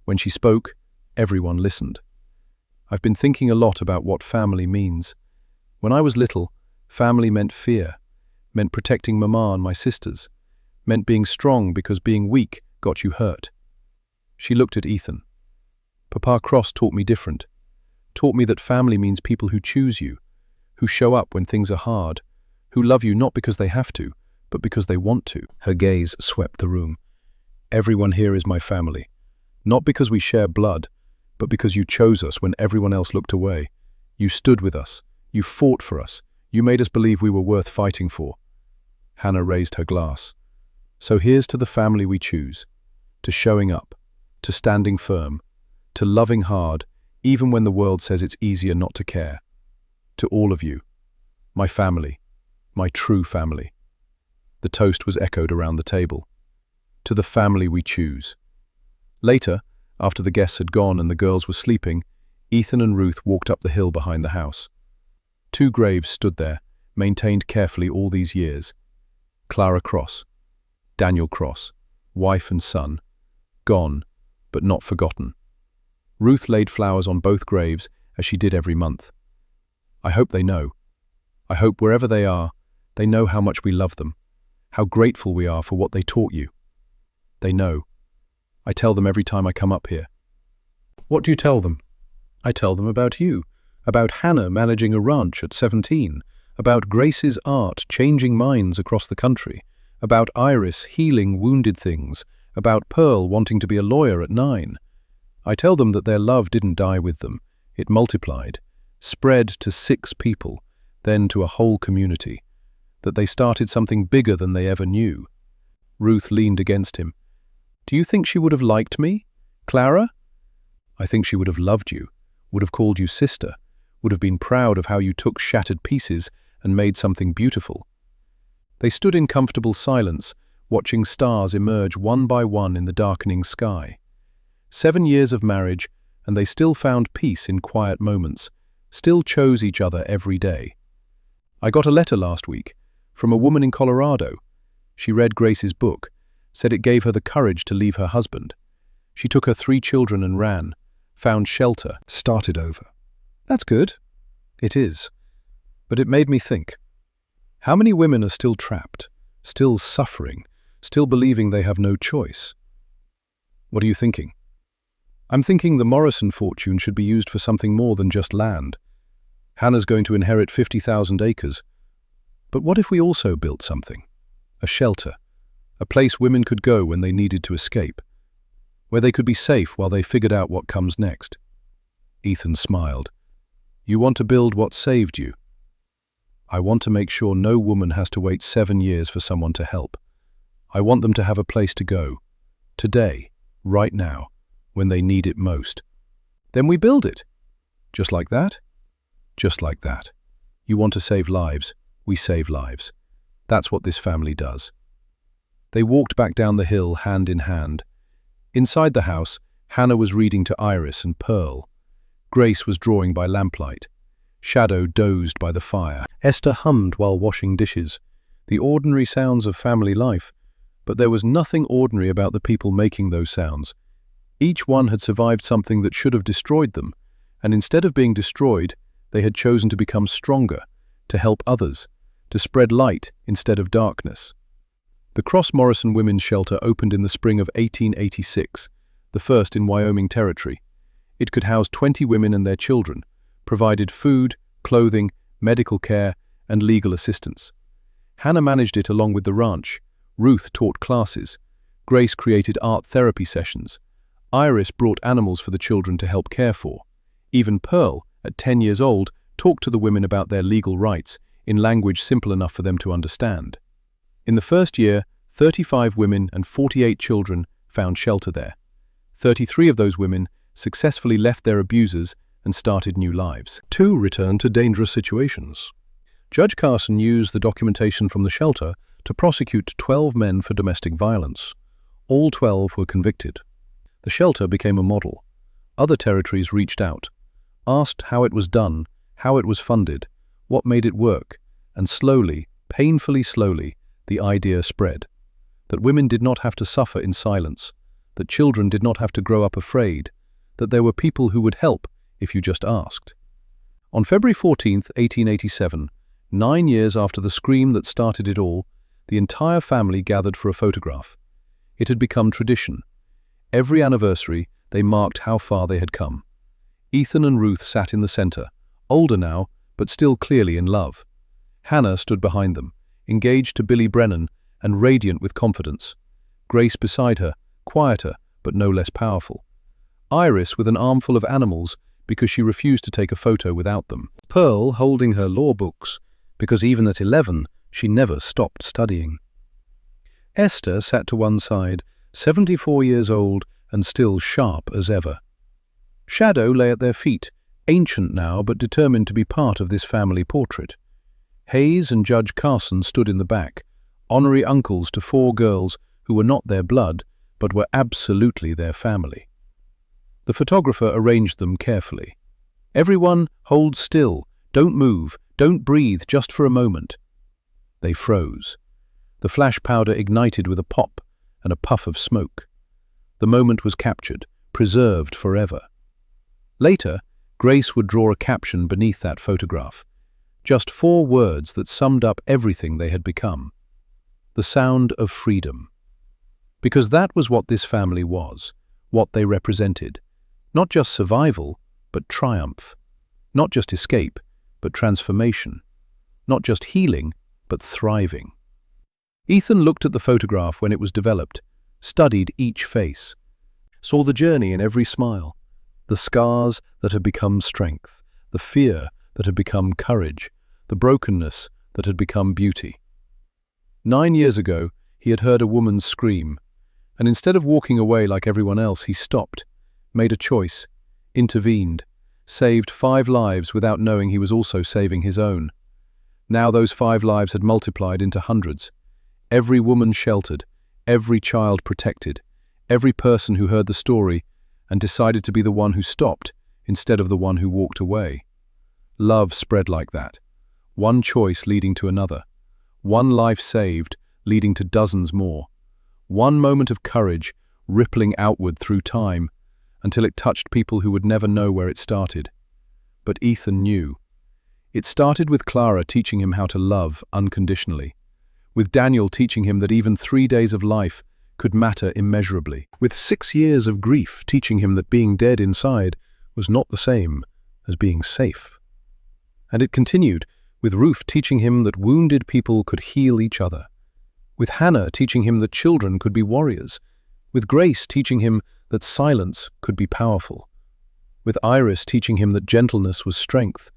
When she spoke, everyone listened. "I've been thinking a lot about what family means. When I was little, family meant fear, meant protecting Mama and my sisters, meant being strong because being weak got you hurt." She looked at Ethan. "Papa Cross taught me different. Taught me that family means people who choose you, who show up when things are hard, who love you not because they have to, but because they want to." Her gaze swept the room. "Everyone here is my family. Not because we share blood, but because you chose us when everyone else looked away. You stood with us. You fought for us. You made us believe we were worth fighting for." Hannah raised her glass. "So here's to the family we choose, to showing up, to standing firm, to loving hard, even when the world says it's easier not to care. To all of you, my family, my true family." The toast was echoed around the table. "To the family we choose." Later, after the guests had gone and the girls were sleeping, Ethan and Ruth walked up the hill behind the house. Two graves stood there, maintained carefully all these years. Clara Cross, Daniel Cross, wife and son, gone, but not forgotten. Ruth laid flowers on both graves, as she did every month. "I hope they know. I hope wherever they are, they know how much we love them, how grateful we are for what they taught you. They know. I tell them every time I come up here." "What do you tell them?" "I tell them about you, about Hannah managing a ranch at 17, about Grace's art changing minds across the country, about Iris healing wounded things, about Pearl wanting to be a lawyer at 9. I tell them that their love didn't die with them. It multiplied, spread to 6 people, then to a whole community, that they started something bigger than they ever knew." Ruth leaned against him. "Do you think she would have liked me, Clara?" "I think she would have loved you, would have called you sister, would have been proud of how you took shattered pieces and made something beautiful." They stood in comfortable silence, watching stars emerge one by one in the darkening sky. 7 years of marriage, and they still found peace in quiet moments, still chose each other every day. "I got a letter last week from a woman in Colorado. She read Grace's book, said it gave her the courage to leave her husband. She took her 3 children and ran, found shelter, started over." "That's good." "It is. But it made me think. How many women are still trapped, still suffering, still believing they have no choice?" "What are you thinking?" "I'm thinking the Morrison fortune should be used for something more than just land. Hannah's going to inherit 50,000 acres. But what if we also built something? A shelter, a place women could go when they needed to escape, where they could be safe while they figured out what comes next." Ethan smiled. "You want to build what saved you?" "I want to make sure no woman has to wait 7 years for someone to help. I want them to have a place to go, today, right now, when they need it most." "Then we build it." "Just like that?" "Just like that. You want to save lives, we save lives. That's what this family does." They walked back down the hill hand in hand. Inside the house, Hannah was reading to Iris and Pearl. Grace was drawing by lamplight. Shadow dozed by the fire. Esther hummed while washing dishes. The ordinary sounds of family life, but there was nothing ordinary about the people making those sounds. Each one had survived something that should have destroyed them, and instead of being destroyed, they had chosen to become stronger, to help others, to spread light instead of darkness. The Cross Morrison Women's Shelter opened in the spring of 1886, the first in Wyoming Territory. It could house 20 women and their children, provided food, clothing, medical care, and legal assistance. Hannah managed it along with the ranch. Ruth taught classes. Grace created art therapy sessions. Iris brought animals for the children to help care for. Even Pearl, at 10 years old, talked to the women about their legal rights in language simple enough for them to understand. In the first year, 35 women and 48 children found shelter there. 33 of those women successfully left their abusers and started new lives. 2 returned to dangerous situations. Judge Carson used the documentation from the shelter to prosecute 12 men for domestic violence. All 12 were convicted. The shelter became a model. Other territories reached out, asked how it was done, how it was funded, what made it work, and slowly, painfully slowly, the idea spread. That women did not have to suffer in silence, that children did not have to grow up afraid, that there were people who would help if you just asked. On February 14, 1887, 9 years after the scream that started it all, the entire family gathered for a photograph. It had become tradition. Every anniversary, they marked how far they had come. Ethan and Ruth sat in the center, older now, but still clearly in love. Hannah stood behind them, engaged to Billy Brennan and radiant with confidence. Grace beside her, quieter but no less powerful. Iris with an armful of animals because she refused to take a photo without them. Pearl holding her law books, because even at 11, she never stopped studying. Esther sat to one side, 74 years old and still sharp as ever. Shadow lay at their feet, ancient now but determined to be part of this family portrait. Hayes and Judge Carson stood in the back, honorary uncles to 4 girls who were not their blood, but were absolutely their family. The photographer arranged them carefully. Everyone, hold still, don't move, don't breathe just for a moment. They froze. The flash powder ignited with a pop and a puff of smoke. The moment was captured, preserved forever. Later, Grace would draw a caption beneath that photograph. Just 4 words that summed up everything they had become. The sound of freedom. Because that was what this family was, what they represented. Not just survival, but triumph. Not just escape, but transformation. Not just healing, but thriving. Ethan looked at the photograph when it was developed, studied each face, saw the journey in every smile, the scars that had become strength, the fear that had become courage, the brokenness that had become beauty. 9 years ago, he had heard a woman's scream, and instead of walking away like everyone else, he stopped, made a choice, intervened, saved 5 lives without knowing he was also saving his own. Now those 5 lives had multiplied into hundreds. Every woman sheltered, every child protected, every person who heard the story and decided to be the one who stopped instead of the one who walked away. Love spread like that, one choice leading to another, one life saved leading to dozens more, one moment of courage rippling outward through time until it touched people who would never know where it started. But Ethan knew. It started with Clara teaching him how to love unconditionally, with Daniel teaching him that even 3 days of life could matter immeasurably, with 6 years of grief teaching him that being dead inside was not the same as being safe. And it continued, with Ruth teaching him that wounded people could heal each other, with Hannah teaching him that children could be warriors, with Grace teaching him that silence could be powerful, with Iris teaching him that gentleness was strength,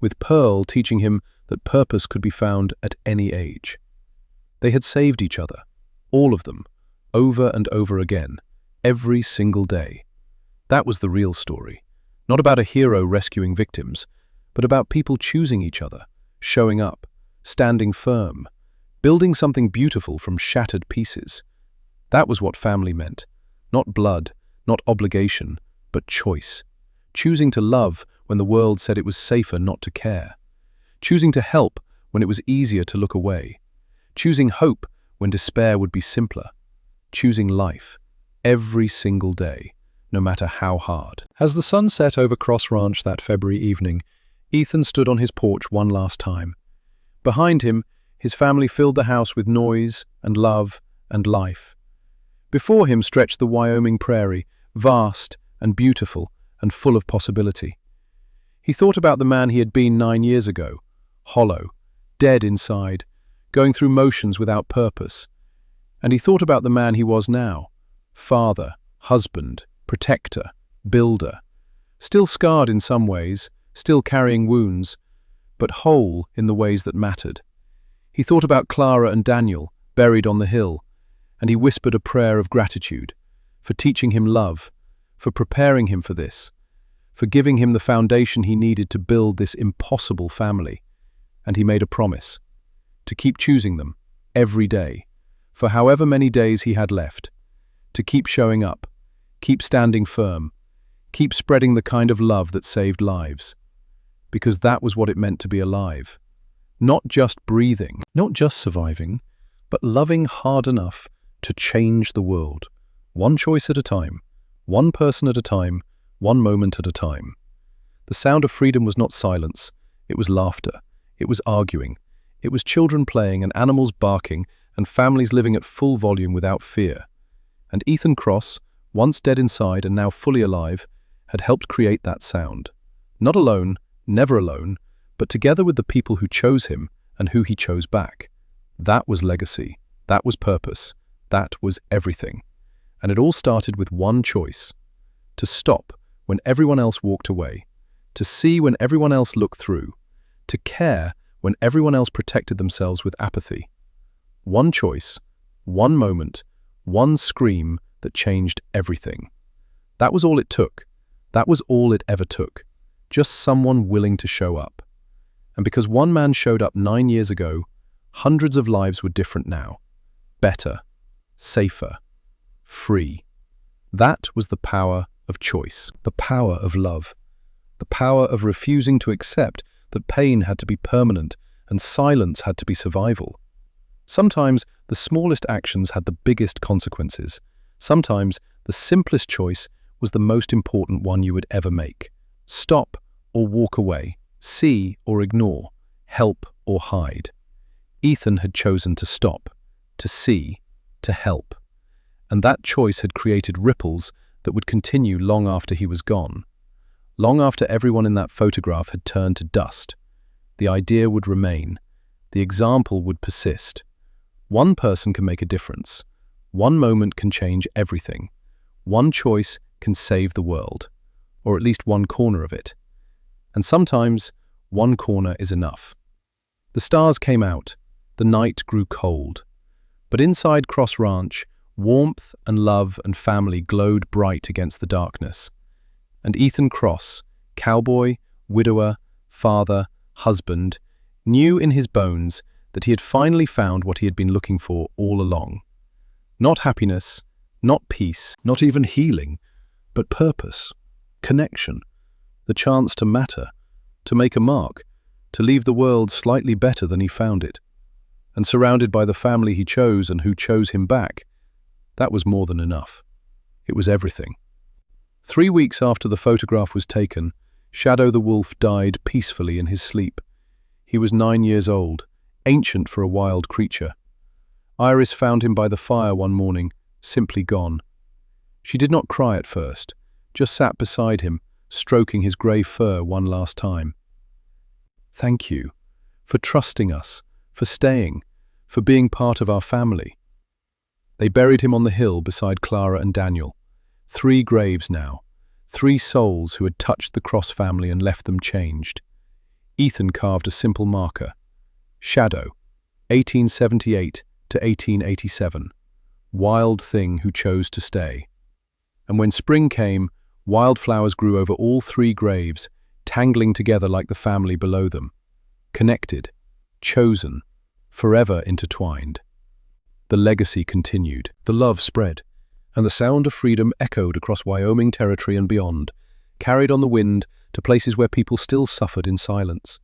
with Pearl teaching him that purpose could be found at any age. They had saved each other, all of them, over and over again, every single day. That was the real story, not about a hero rescuing victims, but about people choosing each other, showing up, standing firm, building something beautiful from shattered pieces. That was what family meant, not blood, not obligation, but choice. Choosing to love when the world said it was safer not to care. Choosing to help when it was easier to look away. Choosing hope when despair would be simpler. Choosing life, every single day, no matter how hard. As the sun set over Cross Ranch that February evening, Ethan stood on his porch one last time. Behind him, his family filled the house with noise and love and life. Before him stretched the Wyoming prairie, vast and beautiful and full of possibility. He thought about the man he had been 9 years ago, hollow, dead inside, going through motions without purpose. And he thought about the man he was now. Father, husband, protector, builder. Still scarred in some ways, still carrying wounds, but whole in the ways that mattered. He thought about Clara and Daniel, buried on the hill, and he whispered a prayer of gratitude for teaching him love, for preparing him for this, for giving him the foundation he needed to build this impossible family. And he made a promise to keep choosing them every day, for however many days he had left, to keep showing up, keep standing firm, keep spreading the kind of love that saved lives. Because that was what it meant to be alive. Not just breathing, not just surviving, but loving hard enough to change the world. One choice at a time, one person at a time, one moment at a time. The sound of freedom was not silence, it was laughter, it was arguing, it was children playing and animals barking and families living at full volume without fear. And Ethan Cross, once dead inside and now fully alive, had helped create that sound. Not alone, never alone, but together with the people who chose him and who he chose back. That was legacy, that was purpose, that was everything. And it all started with one choice: to stop when everyone else walked away, to see when everyone else looked through, to care when everyone else protected themselves with apathy. One choice, one moment, one scream that changed everything. That was all it took. That was all it ever took. Just someone willing to show up. And because one man showed up 9 years ago, hundreds of lives were different now. Better, safer, free. That was the power of choice, the power of love, the power of refusing to accept that pain had to be permanent and silence had to be survival. Sometimes the smallest actions had the biggest consequences. Sometimes the simplest choice was the most important one you would ever make. Stop or walk away, see or ignore, help or hide. Ethan had chosen to stop, to see, to help. And that choice had created ripples that would continue long after he was gone. Long after everyone in that photograph had turned to dust. The idea would remain. The example would persist. One person can make a difference. One moment can change everything. One choice can save the world, or at least one corner of it. And sometimes, one corner is enough. The stars came out. The night grew cold. But inside Cross Ranch, warmth and love and family glowed bright against the darkness. And Ethan Cross, cowboy, widower, father, husband, knew in his bones that he had finally found what he had been looking for all along. Not happiness, not peace, not even healing, but purpose, connection, the chance to matter, to make a mark, to leave the world slightly better than he found it. And surrounded by the family he chose and who chose him back, that was more than enough. It was everything. 3 weeks after the photograph was taken, Shadow the wolf died peacefully in his sleep. He was 9 years old, ancient for a wild creature. Iris found him by the fire one morning, simply gone. She did not cry at first, just sat beside him, stroking his grey fur one last time. "Thank you for trusting us, for staying, for being part of our family." They buried him on the hill beside Clara and Daniel. 3 graves now, 3 souls who had touched the Cross family and left them changed. Ethan carved a simple marker. Shadow, 1878 to 1887. Wild thing who chose to stay. And when spring came, wildflowers grew over all 3 graves, tangling together like the family below them. Connected, chosen, forever intertwined. The legacy continued. The love spread, and the sound of freedom echoed across Wyoming territory and beyond, carried on the wind to places where people still suffered in silence.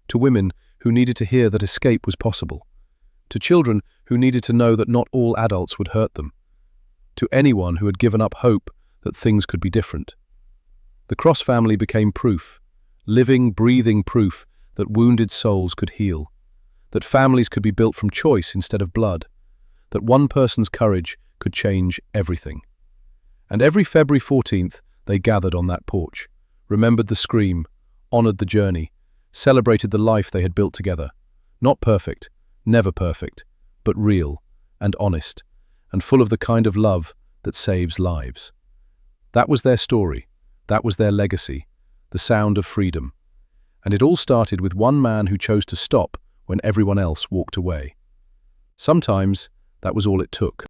To women who needed to hear that escape was possible. To children who needed to know that not all adults would hurt them. To anyone who had given up hope that things could be different. The Cross family became proof, living, breathing proof that wounded souls could heal, that families could be built from choice instead of blood, that one person's courage could change everything. And every February 14th, they gathered on that porch, remembered the scream, honored the journey, celebrated the life they had built together. Not perfect, never perfect, but real and honest, and full of the kind of love that saves lives. That was their story. That was their legacy, the sound of freedom. And it all started with one man who chose to stop when everyone else walked away. Sometimes that was all it took.